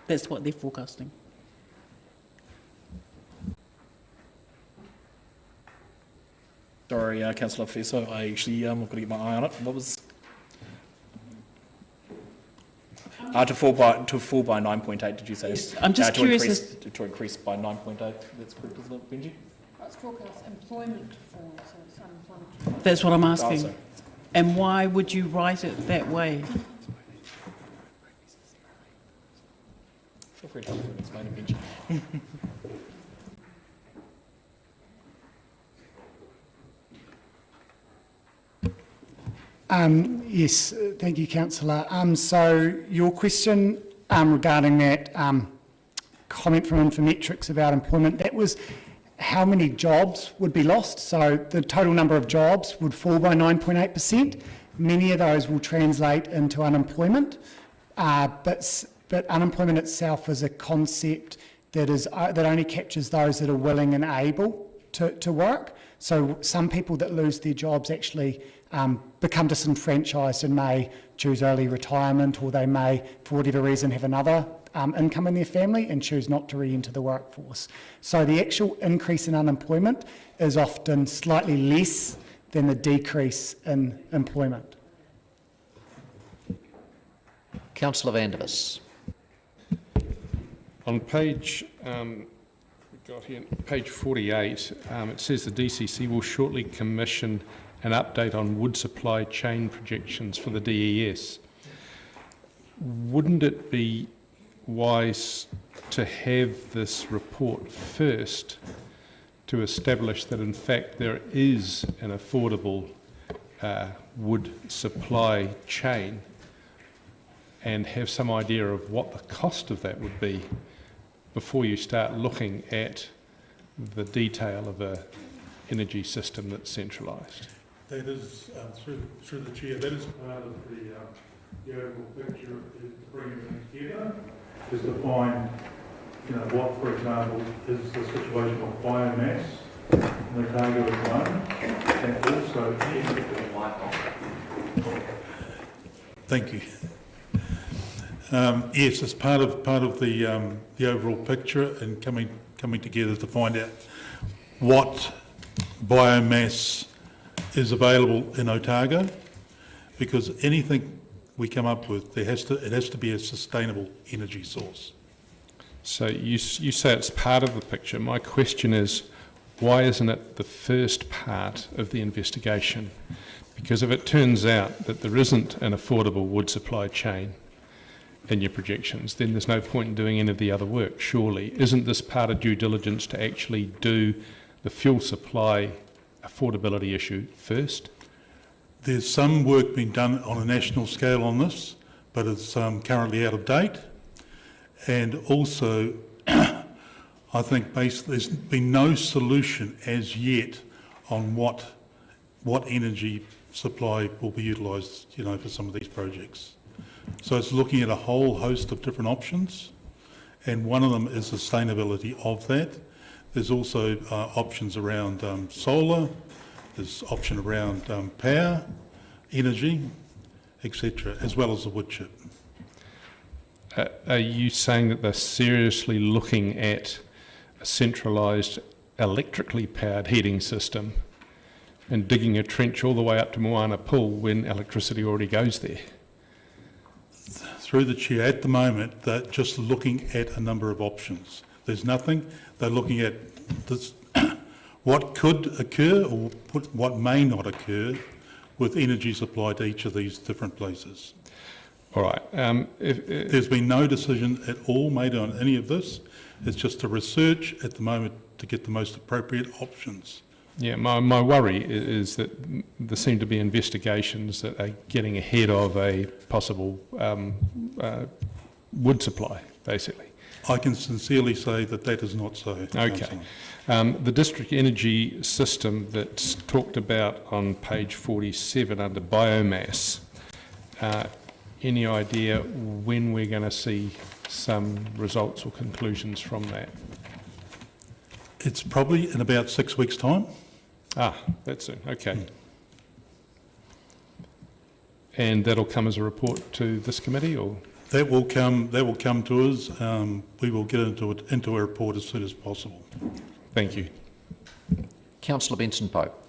Q: That's what they're forecasting.
U: Sorry, Councillor Feso, I actually I've got to get my eye on it. What was... to fall by 9.8, did you say?
Q: Yes, I'm just curious.
U: To increase by 9.8, that's correct, isn't it, Benji?
P: It's forecast employment to fall, so it's unemployment.
Q: That's what I'm asking.
U: Oh,
Q: and why would you write it that way?
U: Feel free to explain it, Benji.
O: Yes, thank you, Councillor. So your question regarding that comment from Infometrics about employment, that was how many jobs would be lost. So the total number of jobs would fall by 9.8%. Many of those will translate into unemployment, but unemployment itself is a concept that only captures those that are willing and able to work. So some people that lose their jobs actually become disenfranchised and may choose early retirement, or they may, for whatever reason, have another income in their family and choose not to re-enter the workforce. So the actual increase in unemployment is often slightly less than the decrease in employment.
L: Councillor Vandevers.
J: On page, page 48, it says the DCC will shortly commission an update on wood supply chain projections for the DES. Wouldn't it be wise to have this report first to establish that in fact there is an affordable wood supply chain, and have some idea of what the cost of that would be before you start looking at the detail of an energy system that's centralised?
V: That is, through the chair, that is part of the overall picture, is to bring everything together, is to find, what, for example, is the situation of biomass in the Otago at the moment, and also... Thank you. Yes, it's part of the overall picture, and coming together to find out what biomass is available in Otago, because anything we come up with, it has to be a sustainable energy source.
J: So you say it's part of the picture. My question is, why isn't it the first part of the investigation? Because if it turns out that there isn't an affordable wood supply chain in your projections, then there's no point in doing any of the other work, surely. Isn't this part of due diligence to actually do the fuel supply affordability issue first?
V: There's some work being done on a national scale on this, but it's currently out of date. And also, I think basically there's been no solution as yet on what energy supply will be utilised, for some of these projects. So it's looking at a whole host of different options, and one of them is sustainability of that. There's also options around solar, There's option around power, energy, etc., as well as the wood chip.
J: Are you saying that they're seriously looking at a centralised electrically powered heating system and digging a trench all the way up to Moana Pool when electricity already goes there?
V: Through the chair, at the moment, they're just looking at a number of options. There's nothing. They're looking at this, what could occur or what may not occur with energy supply to each of these different places.
J: All right.
V: There's been no decision at all made on any of this. It's just a research at the moment to get the most appropriate options.
J: Yeah, my worry is that there seem to be investigations that are getting ahead of a possible wood supply, basically.
V: I can sincerely say that that is not so.
J: Okay. The district energy system that's talked about on page 47 under biomass, any idea when we're going to see some results or conclusions from that?
V: It's probably in about 6 weeks' time.
J: Ah, that's it. Okay. And that'll come as a report to this committee, or?
V: That will come to us. We will get into a report as soon as possible.
J: Thank you.
L: Councillor Benson-Pope.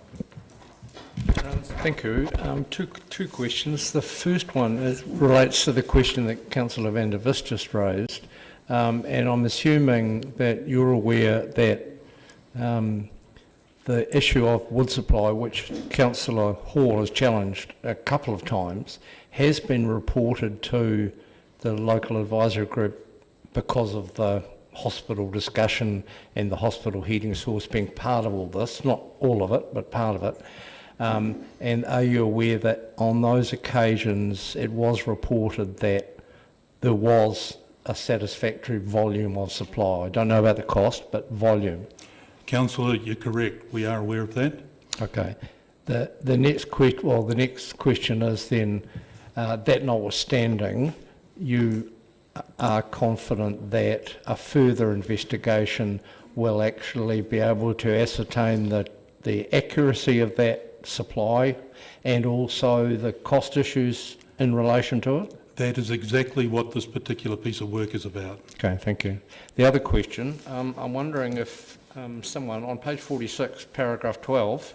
B: Thank you. Two questions. The first one relates to the question that Councillor van der Vist just raised, and I'm assuming that you're aware that the issue of wood supply, which Councillor Hall has challenged a couple of times, has been reported to the local advisory group because of the hospital discussion and the hospital heating source being part of all this, not all of it, but part of it. And are you aware that on those occasions it was reported that there was a satisfactory volume of supply? I don't know about the cost, but volume.
V: Councillor, you're correct. We are aware of that.
B: Okay. The next question is then, that notwithstanding, you are confident that a further investigation will actually be able to ascertain the accuracy of that supply and also the cost issues in relation to it?
V: That is exactly what this particular piece of work is about.
B: Okay, thank you. The other question, I'm wondering if someone on page 46, paragraph 12,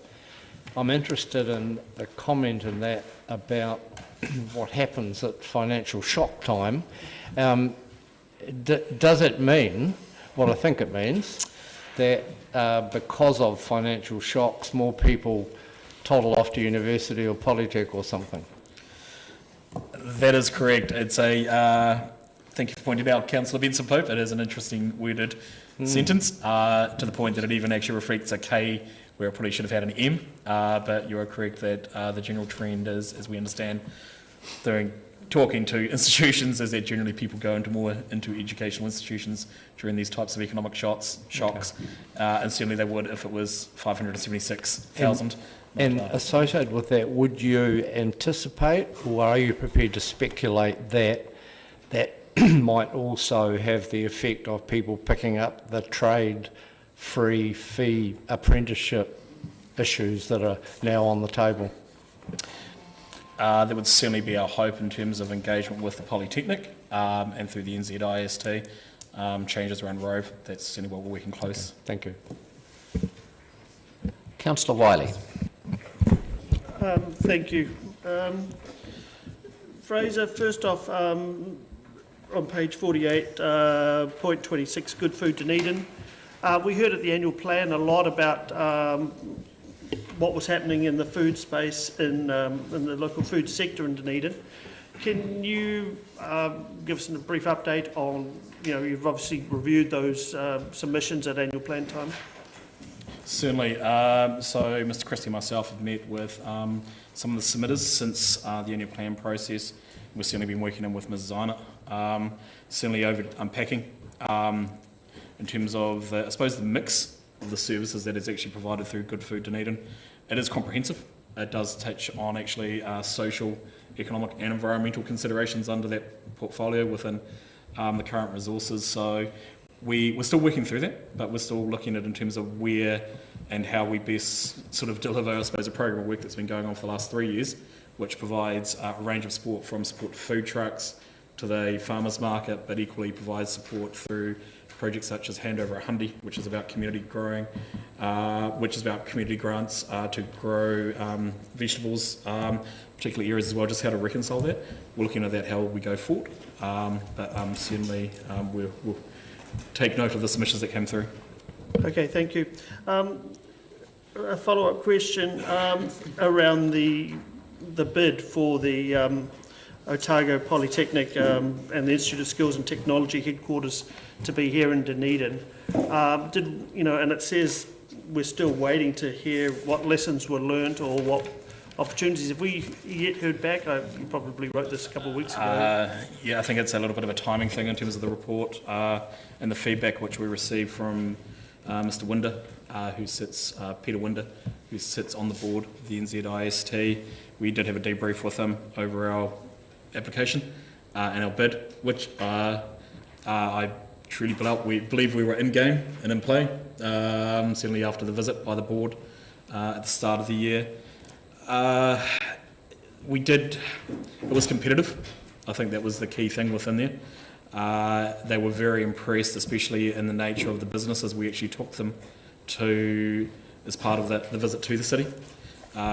B: I'm interested in a comment in that about what happens at financial shock time. Does it mean, what I think it means, that because of financial shocks, more people toddle off to university or polytech or something?
U: That is correct. It's a, thank you for pointing out, Councillor Benson-Pope, it is an interesting worded sentence, to the point that it even actually reflects a K where it probably should have had an M, but you are correct that the general trend is, as we understand, talking to institutions, is that generally people go into educational institutions during these types of economic shocks, okay. And certainly they would if it was 576,000.
B: And associated with that, would you anticipate, or are you prepared to speculate that might also have the effect of people picking up the trade-free fee apprenticeship issues that are now on the table?
U: That would certainly be our hope in terms of engagement with the Polytechnic and through the NZIST, changes around Rove. That's certainly what we're working close.
B: Thank you.
L: Councillor Wiley.
S: Thank you. Fraser, first off, on page 48, point 26, Good Food Dunedin. We heard at the annual plan a lot about what was happening in the food space in the local food sector in Dunedin. Can you give us a brief update on, you've obviously reviewed those submissions at annual plan time?
U: Certainly. So Mr Christie and myself have met with some of the submitters since the annual plan process. We've certainly been working in with Ms Zina, certainly over unpacking in terms of, I suppose, the mix of the services that is actually provided through Good Food Dunedin. It is comprehensive. It does touch on actually social, economic and environmental considerations under that portfolio within the current resources. So we're still working through that, but we're still looking at it in terms of where and how we best sort of deliver, I suppose, a program of work that's been going on for the last 3 years, which provides a range of support from support food trucks to the farmers market, but equally provides support through projects such as Hand Over a Hundi, which is about community growing, which is about community grants to grow vegetables, particularly areas as well, just how to reconcile that. We're looking at that, how we go forward, but certainly we'll take note of the submissions that came through.
S: Okay, thank you. A follow-up question around the bid for the Otago Polytechnic and the Institute of Skills and Technology headquarters to be here in Dunedin. And it says we're still waiting to hear what lessons were learnt or what opportunities. Have we yet heard back? You probably wrote this a couple of weeks ago.
U: Yeah, I think it's a little bit of a timing thing in terms of the report and the feedback which we received from Mr. Winder, Peter Winder, who sits on the board of the NZIST. We did have a debrief with him over our application and our bid, which I truly believe we were in game and in play, certainly after the visit by the board at the start of the year. It was competitive. I think that was the key thing within there. They were very impressed, especially in the nature of the businesses we actually took them to as part of the visit to the city.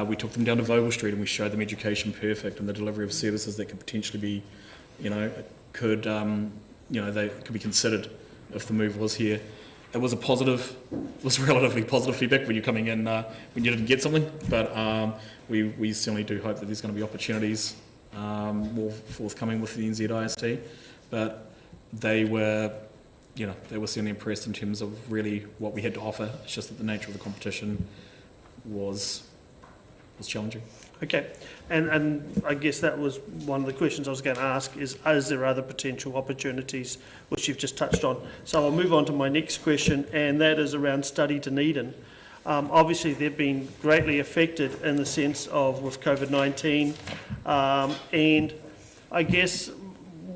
U: We took them down to Vogel Street and we showed them Education Perfect and the delivery of services that could potentially be, they could be considered if the move was here. It was relatively positive feedback when you're coming in when you didn't get something, but we certainly do hope that there's going to be opportunities more forthcoming with the NZIST. But they were certainly impressed in terms of really what we had to offer. It's just that the nature of the competition was challenging.
S: Okay, and I guess that was one of the questions I was going to ask is there other potential opportunities which you've just touched on? So I'll move on to my next question, and that is around Study Dunedin. Obviously they've been greatly affected in the sense of with COVID-19, and I guess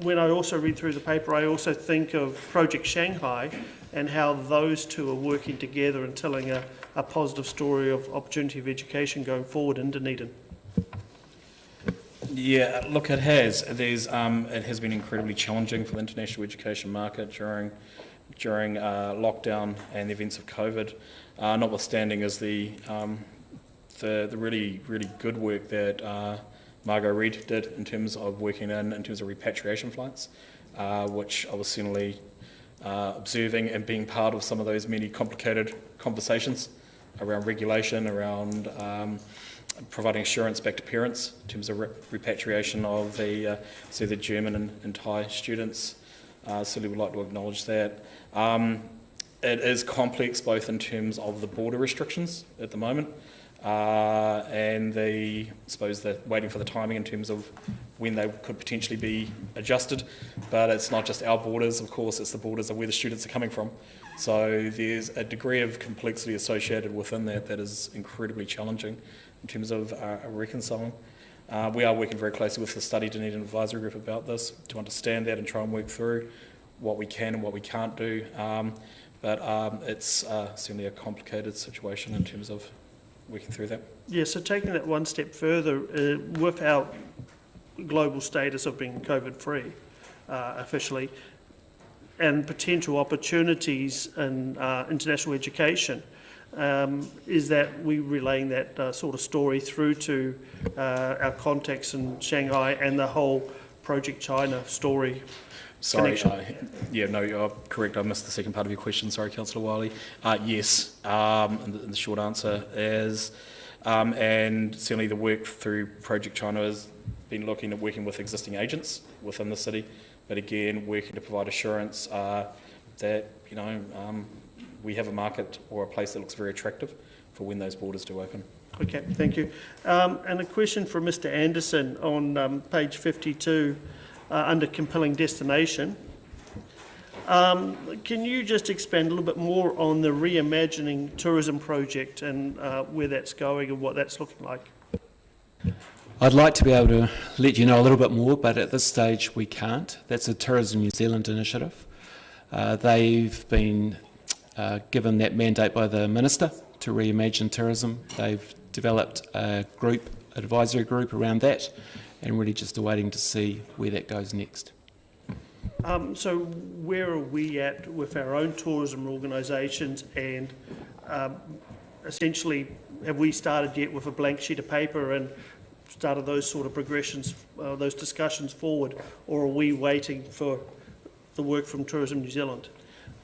S: when I also read through the paper, I also think of Project Shanghai and how those two are working together and telling a positive story of opportunity of education going forward in Dunedin.
U: Yeah, look, it has. It has been incredibly challenging for the international education market during lockdown and the events of COVID. Notwithstanding is the really, really good work that Margot Reid did in terms of working in terms of repatriation flights, which I was certainly observing and being part of some of those many complicated conversations around regulation, around providing assurance back to parents in terms of repatriation of the German and Thai students. Certainly would like to acknowledge that. It is complex both in terms of the border restrictions at the moment and the waiting for the timing in terms of when they could potentially be adjusted. But it's not just our borders, of course, it's the borders of where the students are coming from. So there's a degree of complexity associated within that is incredibly challenging in terms of reconciling. We are working very closely with the Study Dunedin Advisory Group about this to understand that and try and work through what we can and what we can't do. But it's certainly a complicated situation in terms of working through that.
S: Yeah, so taking that one step further, with our global status of being COVID-free officially, and potential opportunities in international education, is that we relaying that sort of story through to our contacts in Shanghai and the whole Project China story?
U: Sorry, you're correct. I missed the second part of your question. Sorry, Councillor Wiley. Yes, and the short answer is, and certainly the work through Project China has been looking at working with existing agents within the city, but again, working to provide assurance that, we have a market or a place that looks very attractive for when those borders do open.
S: Okay, thank you. And a question from Mr. Anderson on page 52 under compelling destination. Can you just expand a little bit more on the reimagining tourism project and where that's going and what that's looking like?
A: I'd like to be able to let you know a little bit more, but at this stage we can't. That's a Tourism New Zealand initiative. They've been given that mandate by the Minister to reimagine tourism. They've developed a advisory group around that, and really just awaiting to see where that goes next.
S: So where are we at with our own tourism organisations, and essentially have we started yet with a blank sheet of paper and started those sort of progressions, those discussions forward, or are we waiting for the work from Tourism New Zealand?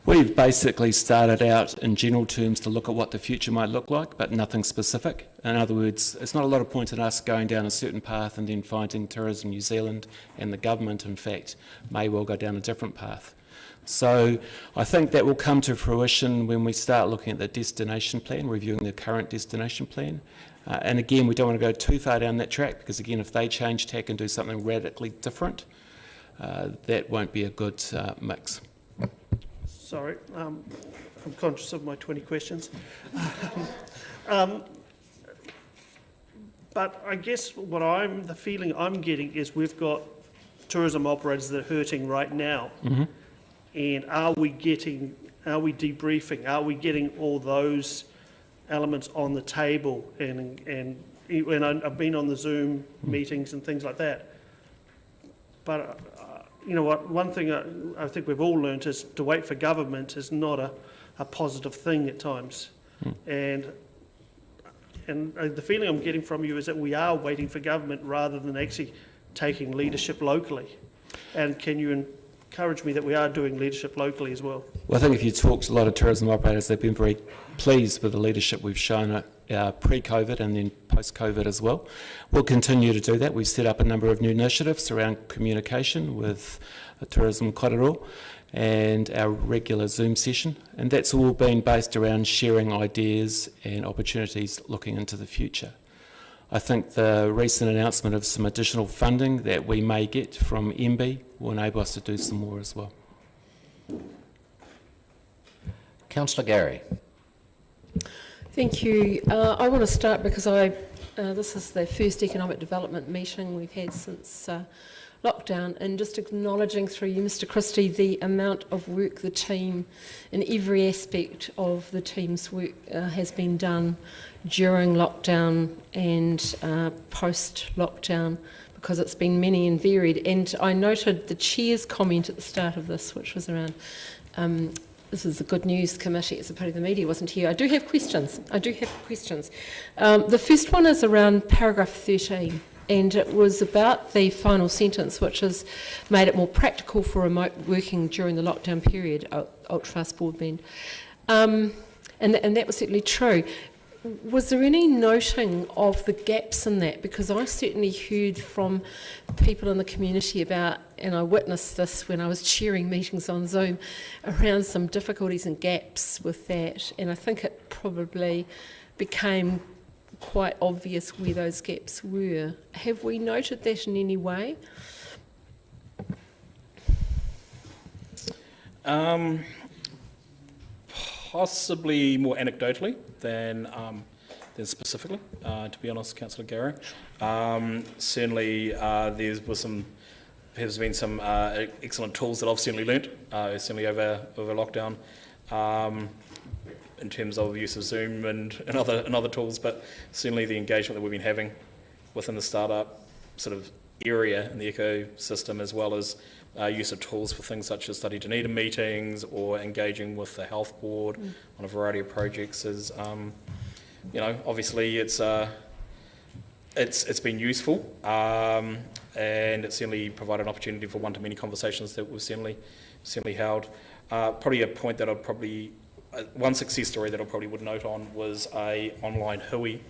A: We've basically started out in general terms to look at what the future might look like, but nothing specific. In other words, it's not a lot of point in us going down a certain path and then finding Tourism New Zealand and the government, in fact, may well go down a different path. So I think that will come to fruition when we start looking at the destination plan, reviewing the current destination plan. And again, we don't want to go too far down that track, because again, if they change tack and do something radically different, that won't be a good mix.
S: Sorry, I'm conscious of my 20 questions. But I guess the feeling I'm getting is we've got tourism operators that are hurting right now.
A: Mm-hmm.
S: And are we debriefing? Are we getting all those elements on the table? And I've been on the Zoom meetings and things like that. But you know what, one thing I think we've all learned is to wait for government is not a positive thing at times. And the feeling I'm getting from you is that we are waiting for government rather than actually taking leadership locally. And can you encourage me that we are doing leadership locally as well?
A: Well, I think if you talk to a lot of tourism operators, they've been very pleased with the leadership we've shown pre-COVID and then post-COVID as well. We'll continue to do that. We've set up a number of new initiatives around communication with Tourism Korero and our regular Zoom session, and that's all been based around sharing ideas and opportunities looking into the future. I think the recent announcement of some additional funding that we may get from MB will enable us to do some more as well.
L: Councillor Gary.
P: Thank you. I want to start because this is the first economic development meeting we've had since lockdown, and just acknowledging through you, Mr Christie, the amount of work the team in every aspect of the team's work has been done during lockdown and post-lockdown, because it's been many and varied. And I noted the Chair's comment at the start of this, which was around this is the Good News Committee. It's a pity the media wasn't here. I do have questions. The first one is around paragraph 13, and it was about the final sentence, which has made it more practical for remote working during the lockdown period, ultra-fast broadband. And that was certainly true. Was there any noting of the gaps in that? Because I certainly heard from people in the community about, and I witnessed this when I was chairing meetings on Zoom, around some difficulties and gaps with that, and I think it probably became quite obvious where those gaps were. Have we noted that in any way?
U: Possibly more anecdotally than specifically, to be honest, Councillor Gary. Certainly, there's been some excellent tools that I've certainly learnt, certainly over lockdown, in terms of use of Zoom and other tools, but certainly the engagement that we've been having within the startup sort of area in the ecosystem, as well as use of tools for things such as study Dunedin meetings or engaging with the health board on a variety of projects is, obviously it's been useful, and it's certainly provided an opportunity for one-to-many conversations that we've certainly held. Probably a point that one success story that I probably would note on was a online hui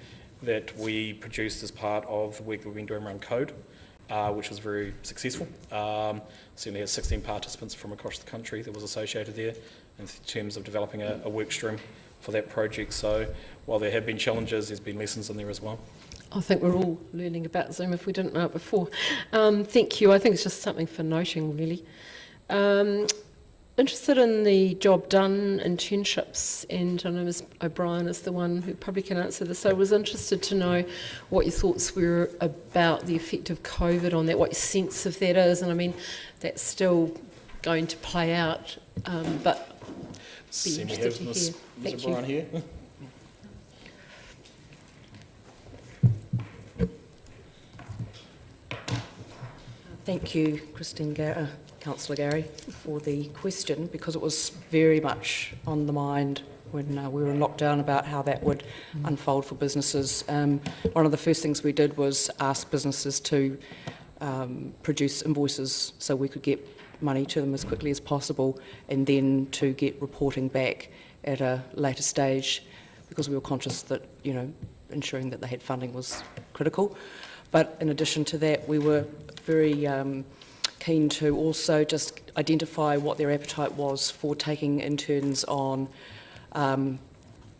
U: that we produced as part of the work that we've been doing around code, which was very successful. Certainly had 16 participants from across the country that was associated there in terms of developing a work stream for that project. So while there have been challenges, there's been lessons in there as well.
P: I think we're all learning about Zoom if we didn't know it before. Thank you. I think it's just something for noting, really. Interested in the job done internships, and I know Ms O'Brien is the one who probably can answer this. So I was interested to know what your thoughts were about the effect of COVID on that, what your sense of that is, and I mean, that's still going to play out, but be
U: Seem we
P: interested
U: have
P: to hear.
U: Ms.
P: Thank
U: O'Brien
P: you.
U: here.
C: Thank you, Councillor Gary, for the question, because it was very much on the mind when we were in lockdown about how that would unfold for businesses. One of the first things we did was ask businesses to produce invoices so we could get money to them as quickly as possible, and then to get reporting back at a later stage, because we were conscious that, you know, ensuring that they had funding was critical. But in addition to that, we were very keen to also just identify what their appetite was for taking interns on,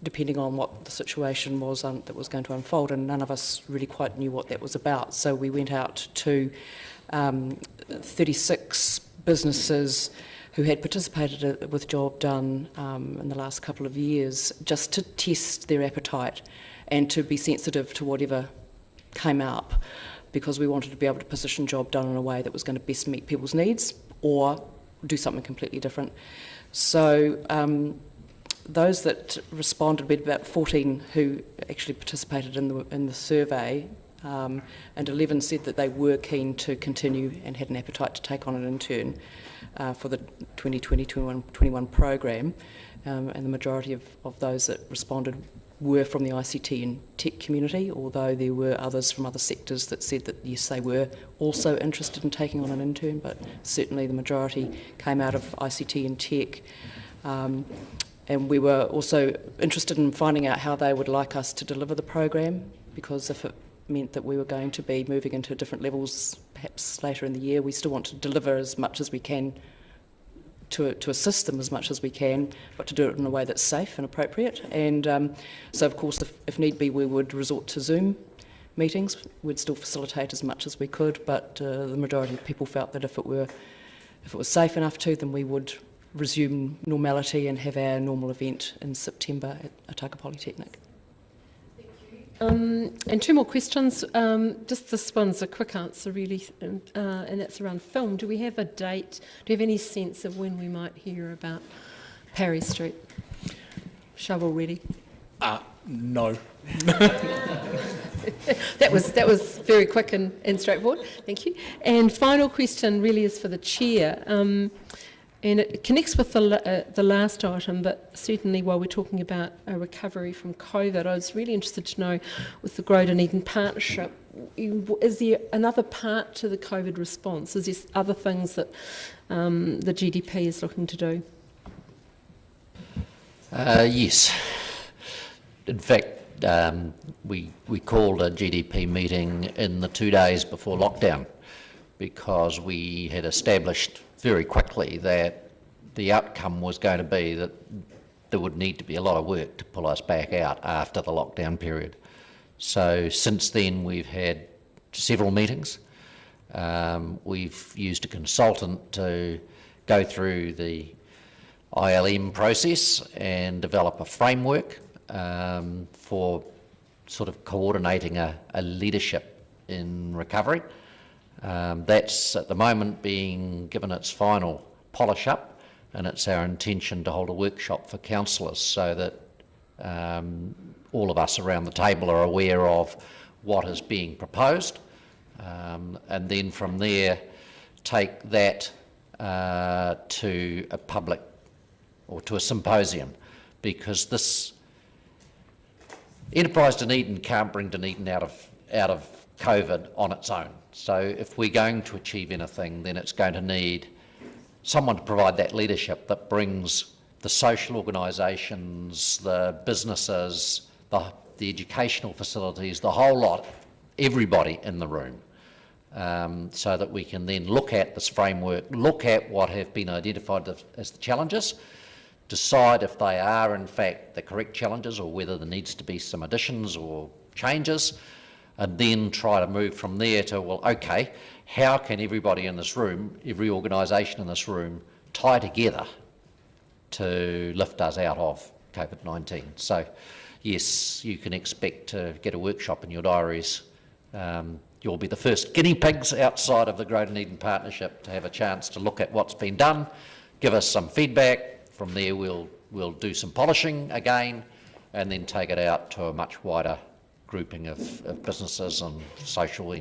C: depending on what the situation was that was going to unfold, and none of us really quite knew what that was about. So we went out to 36 businesses who had participated with Job Done in the last couple of years, just to test their appetite and to be sensitive to whatever came up, because we wanted to be able to position Job Done in a way that was going to best meet people's needs or do something completely different. So those that responded, we had about 14 who actually participated in the survey, and 11 said that they were keen to continue and had an appetite to take on an intern for the 2020-21 program, and the majority of those that responded were from the ICT and tech community, although there were others from other sectors that said that yes, they were also interested in taking on an intern, but certainly the majority came out of ICT and tech. And we were also interested in finding out how they would like us to deliver the program, because if it meant that we were going to be moving into different levels perhaps later in the year, we still want to deliver as much as we can to assist them as much as we can, but to do it in a way that's safe and appropriate. And so, of course, if need be, we would resort to Zoom meetings. We'd still facilitate as much as we could, but the majority of people felt that if it was safe enough to, then we would resume normality and have our normal event in September at Otago Polytechnic.
P: And two more questions. Just this one's a quick answer, really, and that's around film. Do we have a date? Do you have any sense of when we might hear about Parry Street? Shovel ready?
U: No.
P: That was very quick and straightforward. Thank you. And final question really is for the chair. And it connects with the last item, but certainly while we're talking about a recovery from COVID, I was really interested to know, with the Grow Dunedin partnership, is there another part to the COVID response? Is there other things that the GDP is looking to do?
L: Yes. In fact, we called a GDP meeting in the 2 days before lockdown, because we had established very quickly that the outcome was going to be that there would need to be a lot of work to pull us back out after the lockdown period. So since then we've had several meetings. We've used a consultant to go through the ILM process and develop a framework for sort of coordinating a leadership in recovery. That's at the moment being given its final polish up, and it's our intention to hold a workshop for councillors so that all of us around the table are aware of what is being proposed, and then from there take that to a public or to a symposium, because this Enterprise Dunedin can't bring Dunedin out of COVID on its own. So if we're going to achieve anything, then it's going to need someone to provide that leadership that brings the social organisations, the businesses, the educational facilities, the whole lot, everybody in the room, so that we can then look at this framework, look at what have been identified as the challenges, decide if they are in fact the correct challenges or whether there needs to be some additions or changes, and then try to move from there to, well, okay, how can everybody in this room, every organisation in this room, tie together to lift us out of COVID-19? So, yes, you can expect to get a workshop in your diaries you'll be the first guinea pigs outside of the Greater Dunedin Partnership to have a chance to look at what's been done, give us some feedback. From there we'll do some polishing again, and then take it out to a much wider grouping of businesses and social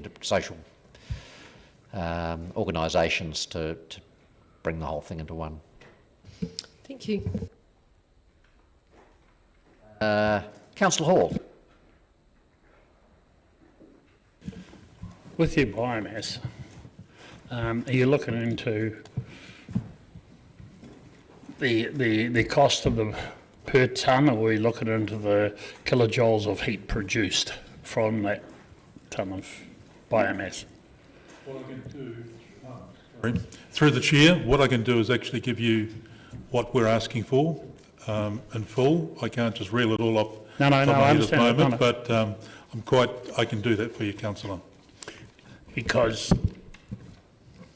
L: organisations to bring the whole thing into one.
P: Thank you.
L: Councillor Hall.
F: With your biomass, are you looking into the cost of the per tonne, or are you looking into the kilojoules of heat produced from that tonne of biomass?
V: What I can do, through the chair, what I can do is actually give you what we're asking for in full. I can't just reel it all off
F: No, I understand.
V: Moment, but I can do that for you, Councillor.
F: Because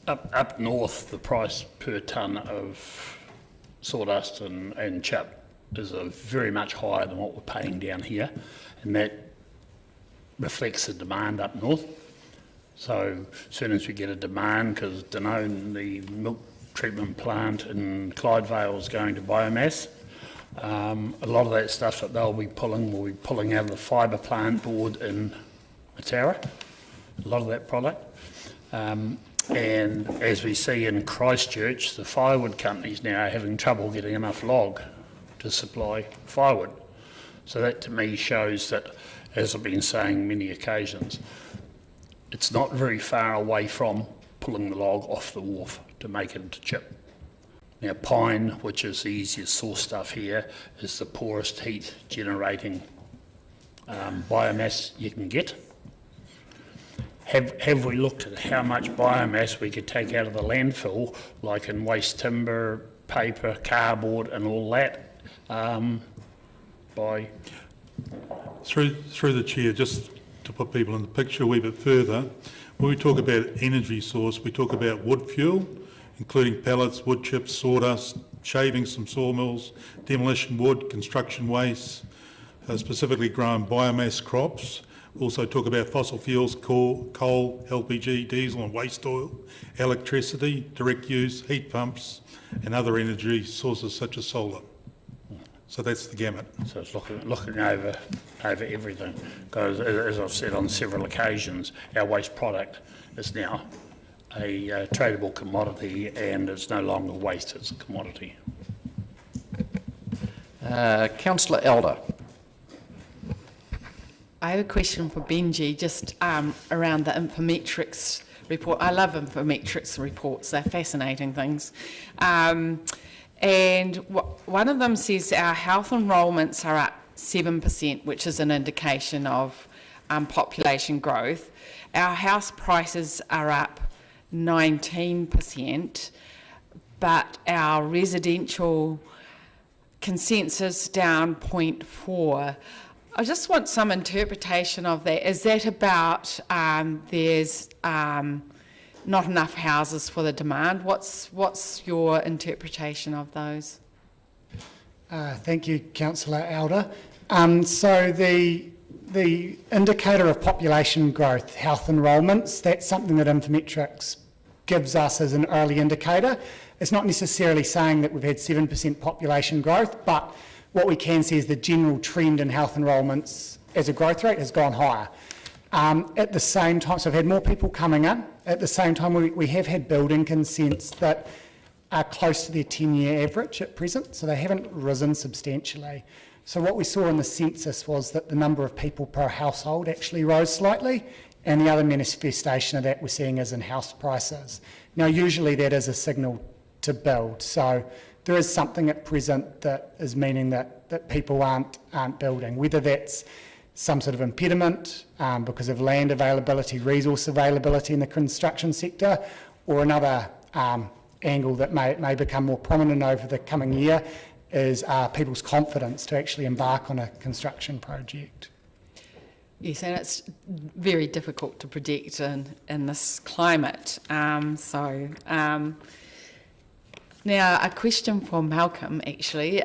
F: up north, the price per tonne of sawdust and chip is very much higher than what we're paying down here, and that reflects the demand up north. So as soon as we get a demand, because Dunedin, the milk treatment plant in Clydevale is going to biomass, a lot of that stuff that they'll be pulling will be pulling out of the fibre plant board in Matara, a lot of that product. And as we see in Christchurch, the firewood companies now are having trouble getting enough log to supply firewood. So that to me shows that, as I've been saying many occasions, it's not very far away from pulling the log off the wharf to make it into chip. Now pine, which is the easiest source stuff here, is the poorest heat generating biomass you can get. Have we looked at how much biomass we could take out of the landfill, like in waste timber, paper, cardboard and all that, by...
V: Through the chair, just to put people in the picture a wee bit further, when we talk about energy source, we talk about wood fuel, including pellets, wood chips, sawdust, shavings from sawmills, demolition wood, construction waste, specifically grown biomass crops. We also talk about fossil fuels, coal, LPG, diesel and waste oil, electricity, direct use, heat pumps and other energy sources such as solar. So that's the gamut.
F: So it's looking over everything, because as I've said on several occasions, our waste product is now a tradable commodity, and it's no longer waste, it's a commodity.
L: Councillor Elder.
E: I have a question for Benji, just around the Infometrics report. I love Infometrics reports, they're fascinating things. And one of them says our health enrolments are up 7%, which is an indication of population growth. Our house prices are up 19%, but our residential consensus down 0.4%. I just want some interpretation of that. Is that about there's not enough houses for the demand? What's your interpretation of those?
O: Thank you, Councillor Elder. So the indicator of population growth, health enrolments, that's something that Infometrics gives us as an early indicator. It's not necessarily saying that we've had 7% population growth, but what we can see is the general trend in health enrolments as a growth rate has gone higher. At the same time, so we've had more people coming in. At the same time, we have had building consents that are close to their 10-year average at present, so they haven't risen substantially. So what we saw in the census was that the number of people per household actually rose slightly, and the other manifestation of that we're seeing is in house prices. Now, usually that is a signal to build, so there is something at present that is meaning that people aren't building, whether that's some sort of impediment because of land availability, resource availability in the construction sector, or another angle that may become more prominent over the coming year is people's confidence to actually embark on a construction project.
E: Yes, and it's very difficult to predict in this climate. Now, a question for Malcolm, actually,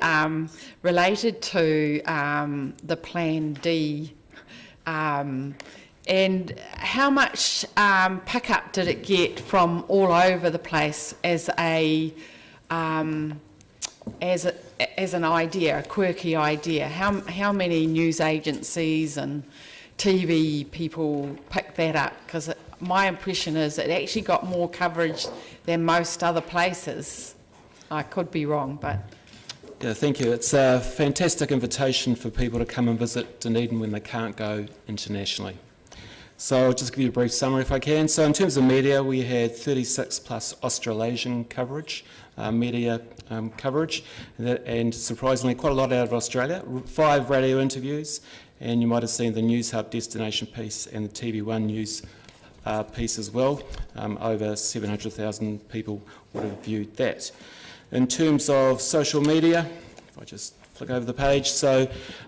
E: related to the Plan D and how much pickup did it get from all over the place as an idea, a quirky idea? How many news agencies and TV people picked that up? Because my impression is it actually got more coverage than most other places. I could be wrong, but...
A: Yeah, thank you. It's a fantastic invitation for people to come and visit Dunedin when they can't go internationally. So I'll just give you a brief summary if I can. So in terms of media, we had 36 plus Australasian coverage, media coverage, and surprisingly quite a lot out of Australia. 5 radio interviews, and you might have seen the News Hub destination piece and the TV1 News piece as well. Over 700,000 people would have viewed that. In terms of social media, if I just flick over the page, so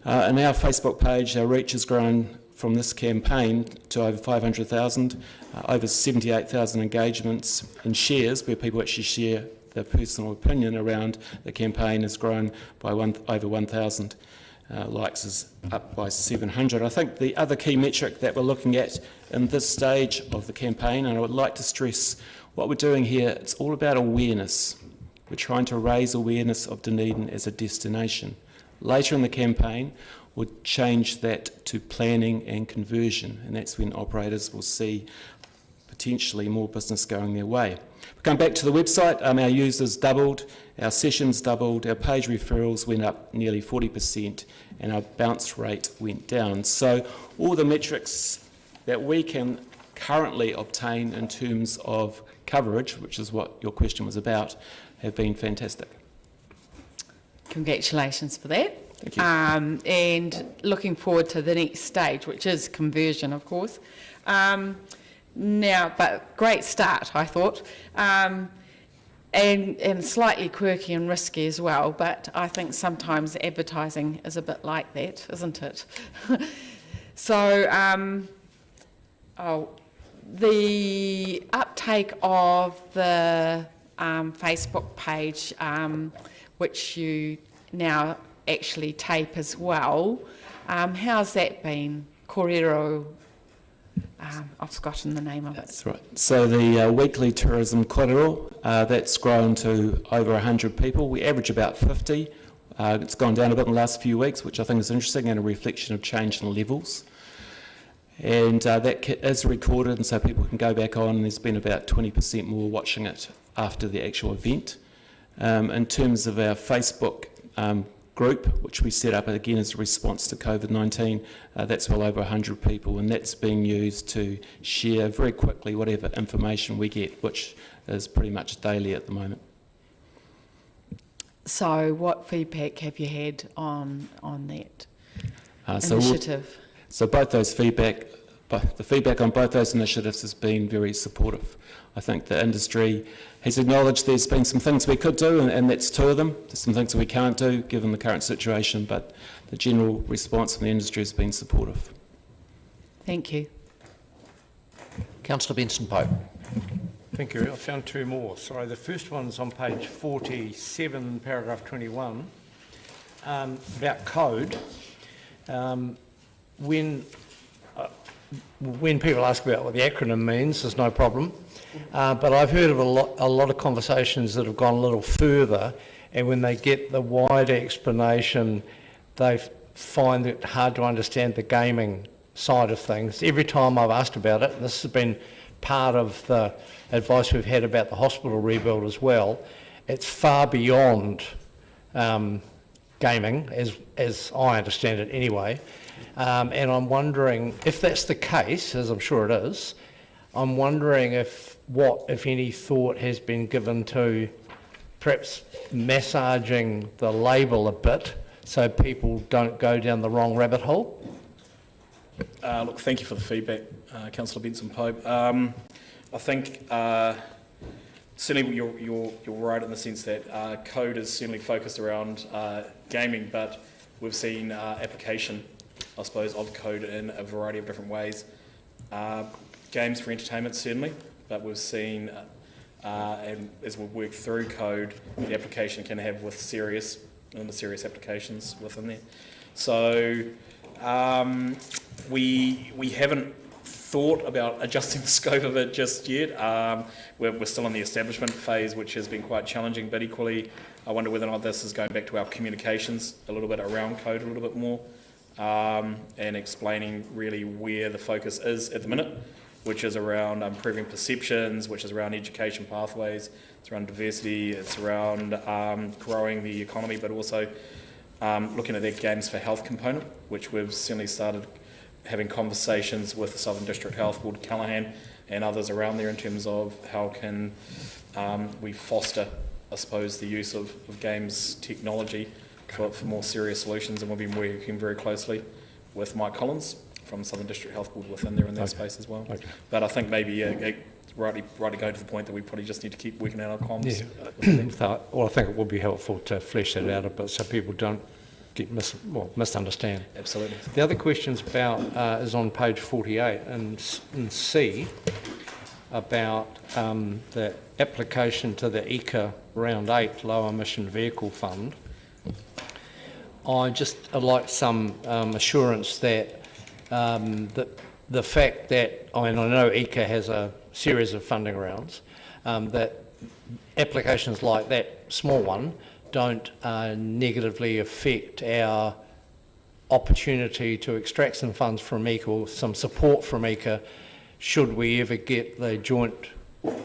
A: in our Facebook page, our reach has grown from this campaign to over 500,000, over 78,000 engagements and shares where people actually share their personal opinion around the campaign has grown by over 1,000. Likes is up by 700. I think the other key metric that we're looking at in this stage of the campaign, and I would like to stress what we're doing here, it's all about awareness. We're trying to raise awareness of Dunedin as a destination. Later in the campaign, we'll change that to planning and conversion, and that's when operators will see potentially more business going their way. Going back to the website, our users doubled, our sessions doubled, our page referrals went up nearly 40%, and our bounce rate went down. So all the metrics that we can currently obtain in terms of coverage, which is what your question was about, have been fantastic.
E: Congratulations for that.
A: Thank you.
E: And looking forward to the next stage, which is conversion, of course. Now, but great start, I thought, and slightly quirky and risky as well, but I think sometimes advertising is a bit like that, isn't it? So, the uptake of the Facebook page, which you now actually tape as well, how's that been? Korero, I've forgotten the name of it.
A: That's right. So the weekly tourism korero, that's grown to over 100 people. We average about 50. It's gone down a bit in the last few weeks, which I think is interesting and a reflection of change in levels. And that is recorded, and so people can go back on, and there's been about 20% more watching it after the actual event. In terms of our Facebook group, which we set up again as a response to COVID-19, that's well over 100 people, and that's being used to share very quickly whatever information we get, which is pretty much daily at the moment.
E: So what feedback have you had on that initiative?
A: So both those the feedback on both those initiatives has been very supportive. I think the industry has acknowledged there's been some things we could do, and that's 2 of them. There's some things that we can't do given the current situation, but the general response from the industry has been supportive.
E: Thank you.
L: Councillor Benson-Pope.
B: Thank you. I found 2 more. Sorry, the first one's on page 47, paragraph 21, about code. When people ask about what the acronym means, there's no problem. But I've heard of a lot of conversations that have gone a little further, and when they get the wider explanation, they find it hard to understand the gaming side of things. Every time I've asked about it, and this has been part of the advice we've had about the hospital rebuild as well, it's far beyond gaming, as I understand it anyway. And I'm wondering, if that's the case, as I'm sure it is, I'm wondering what, if any, thought has been given to perhaps massaging the label a bit so people don't go down the wrong rabbit hole?
U: Look, thank you for the feedback, Councillor Benson-Pope. I think certainly you're right in the sense that code is certainly focused around gaming, but we've seen application, I suppose, of code in a variety of different ways. Games for entertainment, certainly, but we've seen, and as we work through code, the application can have with serious applications within there. So we haven't thought about adjusting the scope of it just yet. We're still in the establishment phase, which has been quite challenging, but equally I wonder whether or not this is going back to our communications a little bit around code a little bit more, and explaining really where the focus is at the minute, which is around improving perceptions, which is around education pathways, it's around diversity, it's around growing the economy, but also looking at that games for health component, which we've certainly started having conversations with the Southern District Health Board, Callaghan, and others around there in terms of how can we foster, I suppose, the use of games technology for more serious solutions. And we've been working very closely with Mike Collins from Southern District Health Board within there in that space as well. But I think maybe rightly go to the point that we probably just need to keep working out our comms.
M: Yeah. Well, I think it would be helpful to flesh that out a bit so people don't get misunderstand.
U: Absolutely.
M: The other question's about is on page 48 in C about the application to the ECA Round 8 Low Emission Vehicle Fund. I'd like some assurance that the fact that, I know ECA has a series of funding rounds, that applications like that small one don't negatively affect our opportunity to extract some funds from ECA or some support from ECA should we ever get the joint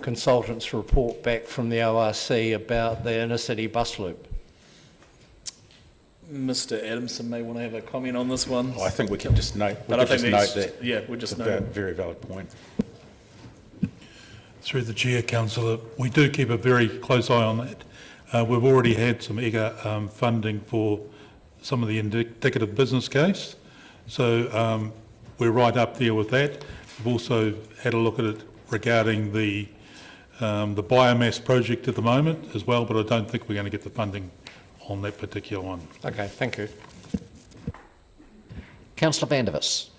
M: consultants report back from the ORC about the inner city bus loop.
U: Mr. Adamson may want to have a comment on this one.
D: I think we can just note, that.
U: Yeah, we'll just note
D: a very valid point.
V: Through the Chair, Councillor, we do keep a very close eye on that. We've already had some EGA funding for some of the indicative business case, so we're right up there with that. We've also had a look at it regarding the biomass project at the moment as well, but I don't think we're going to get the funding on that particular one.
M: Okay, thank you.
L: Councillor Vandervis.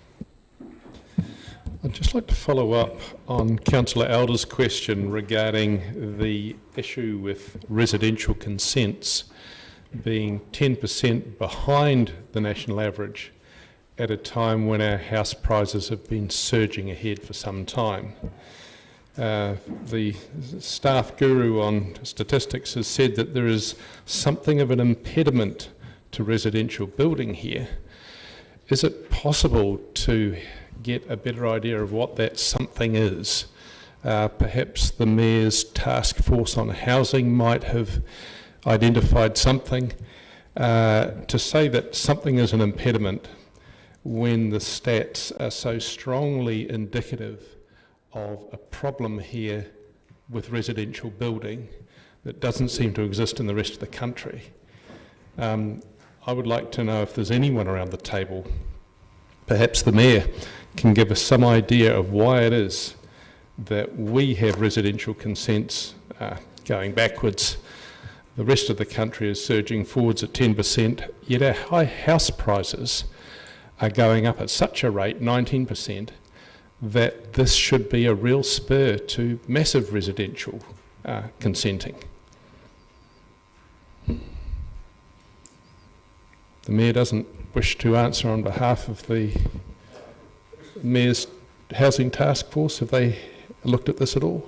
J: I'd just like to follow up on Councillor Elder's question regarding the issue with residential consents being 10% behind the national average at a time when our house prices have been surging ahead for some time. The staff guru on statistics has said that there is something of an impediment to residential building here. Is it possible to get a better idea of what that something is? Perhaps the Mayor's task force on housing might have identified something. To say that something is an impediment when the stats are so strongly indicative of a problem here with residential building that doesn't seem to exist in the rest of the country. I would like to know if there's anyone around the table, perhaps the Mayor, can give us some idea of why it is that we have residential consents going backwards. The rest of the country is surging forwards at 10%, yet our high house prices are going up at such a rate, 19%, that this should be a real spur to massive residential consenting. The Mayor doesn't wish to answer on behalf of the Mayor's Housing Task Force. Have they looked at this at all?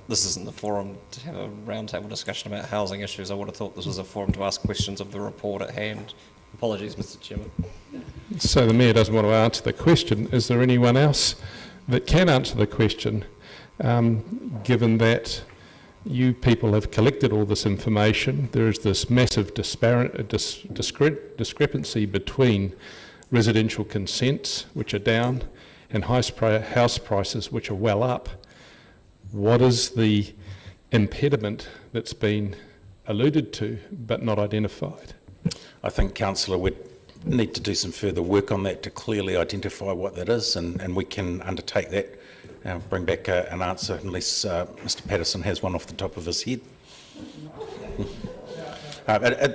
G: This isn't the forum to have a roundtable discussion about housing issues. I would have thought this was a forum to ask questions of the report at hand. Apologies, Mr. Chairman.
J: So the Mayor doesn't want to answer the question. Is there anyone else that can answer the question, given that you people have collected all this information? There is this massive discrepancy between residential consents, which are down, and house prices, which are well up. What is the impediment that's been alluded to but not identified?
D: I think, Councillor, we need to do some further work on that to clearly identify what that is, and we can undertake that and bring back an answer unless Mr. Patterson has one off the top of his head.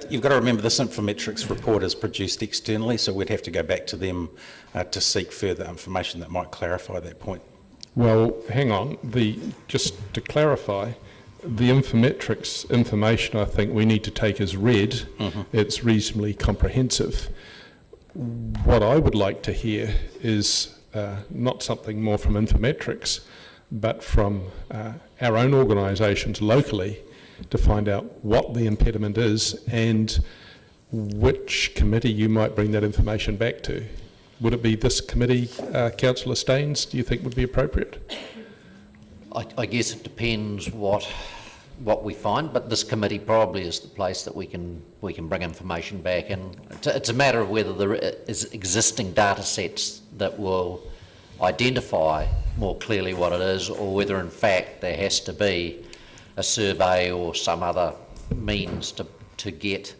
D: You've got to remember this Infometrics report is produced externally, so we'd have to go back to them to seek further information that might clarify that point.
J: Well, hang on. Just to clarify, the Infometrics information I think we need to take as read. Mm-hmm. It's reasonably comprehensive. What I would like to hear is not something more from Infometrics, but from our own organisations locally to find out what the impediment is and which committee you might bring that information back to. Would it be this committee, Councillor Staines, do you think would be appropriate?
L: I guess it depends what we find, but this committee probably is the place that we can bring information back in. It's a matter of whether there is existing data sets that will identify more clearly what it is, or whether in fact there has to be a survey or some other means to get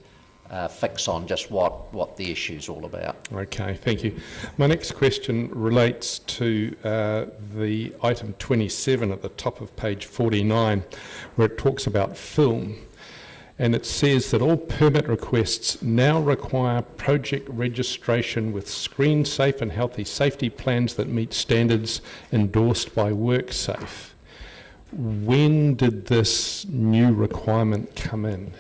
L: a fix on just what the issue's all about.
J: Okay, thank you. My next question relates to the item 27 at the top of page 49, where it talks about film. And it says that all permit requests now require project registration with screen-safe and healthy safety plans that meet standards endorsed by WorkSafe. When did this new requirement come in?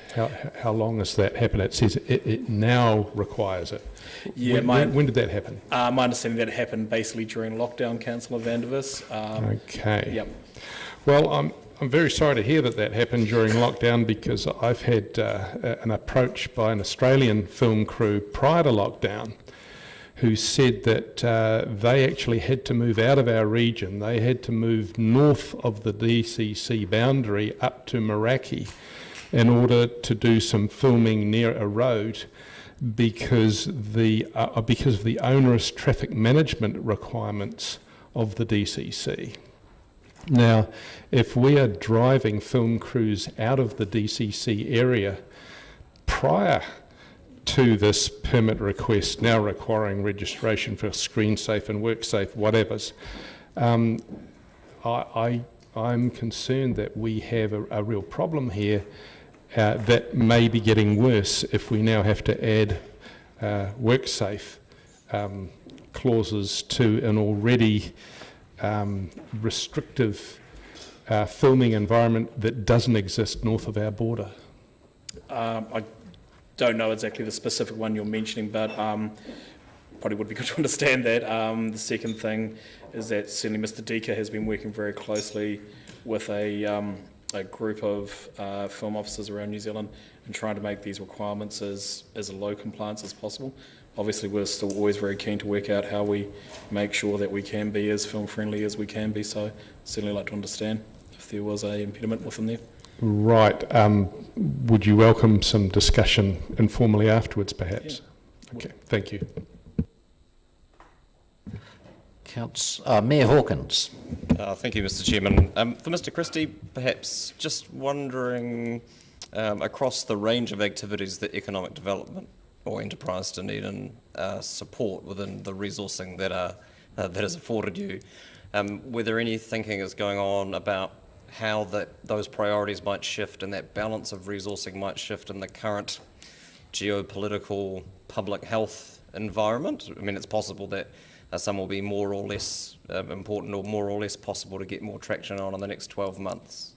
J: How long has that happened? It says it now requires it.
U: Yeah,
J: when did that happen?
U: My understanding that it happened basically during lockdown, Councillor Vandervis.
J: Okay.
U: Yep.
J: Well, I'm very sorry to hear that happened during lockdown, because I've had an approach by an Australian film crew prior to lockdown who said that they actually had to move out of our region. They had to move north of the DCC boundary up to Meraki in order to do some filming near a road because of the onerous traffic management requirements of the DCC. Now, if we are driving film crews out of the DCC area prior to this permit request now requiring registration for screen-safe and work-safe whatevers, I'm concerned that we have a real problem here that may be getting worse if we now have to add work-safe clauses to an already restrictive filming environment that doesn't exist north of our border.
U: I don't know exactly the specific one you're mentioning, but probably would be good to understand that. The second thing is that certainly Mr. Dika has been working very closely with a group of film officers around New Zealand and trying to make these requirements as low compliance as possible. Obviously, we're still always very keen to work out how we make sure that we can be as film friendly as we can be, so certainly like to understand if there was an impediment within there.
J: Right. Would you welcome some discussion informally afterwards, perhaps? Yeah. Okay, thank you.
L: Mayor Hawkins.
G: Thank you, Mr. Chairman. For Mr. Christie, perhaps just wondering across the range of activities that economic development or Enterprise Dunedin support within the resourcing that is afforded you, whether any thinking is going on about how those priorities might shift and that balance of resourcing might shift in the current geopolitical public health environment. I mean, it's possible that some will be more or less important or more or less possible to get more traction on in the next 12 months.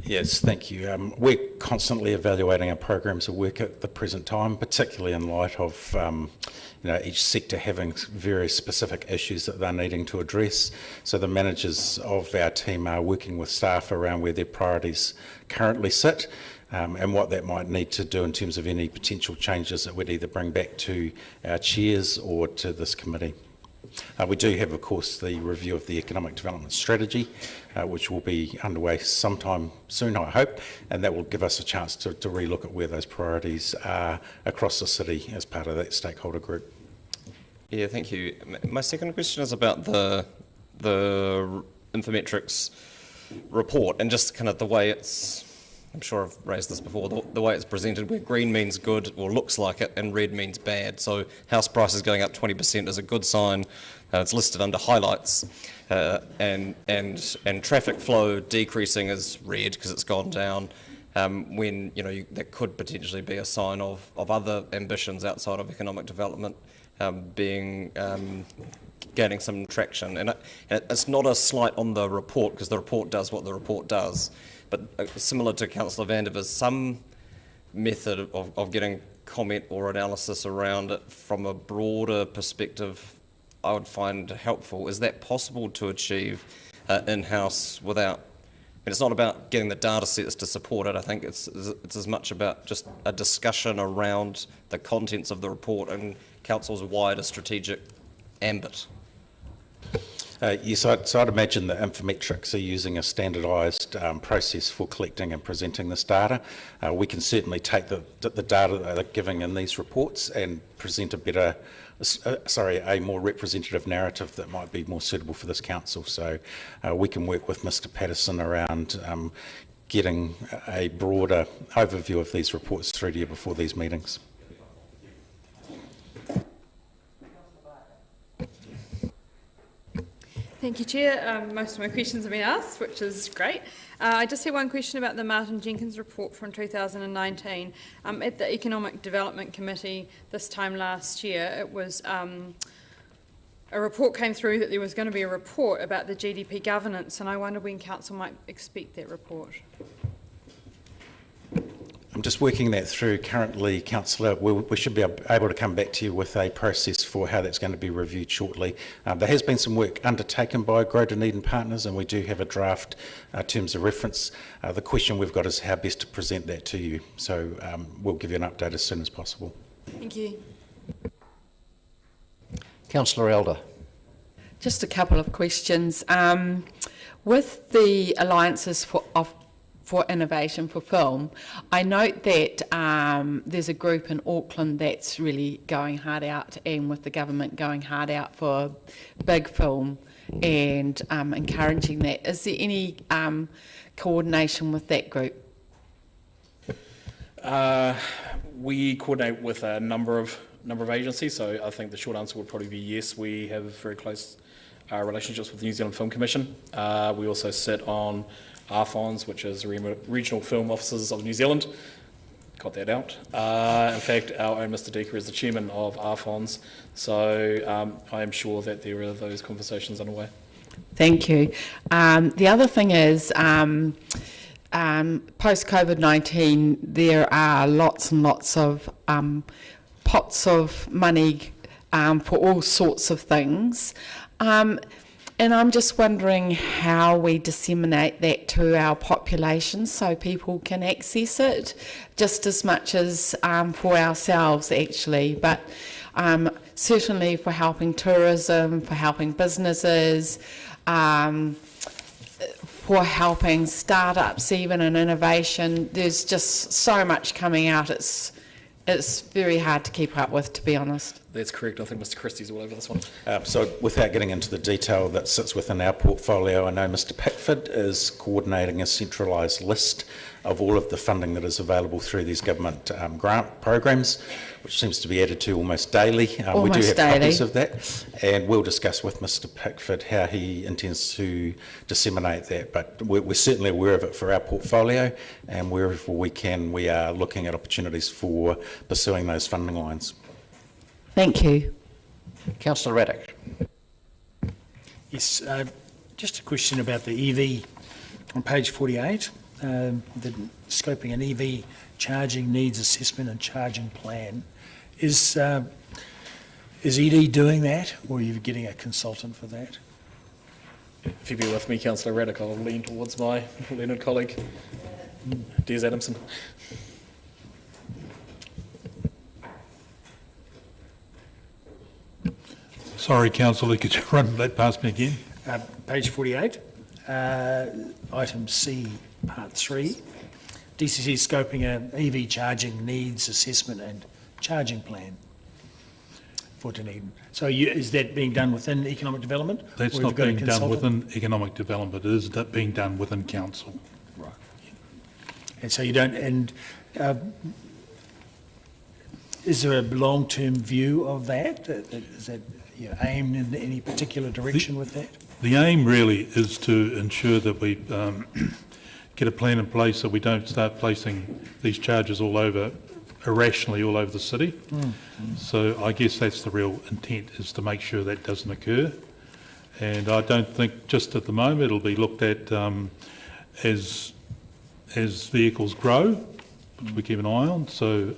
D: Yes, thank you. We're constantly evaluating our programs of work at the present time, particularly in light of each sector having very specific issues that they're needing to address. So the managers of our team are working with staff around where their priorities currently sit and what that might need to do in terms of any potential changes that we'd either bring back to our chairs or to this committee. We do have, of course, the review of the economic development strategy, which will be underway sometime soon, I hope, and that will give us a chance to relook at where those priorities are across the city as part of that stakeholder group.
G: Yeah, thank you. My second question is about the Infometrics report and just kind of the way it's, I'm sure I've raised this before, the way it's presented, where green means good or looks like it and red means bad. So house prices going up 20% is a good sign. It's listed under highlights, and traffic flow decreasing is red because it's gone down. When that could potentially be a sign of other ambitions outside of economic development gaining some traction. And it's not a slight on the report because the report does what the report does. But similar to Councillor Vandervis, some method of getting comment or analysis around it from a broader perspective I would find helpful. Is that possible to achieve in-house without... And it's not about getting the data sets to support it. I think it's as much about just a discussion around the contents of the report and Council's wider strategic ambit.
D: Yes, so I'd imagine that Infometrics are using a standardised process for collecting and presenting this data. We can certainly take the data that they're giving in these reports and present a more representative narrative that might be more suitable for this council. So we can work with Mr Patterson around getting a broader overview of these reports through to you before these meetings.
N: Thank you, Chair. Most of my questions have been asked, which is great. I just have one question about the Martin Jenkins report from 2019. At the Economic Development Committee this time last year, it was a report came through that there was going to be a report about the GDP governance, and I wonder when Council might expect that report.
D: I'm just working that through currently, Councillor. We should be able to come back to you with a process for how that's going to be reviewed shortly. There has been some work undertaken by Grow Dunedin Partners, and we do have a draft terms of reference. The question we've got is how best to present that to you. So we'll give you an update as soon as possible.
N: Thank you.
L: Councillor Elder.
E: Just a couple of questions. With the alliances for innovation for film, I note that there's a group in Auckland that's really going hard out, and with the government going hard out for big film and encouraging that. Is there any coordination with that group?
U: We coordinate with a number of agencies, so I think the short answer would probably be yes. We have very close relationships with the New Zealand Film Commission. We also sit on RFONs, which is Regional Film Officers of New Zealand. Got that out. In fact, our own Mr Deeker is the chairman of RFONs, so I am sure that there are those conversations underway.
E: Thank you. The other thing is, post-COVID-19, there are lots and lots of pots of money for all sorts of things. And I'm just wondering how we disseminate that to our population so people can access it just as much as for ourselves, actually. But certainly for helping tourism, for helping businesses, for helping startups even and innovation. There's just so much coming out. It's very hard to keep up with, to be honest.
U: That's correct. I think Mr Christie's all over this one.
D: So without getting into the detail that sits within our portfolio, I know Mr Pickford is coordinating a centralised list of all of the funding that is available through these government grant programs, which seems to be added to almost daily. We do have copies of that, and we'll discuss with Mr Pickford how he intends to disseminate that. But we're certainly aware of it for our portfolio, and wherever we can, we are looking at opportunities for pursuing those funding lines.
E: Thank you.
L: Councillor Raddick.
T: Yes, just a question about the EV on page 48, the scoping an EV charging needs assessment and charging plan. Is ED doing that, or are you getting a consultant for that?
U: If you bear with me, Councillor Raddick, I'll lean towards my learned colleague, Des Adamson.
V: Sorry, Councillor, could you run that past me again?
T: Page 48, item C, part 3. DCC is scoping an EV charging needs assessment and charging plan for Dunedin. So is that being done within economic development?
V: That's not being done within economic development. It is being done within council.
T: Right. And so you don't, and is there a long-term view of that? Is that aimed in any particular direction with that?
V: The aim really is to ensure that we get a plan in place so we don't start placing these charges all over, irrationally all over the city. So I guess that's the real intent, is to make sure that doesn't occur. And I don't think just at the moment it'll be looked at as vehicles grow, which we keep an eye on. So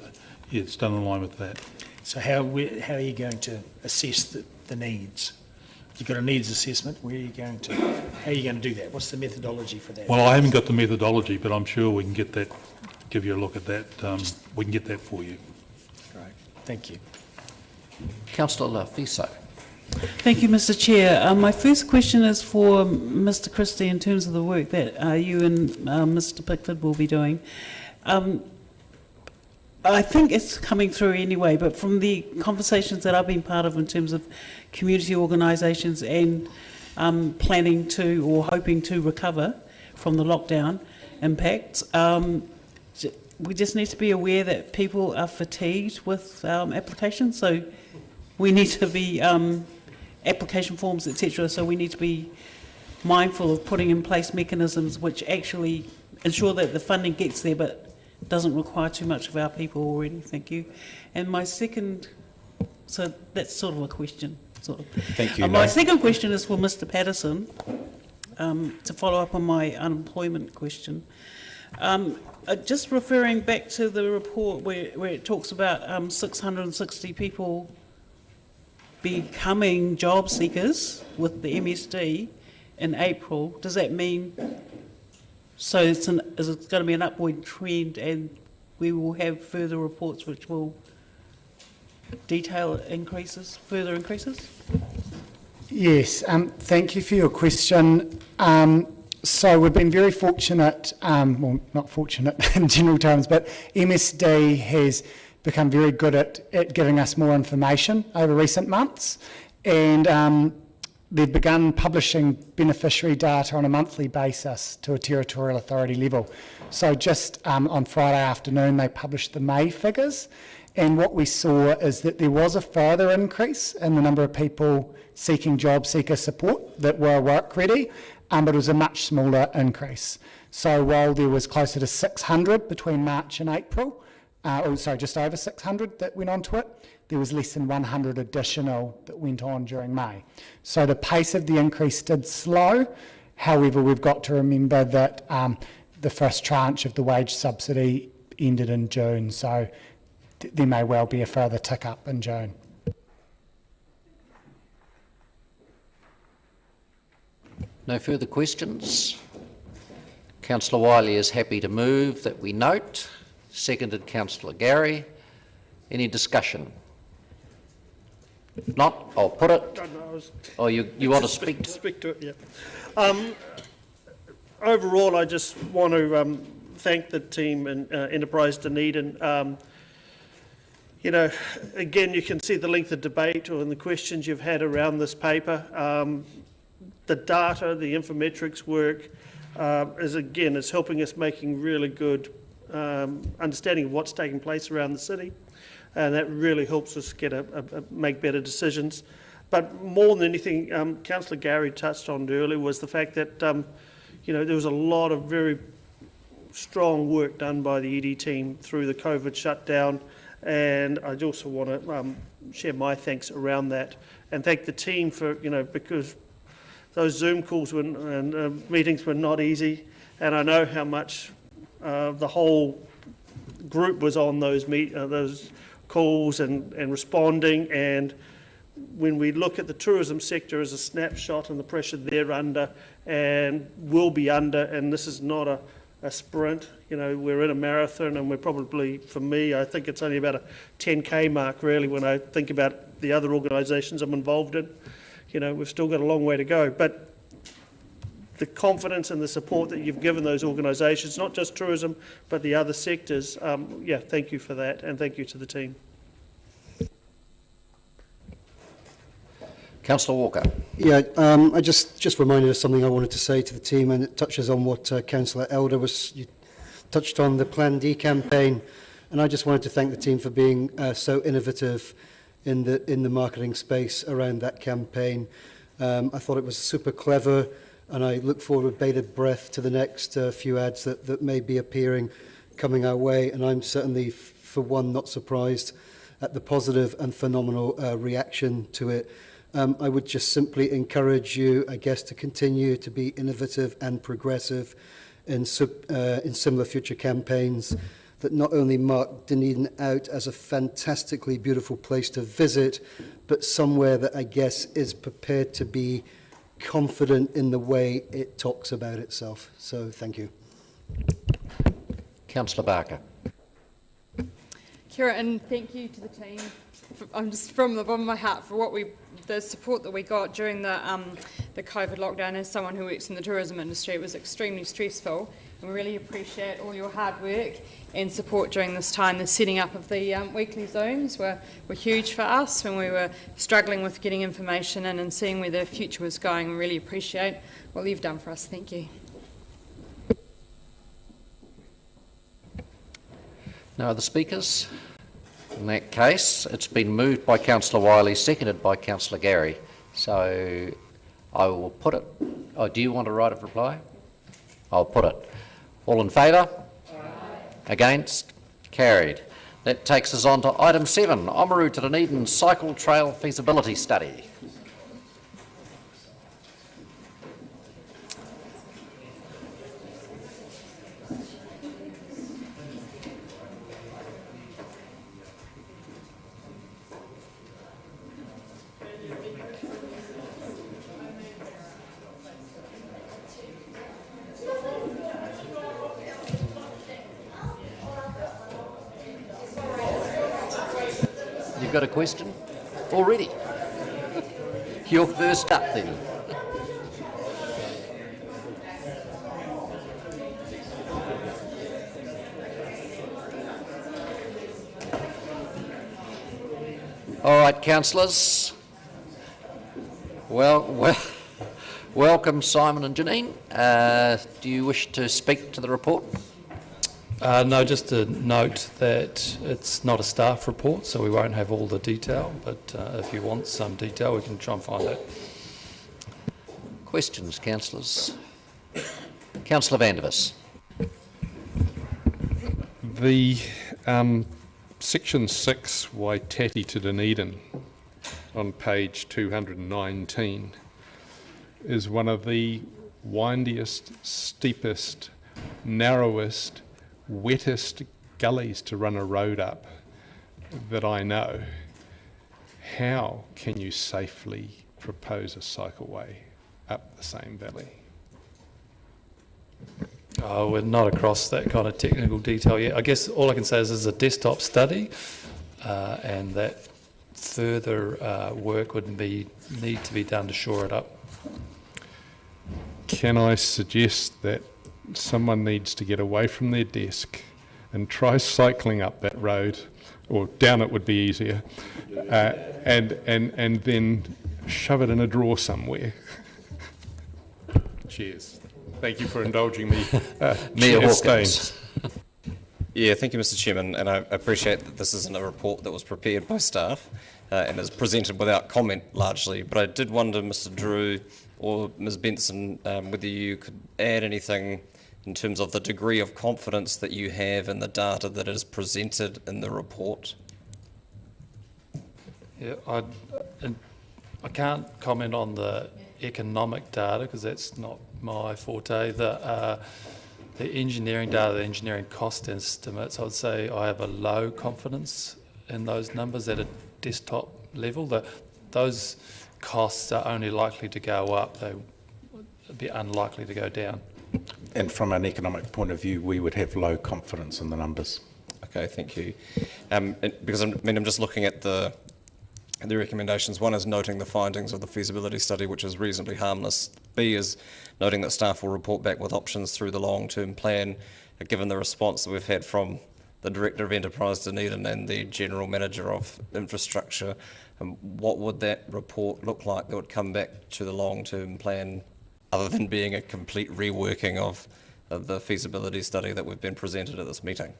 V: yeah, it's done in line with that.
T: So how are you going to assess the needs? You've got a needs assessment. How are you going to do that? What's the methodology for that?
V: Well, I haven't got the methodology, but I'm sure we can get that, give you a look at that. We can get that for you.
T: Great. Thank you.
L: Councillor Fiso.
Q: Thank you, Mr. Chair. My first question is for Mr. Christie in terms of the work that you and Mr. Pickford will be doing. I think it's coming through anyway, but from the conversations that I've been part of in terms of community organisations and planning to or hoping to recover from the lockdown impacts, we just need to be aware that people are fatigued with applications, so we need to be application forms, etc. So we need to be mindful of putting in place mechanisms which actually ensure that the funding gets there, but doesn't require too much of our people already. Thank you. And my second, so that's sort of a question. Sort of.
D: Thank you.
Q: My second question is for Mr. Patterson, to follow up on my unemployment question. Just referring back to the report where it talks about 660 people becoming job seekers with the MSD in April, does that mean, so is it going to be an upward trend and we will have further reports which will detail further increases?
O: Yes, thank you for your question. So we've been very fortunate, well, not fortunate in general terms, but MSD has become very good at giving us more information over recent months, and they've begun publishing beneficiary data on a monthly basis to a territorial authority level. So just on Friday afternoon they published the May figures, and what we saw is that there was a further increase in the number of people seeking job seeker support that were work ready, but it was a much smaller increase. So while there was closer to 600 between March and April, just over 600 that went onto it, there was less than 100 additional that went on during May. So the pace of the increase did slow. However, we've got to remember that the first tranche of the wage subsidy ended in June, so there may well be a further tick up in June.
L: No further questions. Councillor Wiley is happy to move that we note. Seconded Councillor Gary. Any discussion? If not, I'll put it. Oh, you want to speak to it?
S: Speak to it, yeah. Overall, I just want to thank the team in Enterprise Dunedin. You know, again, you can see the length of debate or in the questions you've had around this paper. The data, the infometrics work is helping us making really good understanding of what's taking place around the city, and that really helps us make better decisions. But more than anything, Councillor Gary touched on earlier was the fact that there was a lot of very strong work done by the ED team through the COVID shutdown, and I also want to share my thanks around that and thank the team for because those Zoom calls and meetings were not easy, and I know how much the whole group was on those calls and responding. And when we look at the tourism sector as a snapshot and the pressure they're under and will be under, and this is not a sprint, we're in a marathon, and we're probably, for me, I think it's only about a 10K mark really when I think about the other organisations I'm involved in. We've still got a long way to go, but the confidence and the support that you've given those organisations, not just tourism, but the other sectors, thank you for that, and thank you to the team.
L: Councillor Walker.
K: Yeah, I just reminded of something I wanted to say to the team, and it touches on what Councillor Elder you touched on, the Plan D campaign, and I just wanted to thank the team for being so innovative in the marketing space around that campaign. I thought it was super clever, and I look forward with bated breath to the next few ads that may be appearing, coming our way, and I'm certainly, for one, not surprised at the positive and phenomenal reaction to it. I would just simply encourage you, I guess, to continue to be innovative and progressive in similar future campaigns. that not only mark Dunedin out as a fantastically beautiful place to visit, but somewhere that I guess is prepared to be confident in the way it talks about itself. So thank you.
L: Councillor Barker.
N: Kia ora, and thank you to the team. I'm just from the bottom of my heart for the support that we got during the COVID lockdown. As someone who works in the tourism industry, it was extremely stressful, and we really appreciate all your hard work and support during this time. The setting up of the weekly Zooms were huge for us when we were struggling with getting information in and seeing where the future was going. We really appreciate what you've done for us. Thank you.
L: No other speakers? In that case, it's been moved by Councillor Wiley, seconded by Councillor Gary. So I will put it. Oh, do you want a right of reply? I'll put it. All in favour? Against? Carried. That takes us on to item 7, Oamaru to Dunedin Cycle Trail Feasibility Study. You've got a question already? You're first up then. All right, councillors. Welcome, Simon and Janine. Do you wish to speak to the report?
H: No, just to note that it's not a staff report, so we won't have all the detail, but if you want some detail, we can try and find that.
L: Questions, councillors? Councillor Vandervis.
J: The Section 6, Waitati to Dunedin, on page 219, is one of the windiest, steepest, narrowest, wettest gullies to run a road up that I know. How can you safely propose a cycleway up the same valley?
H: Oh, we're not across that kind of technical detail yet. I guess all I can say is this is a desktop study, and that further work would need to be done to shore it up.
J: Can I suggest that someone needs to get away from their desk and try cycling up that road, or down it would be easier, and then shove it in a drawer somewhere? Cheers. Thank you for indulging me.
L: Mayor Hawkins.
G: Yeah, thank you, Mr. Chairman, and I appreciate that this isn't a report that was prepared by staff and is presented without comment largely, but I did wonder, Mr. Drew or Ms. Benson, whether you could add anything in terms of the degree of confidence that you have in the data that is presented in the report.
H: Yeah, I can't comment on the economic data because that's not my forte. The engineering data, the engineering cost estimates, I would say I have a low confidence in those numbers at a desktop level. Those costs are only likely to go up, they would be unlikely to go down.
D: And from an economic point of view, we would have low confidence in the numbers.
G: Okay, thank you. Because I'm just looking at the recommendations. One is noting the findings of the feasibility study, which is reasonably harmless. B is noting that staff will report back with options through the long-term plan. Given the response that we've had from the Director of Enterprise Dunedin and the General Manager of Infrastructure, what would that report look like that would come back to the long-term plan, other than being a complete reworking of the feasibility study that we've been presented at this meeting?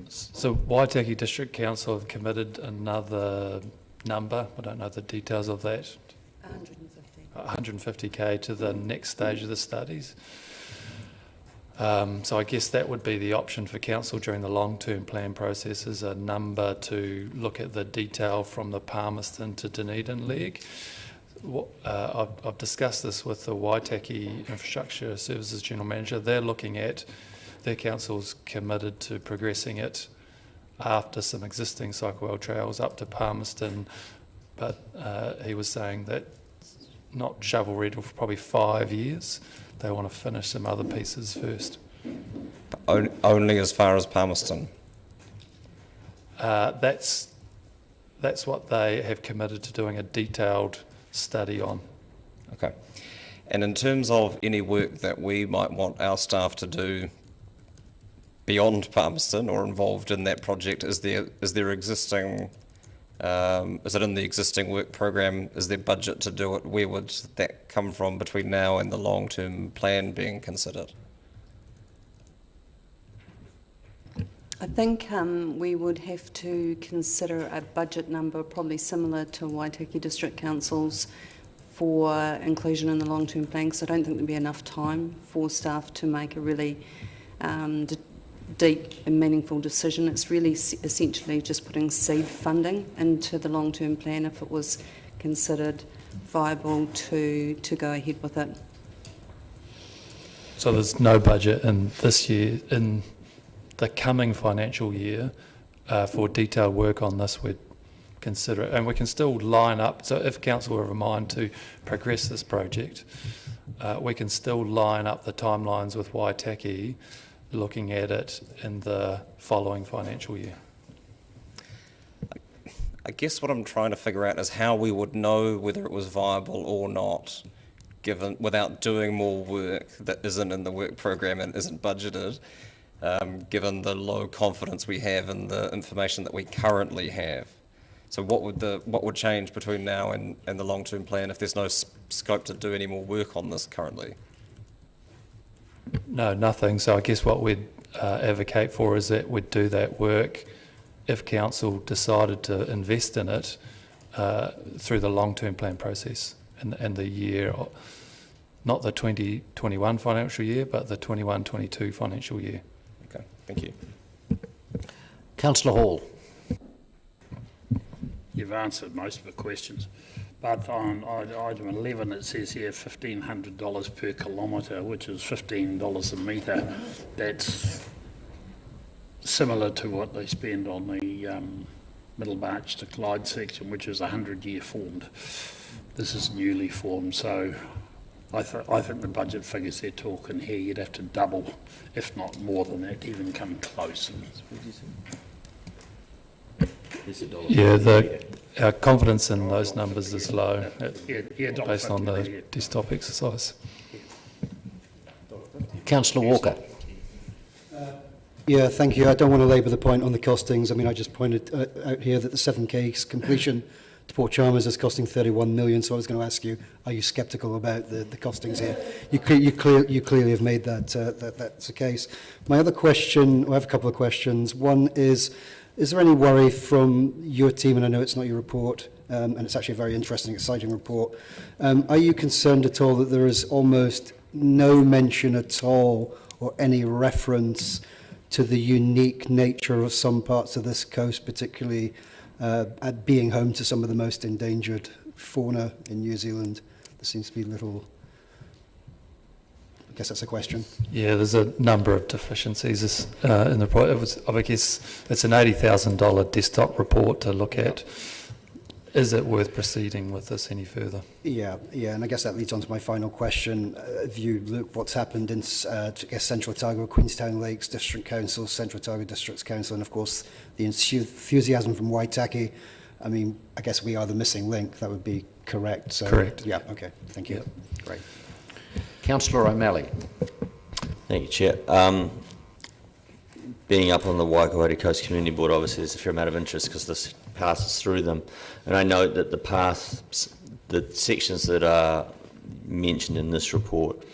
H: So Waitaki District Council have committed another number, I don't know the details of that. 150k to the next stage of the studies. So I guess that would be the option for council during the long-term plan process, is a number to look at the detail from the Palmerston to Dunedin leg. I've discussed this with the Waitaki Infrastructure Services General Manager. They're looking at their council's committed to progressing it after some existing cycle rail trails up to Palmerston, but he was saying that not shovel ready for probably 5 years. They want to finish some other pieces first.
G: Only as far as Palmerston?
H: That's what they have committed to doing a detailed study on.
G: Okay. And in terms of any work that we might want our staff to do beyond Palmerston or involved in that project, is there existing, is it in the existing work program? Is there budget to do it? Where would that come from between now and the long-term plan being considered?
I: I think we would have to consider a budget number probably similar to Waitaki District Council's for inclusion in the long-term plan, because I don't think there'd be enough time for staff to make a really deep and meaningful decision. It's really essentially just putting seed funding into the long-term plan if it was considered viable to go ahead with it.
H: So there's no budget in this year, in the coming financial year, for detailed work on this. We'd consider it, and we can still line up. So if council were of a mind to progress this project, we can still line up the timelines with Waitaki, looking at it in the following financial year.
G: I guess what I'm trying to figure out is how we would know whether it was viable or not, given without doing more work that isn't in the work program and isn't budgeted, given the low confidence we have in the information that we currently have. So what would change between now and the long-term plan if there's no scope to do any more work on this currently?
H: No, nothing. So I guess what we'd advocate for is that we'd do that work if council decided to invest in it through the long-term plan process and the year, not the 2021 financial year, but the 21-22 financial year.
G: Okay, thank you.
L: Councillor Hall.
F: You've answered most of the questions, but on item 11 it says here $1,500 per kilometre, which is $15 a metre. That's similar to what they spend on the Middlemarch to Clyde section, which is 100-year formed. This is newly formed, so I think the budget figures they're talking here, you'd have to double, if not more than that, to even come close.
H: Yeah, our confidence in those numbers is low based on the
F: yeah.
H: desktop exercise.
L: Councillor Walker.
K: Yeah, thank you. I don't want to labour the point on the costings. I mean, I just pointed out here that the 7K's completion to Port Chalmers is costing 31 million, so I was going to ask you, are you sceptical about the costings here? You clearly have made that that's the case. My other question, I have a couple of questions. One is there any worry from your team, and I know it's not your report, and it's actually a very interesting, exciting report, are you concerned at all that there is almost no mention at all or any reference to the unique nature of some parts of this coast, particularly at being home to some of the most endangered fauna in New Zealand? There seems to be little... I guess that's a question.
H: Yeah, there's a number of deficiencies in the report. I guess it's an $80,000 desktop report to look at. Is it worth proceeding with this any further?
K: Yeah, and I guess that leads on to my final question. If you look what's happened in Central Otago, Queenstown Lakes District Council, Central Otago Districts Council, and of course the enthusiasm from Waitaki, I mean, I guess we are the missing link. That would be correct. So,
H: correct.
K: Yeah, okay, thank you.
H: Yep.
K: Great.
L: Councillor O'Malley.
R: Thank you, Chair. Being up on the Waikouhare Coast Community Board, obviously there's a fair amount of interest because this passes through them. And I note that the sections that are mentioned in this report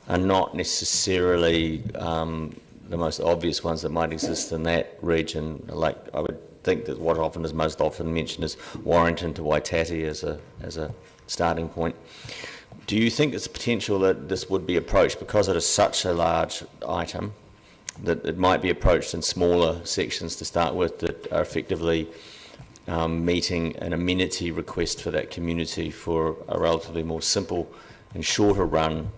R: are not necessarily the most obvious ones that might exist in that region. Like, I would think that what often is most often mentioned is Warrington to Waitati as a starting point. Do you think there's a potential that this would be approached, because it is such a large item, that it might be approached in smaller sections to start with that are effectively meeting an amenity request for that community for a relatively more simple and shorter run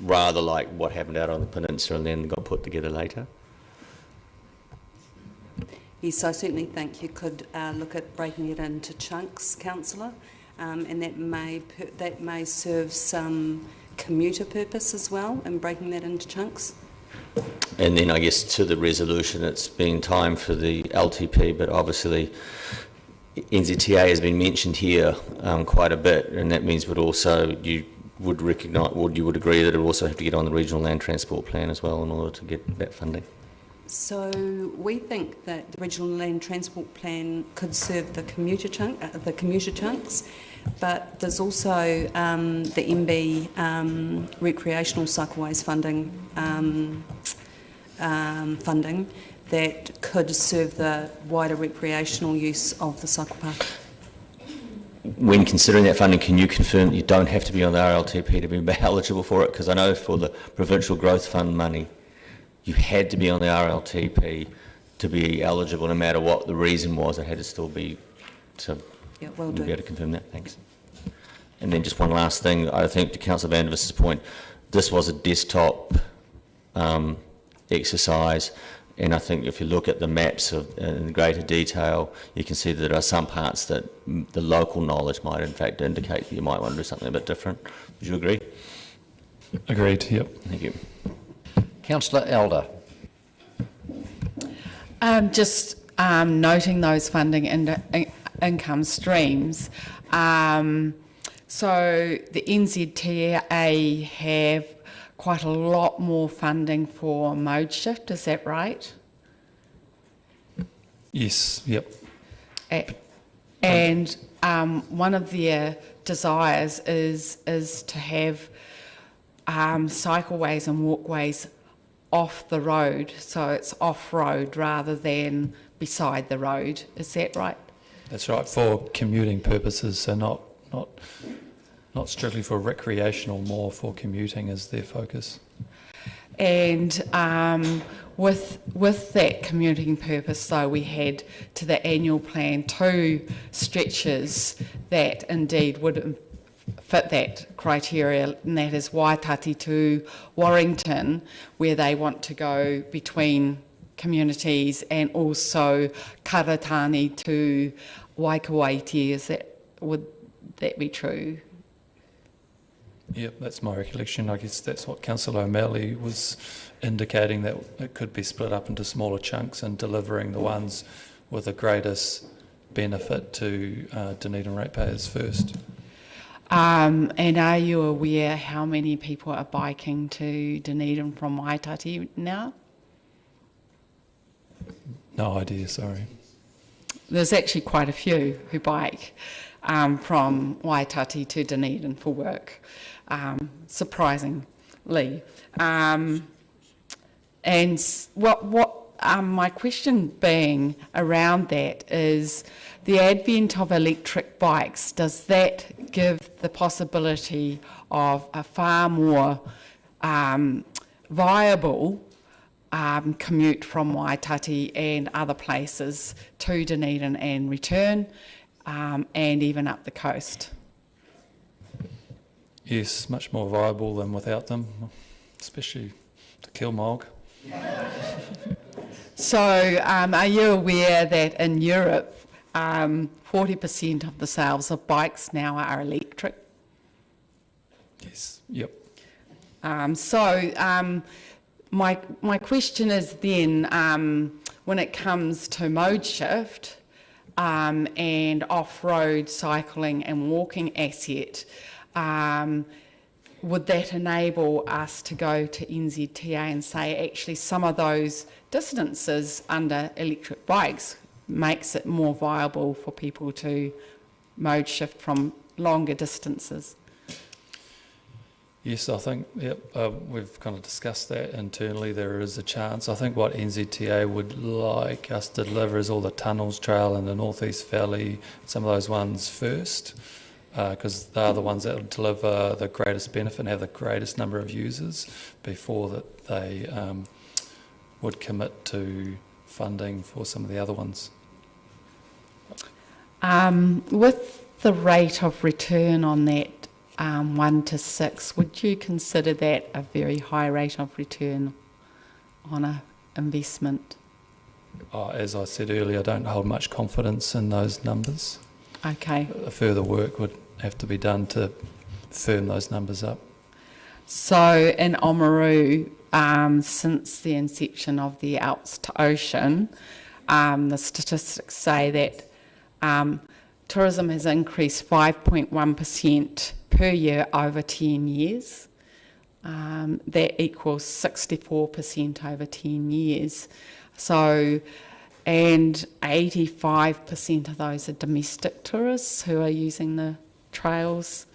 R: rather like what happened out on the peninsula and then got put together later.
I: Yes, I certainly think you could look at breaking it into chunks, councillor, and that may serve some commuter purpose as well in breaking that into chunks.
R: And then I guess to the resolution, it's been time for the LTP, but obviously NZTA has been mentioned here quite a bit, and that means you would recognise, or you would agree that it would also have to get on the regional land transport plan as well in order to get that funding.
I: So we think that the regional land transport plan could serve the commuter chunks, but there's also the MB recreational cycleways funding that could serve the wider recreational use of the cycle path.
R: When considering that funding, can you confirm that you don't have to be on the RLTP to be eligible for it? Because I know for the Provincial Growth Fund money, you had to be on the RLTP to be eligible, no matter what the reason was. It had to still be. So
I: yeah, well
R: you'll be able to confirm that. Thanks. And then just one last thing. I think to Councillor Vandervis's point, this was a desktop exercise, and I think if you look at the maps in greater detail, you can see that there are some parts that the local knowledge might in fact indicate that you might want to do something a bit different. Would you agree?
H: Agreed. Yep.
R: Thank you.
L: Councillor Elder.
E: Just noting those funding income streams. So the NZTA have quite a lot more funding for mode shift, is that right?
H: Yes, yep.
E: And one of their desires is to have cycleways and walkways off the road, so it's off-road rather than beside the road. Is that right?
H: That's right, for commuting purposes, so not strictly for recreational, more for commuting is their focus.
E: And with that commuting purpose, though, we had to the annual plan 2 stretches that indeed would fit that criteria, and that is Waitati to Warrington, where they want to go between communities, and also Karatani to Waikawaiti. Would that be true?
H: Yep, that's my recollection. I guess that's what Councillor O'Malley was indicating, that it could be split up into smaller chunks and delivering the ones with the greatest benefit to Dunedin ratepayers first.
E: And are you aware how many people are biking to Dunedin from Waitati now?
H: No idea, sorry.
E: There's actually quite a few who bike from Waitati to Dunedin for work, surprisingly. And my question being around that is, the advent of electric bikes, does that give the possibility of a far more viable commute from Waitati and other places to Dunedin and return, and even up the coast?
H: Yes, much more viable than without them, especially to Kilmog.
E: So are you aware that in Europe 40% of the sales of bikes now are electric?
H: Yes, yep.
E: My question is then, when it comes to mode shift and off-road cycling and walking asset, would that enable us to go to NZTA and say, actually, some of those distances under electric bikes makes it more viable for people to mode shift from longer distances?
H: Yes, I think, yep, we've kind of discussed that internally. There is a chance. I think what NZTA would like us to deliver is all the Tunnels Trail and the North East Valley, some of those ones first, because they're the ones that will deliver the greatest benefit and have the greatest number of users before that they would commit to funding for some of the other ones.
E: With the rate of return on that 1 to 6, would you consider that a very high rate of return on an investment?
H: As I said earlier, I don't hold much confidence in those numbers.
E: Okay.
H: Further work would have to be done to firm those numbers up.
E: So in Oamaru, since the inception of the Alps to Ocean, the statistics say that tourism has increased 5.1% per year over 10 years. That equals 64% over 10 years. So, and 85% of those are domestic tourists who are using the trails.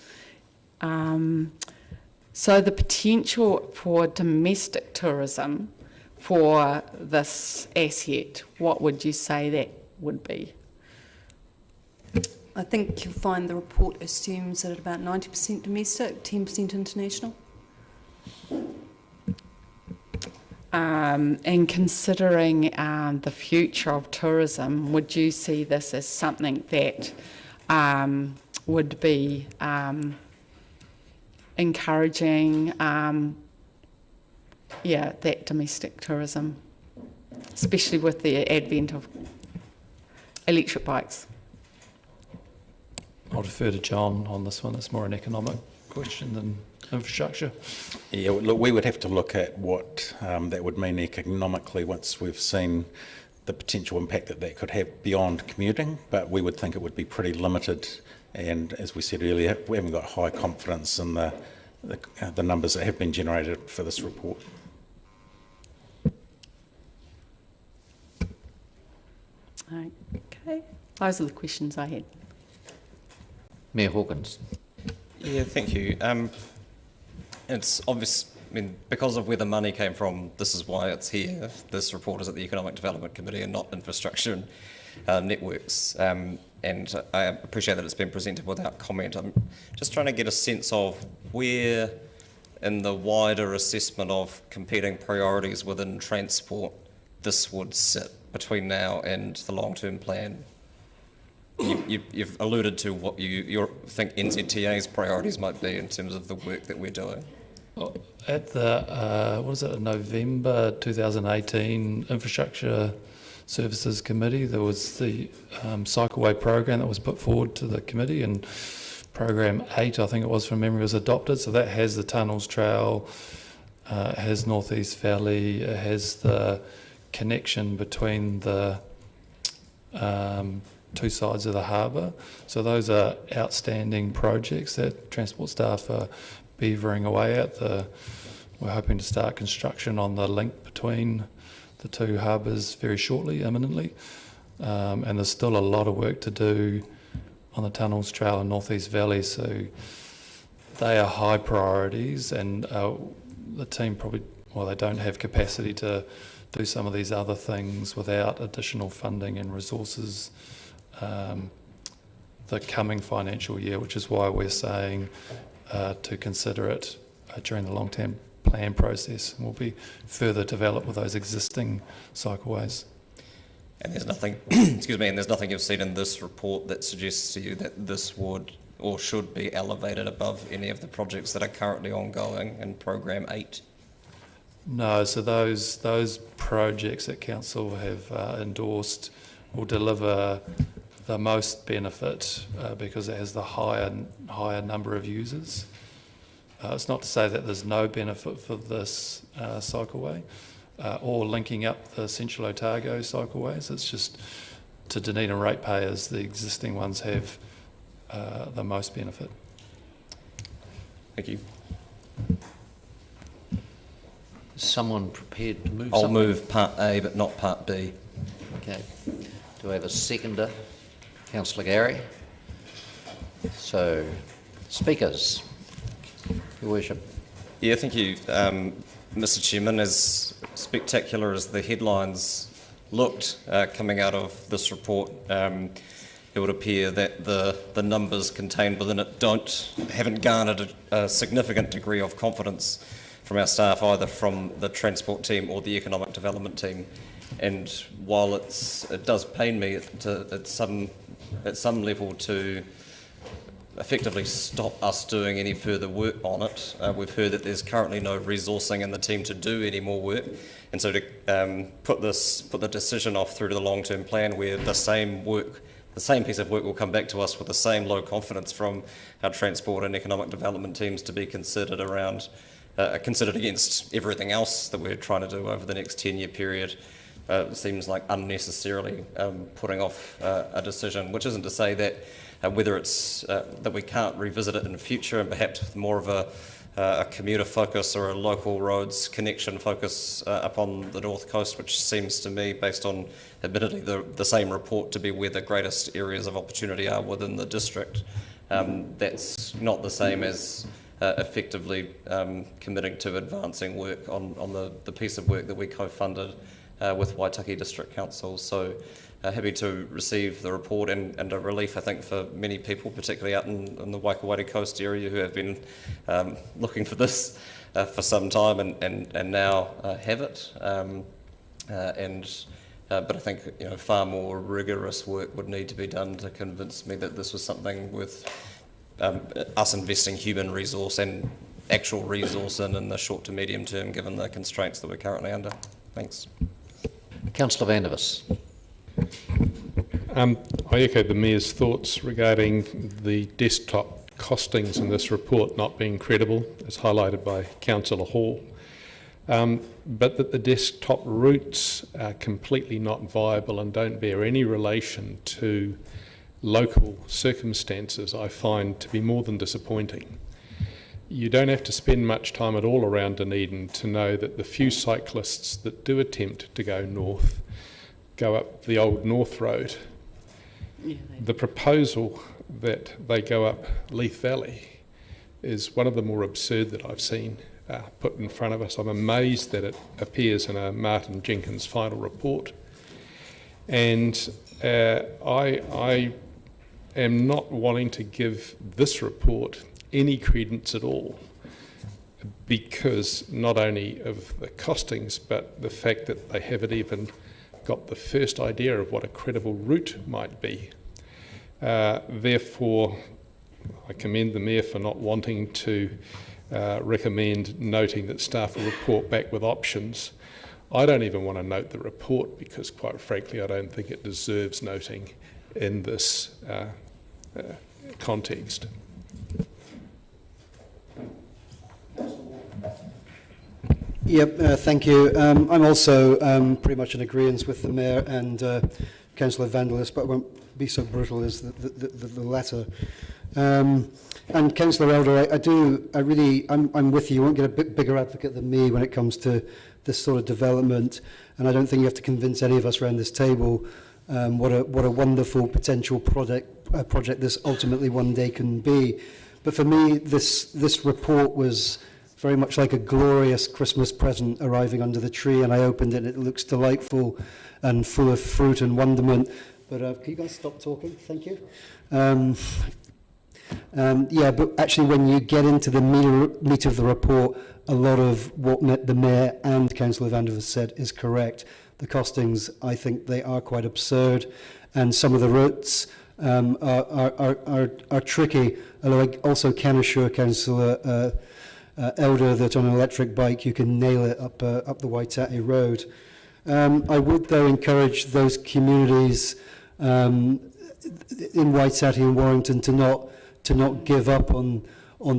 E: So the potential for domestic tourism for this asset, what would you say that would be?
I: I think you'll find the report assumes that at about 90% domestic, 10% international.
E: And considering the future of tourism, would you see this as something that would be encouraging, that domestic tourism, especially with the advent of electric bikes?
H: I'll defer to John on this one. It's more an economic question than infrastructure.
D: Yeah, look, we would have to look at what that would mean economically once we've seen the potential impact that could have beyond commuting, but we would think it would be pretty limited. And as we said earlier, we haven't got high confidence in the numbers that have been generated for this report.
E: Okay, those are the questions I had.
L: Mayor Hawkins.
G: Yeah, thank you. It's obvious, I mean, because of where the money came from, this is why it's here. This report is at the Economic Development Committee and not Infrastructure and Networks. And I appreciate that it's been presented without comment. I'm just trying to get a sense of where in the wider assessment of competing priorities within transport this would sit between now and the long-term plan. You've alluded to what you think NZTA's priorities might be in terms of the work that we're doing.
H: At the, November 2018 Infrastructure Services Committee, there was the cycleway program that was put forward to the committee, and program 8, I think it was from memory, was adopted. So that has the Tunnels Trail, it has North East Valley, it has the connection between the two sides of the harbour. So those are outstanding projects that transport staff are beavering away at. We're hoping to start construction on the link between the two harbours very shortly, imminently. And there's still a lot of work to do on the Tunnels Trail and North East Valley. So they are high priorities, and the team probably, they don't have capacity to do some of these other things without additional funding and resources the coming financial year, which is why we're saying to consider it during the long-term plan process, and will be further developed with those existing cycleways.
G: And there's nothing, excuse me, and there's nothing you've seen in this report that suggests to you that this would or should be elevated above any of the projects that are currently ongoing in Programme 8?
H: No, so those projects that Council have endorsed will deliver the most benefit because it has the higher number of users. It's not to say that there's no benefit for this cycleway or linking up the Central Otago cycleways. It's just to Dunedin ratepayers, the existing ones have the most benefit.
G: Thank you.
L: Is someone prepared to move
G: I'll
L: something?
G: move Part A, but not Part B.
L: Okay. Do I have a seconder? Councillor Gary. So, speakers. Your Worship.
G: Yeah, thank you, Mr. Chairman. As spectacular as the headlines looked coming out of this report, it would appear that the numbers contained within it haven't garnered a significant degree of confidence from our staff, either from the transport team or the economic development team. And while it does pain me at some level to effectively stop us doing any further work on it. We've heard that there's currently no resourcing in the team to do any more work, and so to put the decision off through to the long-term plan where the same piece of work will come back to us with the same low confidence from our transport and economic development teams to be considered against everything else that we're trying to do over the next 10-year period. Seems like unnecessarily putting off a decision, which isn't to say that whether it's that we can't revisit it in the future and perhaps with more of a commuter focus or a local roads connection focus upon the North Coast, which seems to me, based on admittedly the same report, to be where the greatest areas of opportunity are within the district. That's not the same as effectively committing to advancing work on the piece of work that we co-funded with Waitaki District Council. So happy to receive the report and a relief, I think, for many people, particularly out in the Waikouaiti Coast area, who have been looking for this for some time and now have it. But I think far more rigorous work would need to be done to convince me that this was something worth us investing human resource and actual resource in the short to medium term, given the constraints that we're currently under. Thanks.
L: Councillor Van der Vis.
J: I echo the Mayor's thoughts regarding the desktop costings in this report not being credible, as highlighted by Councillor Hall, but that the desktop routes are completely not viable and don't bear any relation to local circumstances, I find to be more than disappointing. You don't have to spend much time at all around Dunedin to know that the few cyclists that do attempt to go north go up the old North Road. The proposal that they go up Leith Valley is one of the more absurd that I've seen put in front of us. I'm amazed that it appears in a Martin Jenkins final report. And I am not wanting to give this report any credence at all, because not only of the costings, but the fact that they haven't even got the first idea of what a credible route might be. Therefore, I commend the Mayor for not wanting to recommend noting that staff will report back with options. I don't even want to note the report because, quite frankly, I don't think it deserves noting in this context.
K: Yep, thank you. I'm also pretty much in agreement with the Mayor and Councillor Van der Lis, but I won't be so brutal as the latter. And Councillor Elder, I'm with you. You won't get a bit bigger advocate than me when it comes to this sort of development, and I don't think you have to convince any of us around this table what a wonderful potential project this ultimately one day can be. But for me, this report was very much like a glorious Christmas present arriving under the tree, and I opened it and it looks delightful and full of fruit and wonderment. But can you guys stop talking? Thank you. Yeah, but actually when you get into the meat of the report, a lot of what the Mayor and Councillor Van der Vis said is correct. The costings, I think they are quite absurd, and some of the routes are tricky, although I also can assure Councillor Elder that on an electric bike you can nail it up the Waitaki Road. I would though encourage those communities in Waitaki and Warrington to not give up on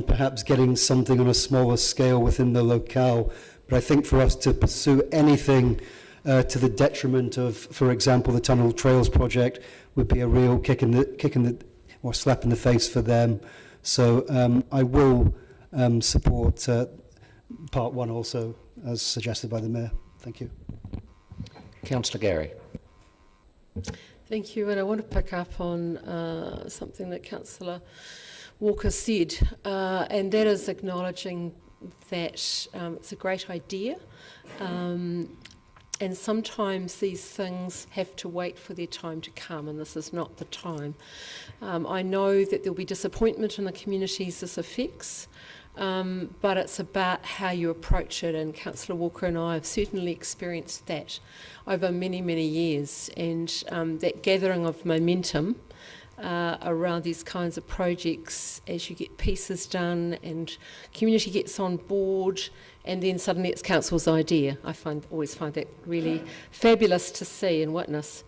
K: perhaps getting something on a smaller scale within the locale. But I think for us to pursue anything to the detriment of, for example, the Tunnel Trails project would be a real kick in the or slap in the face for them. So I will support part one also, as suggested by the Mayor. Thank you.
L: Councillor Gary.
C: Thank you, and I want to pick up on something that Councillor Walker said, and that is acknowledging that it's a great idea, and sometimes these things have to wait for their time to come, and this is not the time. I know that there'll be disappointment in the communities this affects, but it's about how you approach it, and Councillor Walker and I have certainly experienced that over many, many years, and that gathering of momentum around these kinds of projects as you get pieces done and community gets on board, and then suddenly it's council's idea. I always find that really fabulous to see and witness.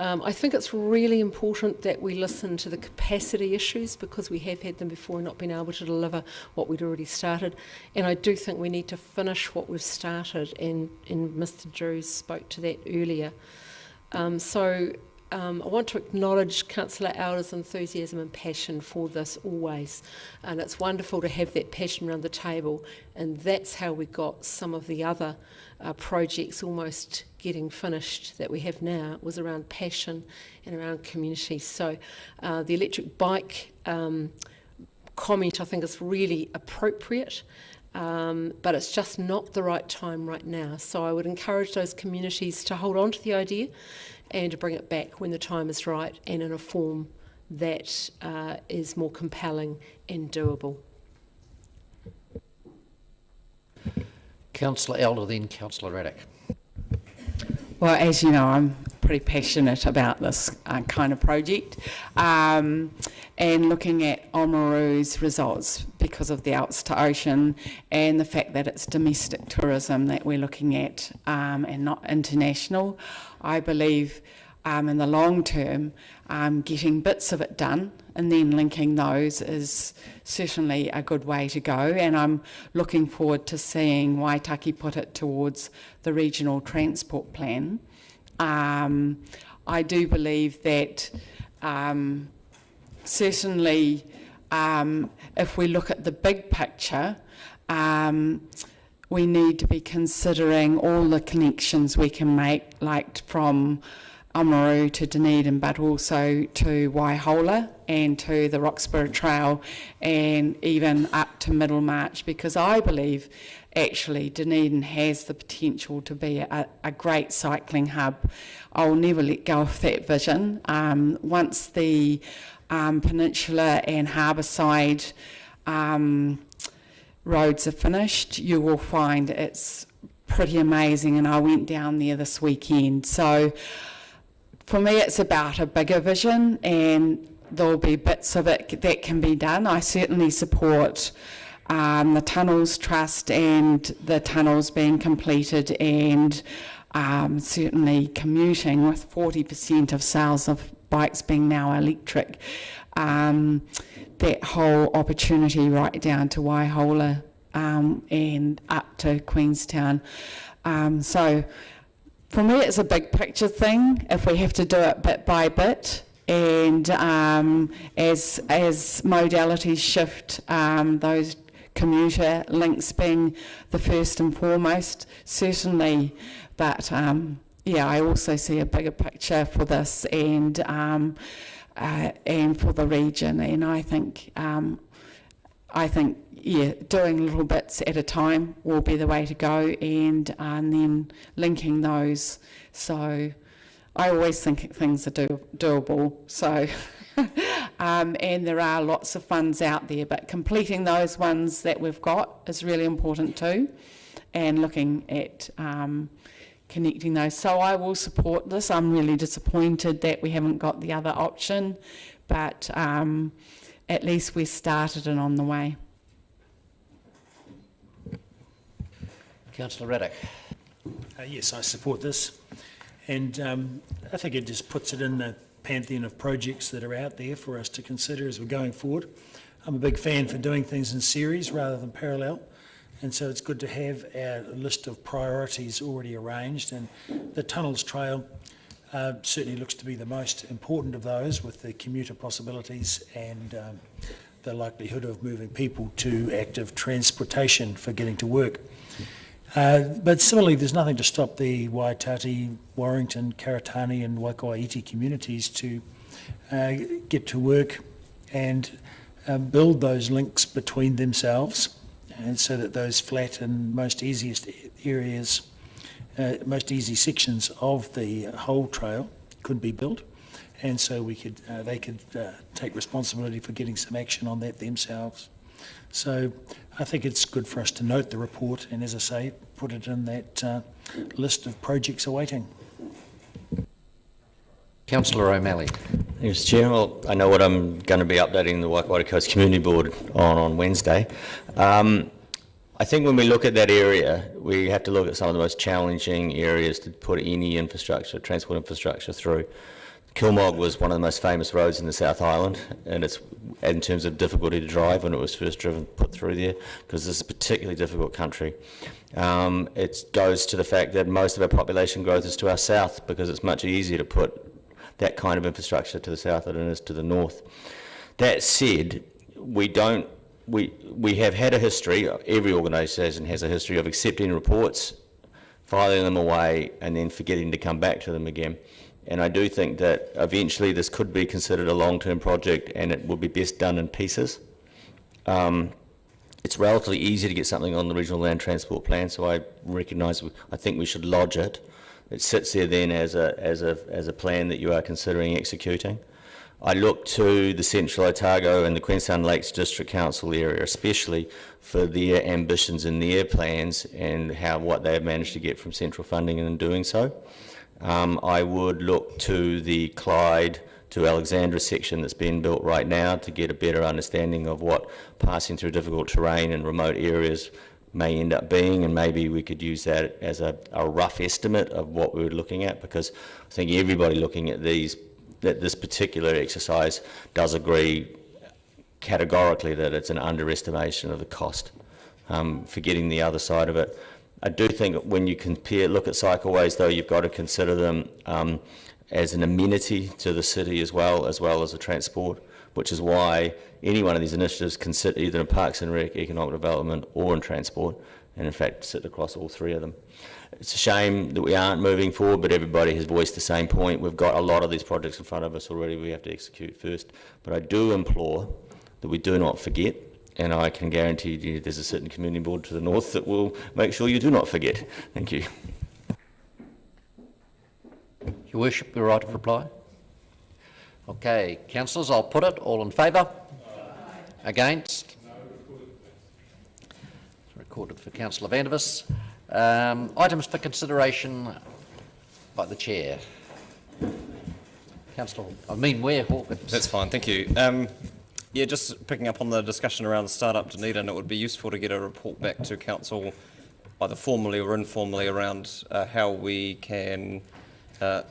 C: I think it's really important that we listen to the capacity issues, because we have had them before and not been able to deliver what we'd already started. And I do think we need to finish what we've started, and Mr. Drews spoke to that earlier. I want to acknowledge Councillor Elder's enthusiasm and passion for this always, and it's wonderful to have that passion around the table, and that's how we got some of the other projects almost getting finished that we have now. It was around passion and around community. So the electric bike comment I think is really appropriate, but it's just not the right time right now. So I would encourage those communities to hold on to the idea and to bring it back when the time is right and in a form that is more compelling and doable.
L: Councillor Elder, then Councillor Raddick.
A: Well, as you know, I'm pretty passionate about this kind of project, and looking at Oamaru's results because of the outs to ocean and the fact that it's domestic tourism that we're looking at and not international. I believe in the long term, getting bits of it done and then linking those is certainly a good way to go, and I'm looking forward to seeing Waitaki put it towards the regional transport plan. I do believe that certainly if we look at the big picture, we need to be considering all the connections we can make, like from Oamaru to Dunedin, but also to Waihola and to the Roxburgh Trail, and even up to Middlemarch, because I believe actually Dunedin has the potential to be a great cycling hub. I'll never let go of that vision. Once the Peninsula and Harbourside roads are finished, you will find it's pretty amazing, and I went down there this weekend. So for me, it's about a bigger vision, and there'll be bits of it that can be done. I certainly support the Tunnels Trust and the tunnels being completed, and certainly commuting with 40% of sales of bikes being now electric. That whole opportunity right down to Waihola and up to Queenstown. So for me, it's a big picture thing if we have to do it bit by bit, and as modalities shift, those commuter links being the first and foremost, certainly, but yeah, I also see a bigger picture for this and for the region, and I think yeah, doing little bits at a time will be the way to go, and then linking those. So I always think things are doable. So and there are lots of funds out there, but completing those ones that we've got is really important too, and looking at connecting those. So I will support this. I'm really disappointed that we haven't got the other option, but at least we started and on the way.
L: Councillor Raddick.
T: Yes, I support this, and I think it just puts it in the pantheon of projects that are out there for us to consider as we're going forward. I'm a big fan for doing things in series rather than parallel, and so it's good to have our list of priorities already arranged, and the Tunnels Trail certainly looks to be the most important of those, with the commuter possibilities and the likelihood of moving people to active transportation for getting to work. But similarly, there's nothing to stop the Waitati, Warrington, Karatani and Waikawa-iti communities to get to work and build those links between themselves, and so that those flat and most easiest areas, most easy sections of the whole trail could be built, and so we could they could take responsibility for getting some action on that themselves. So I think it's good for us to note the report and, as I say, put it in that list of projects awaiting.
L: Councillor O'Malley.
R: Mr. Chair, well, I know what I'm going to be updating the Waikato Coast Community Board on Wednesday. I think when we look at that area, we have to look at some of the most challenging areas to put any infrastructure, transport infrastructure through. Kilmog was one of the most famous roads in the South Island, and it's in terms of difficulty to drive when it was first put through there, because this is a particularly difficult country. It goes to the fact that most of our population growth is to our south, because it's much easier to put that kind of infrastructure to the south than it is to the north. That said, we have had a history, every organisation has a history of accepting reports, filing them away, and then forgetting to come back to them again. And I do think that eventually this could be considered a long-term project, and it would be best done in pieces. It's relatively easy to get something on the Regional Land Transport Plan, so I recognise, I think we should lodge it. It sits there then as a plan that you are considering executing. I look to the Central Otago and the Queenstown Lakes District Council area, especially for their ambitions and their plans and what they have managed to get from central funding in doing so. I would look to the Clyde to Alexandra section that's being built right now to get a better understanding of what passing through difficult terrain and remote areas may end up being, and maybe we could use that as a rough estimate of what we were looking at, because I think everybody looking at this particular exercise does agree categorically that it's an underestimation of the cost. Forgetting the other side of it, I do think when you look at cycleways, though, you've got to consider them as an amenity to the city as well as a transport, which is why any one of these initiatives can sit either in Parks and Rec, economic development, or in transport, and in fact sit across all three of them. It's a shame that we aren't moving forward, but everybody has voiced the same point. We've got a lot of these projects in front of us already we have to execute first, but I do implore that we do not forget, and I can guarantee you there's a certain community board to the north that will make sure you do not forget. Thank you.
L: Your Worship, your right of reply. Okay, councillors, I'll put it. All in favour? Against? Recorded for Councillor Vandervis. Items for consideration by the Chair. Ware Hawkins.
G: That's fine, thank you. Yeah, just picking up on the discussion around Startup Dunedin, it would be useful to get a report back to Council, either formally or informally, around how we can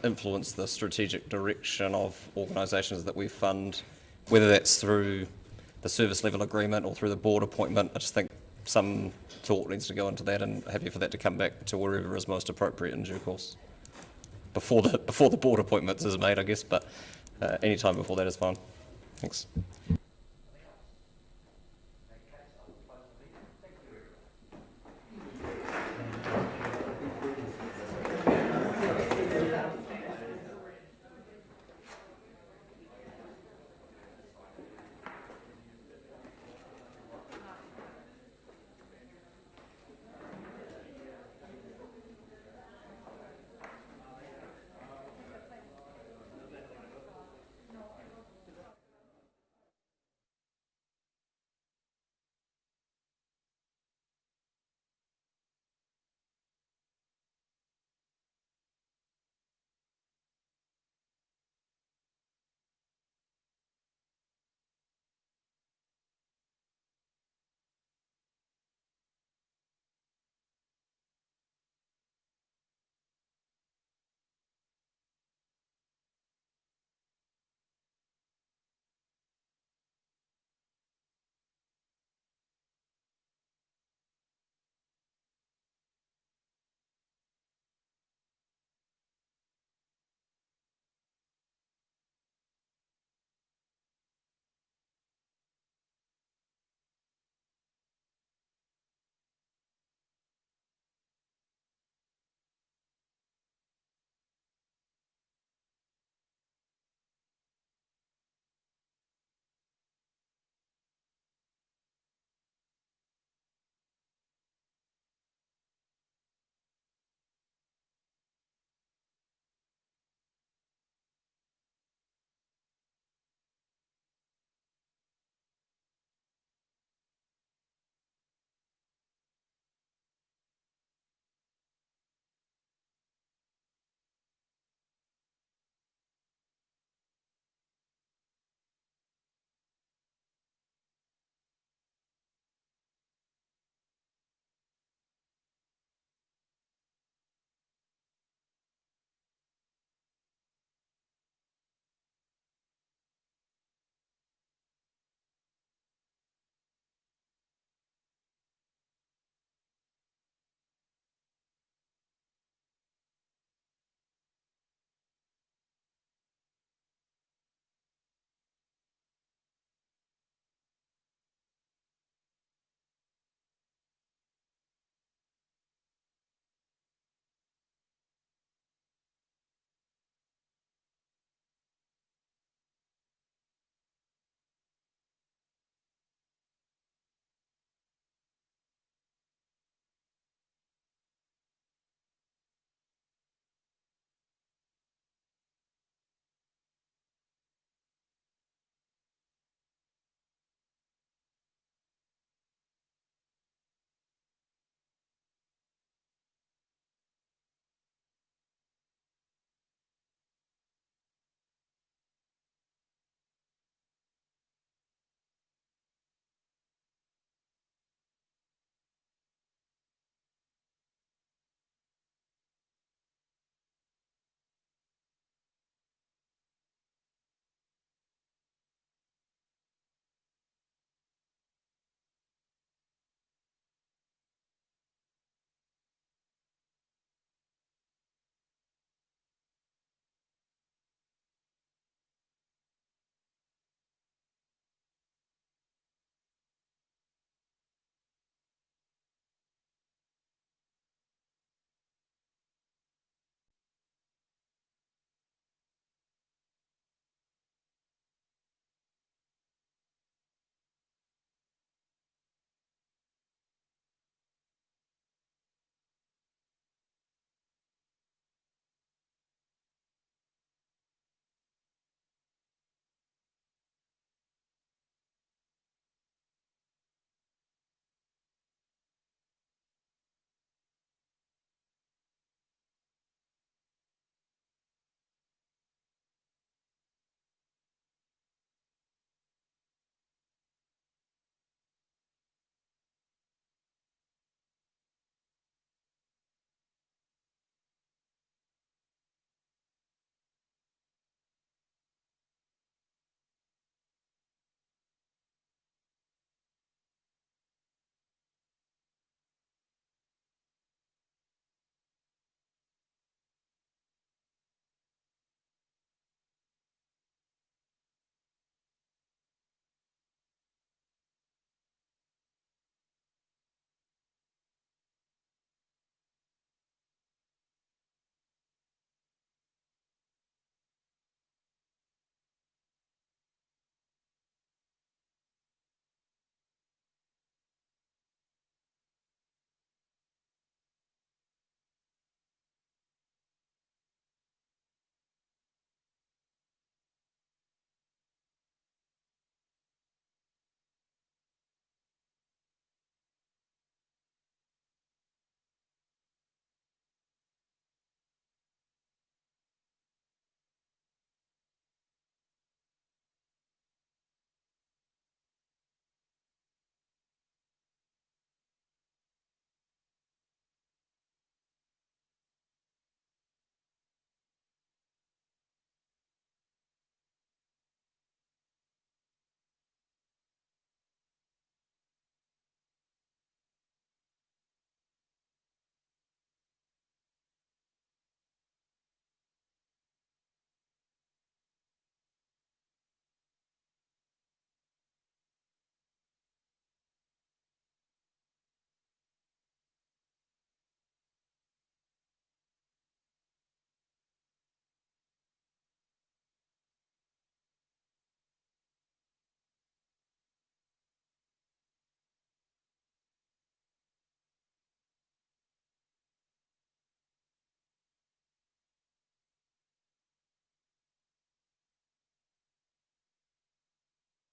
G: influence the strategic direction of organisations that we fund, whether that's through the service level agreement or through the board appointment. I just think some thought needs to go into that, and happy for that to come back to wherever is most appropriate in due course. Before the board appointments is made, I guess, but any time before that is fine. Thanks.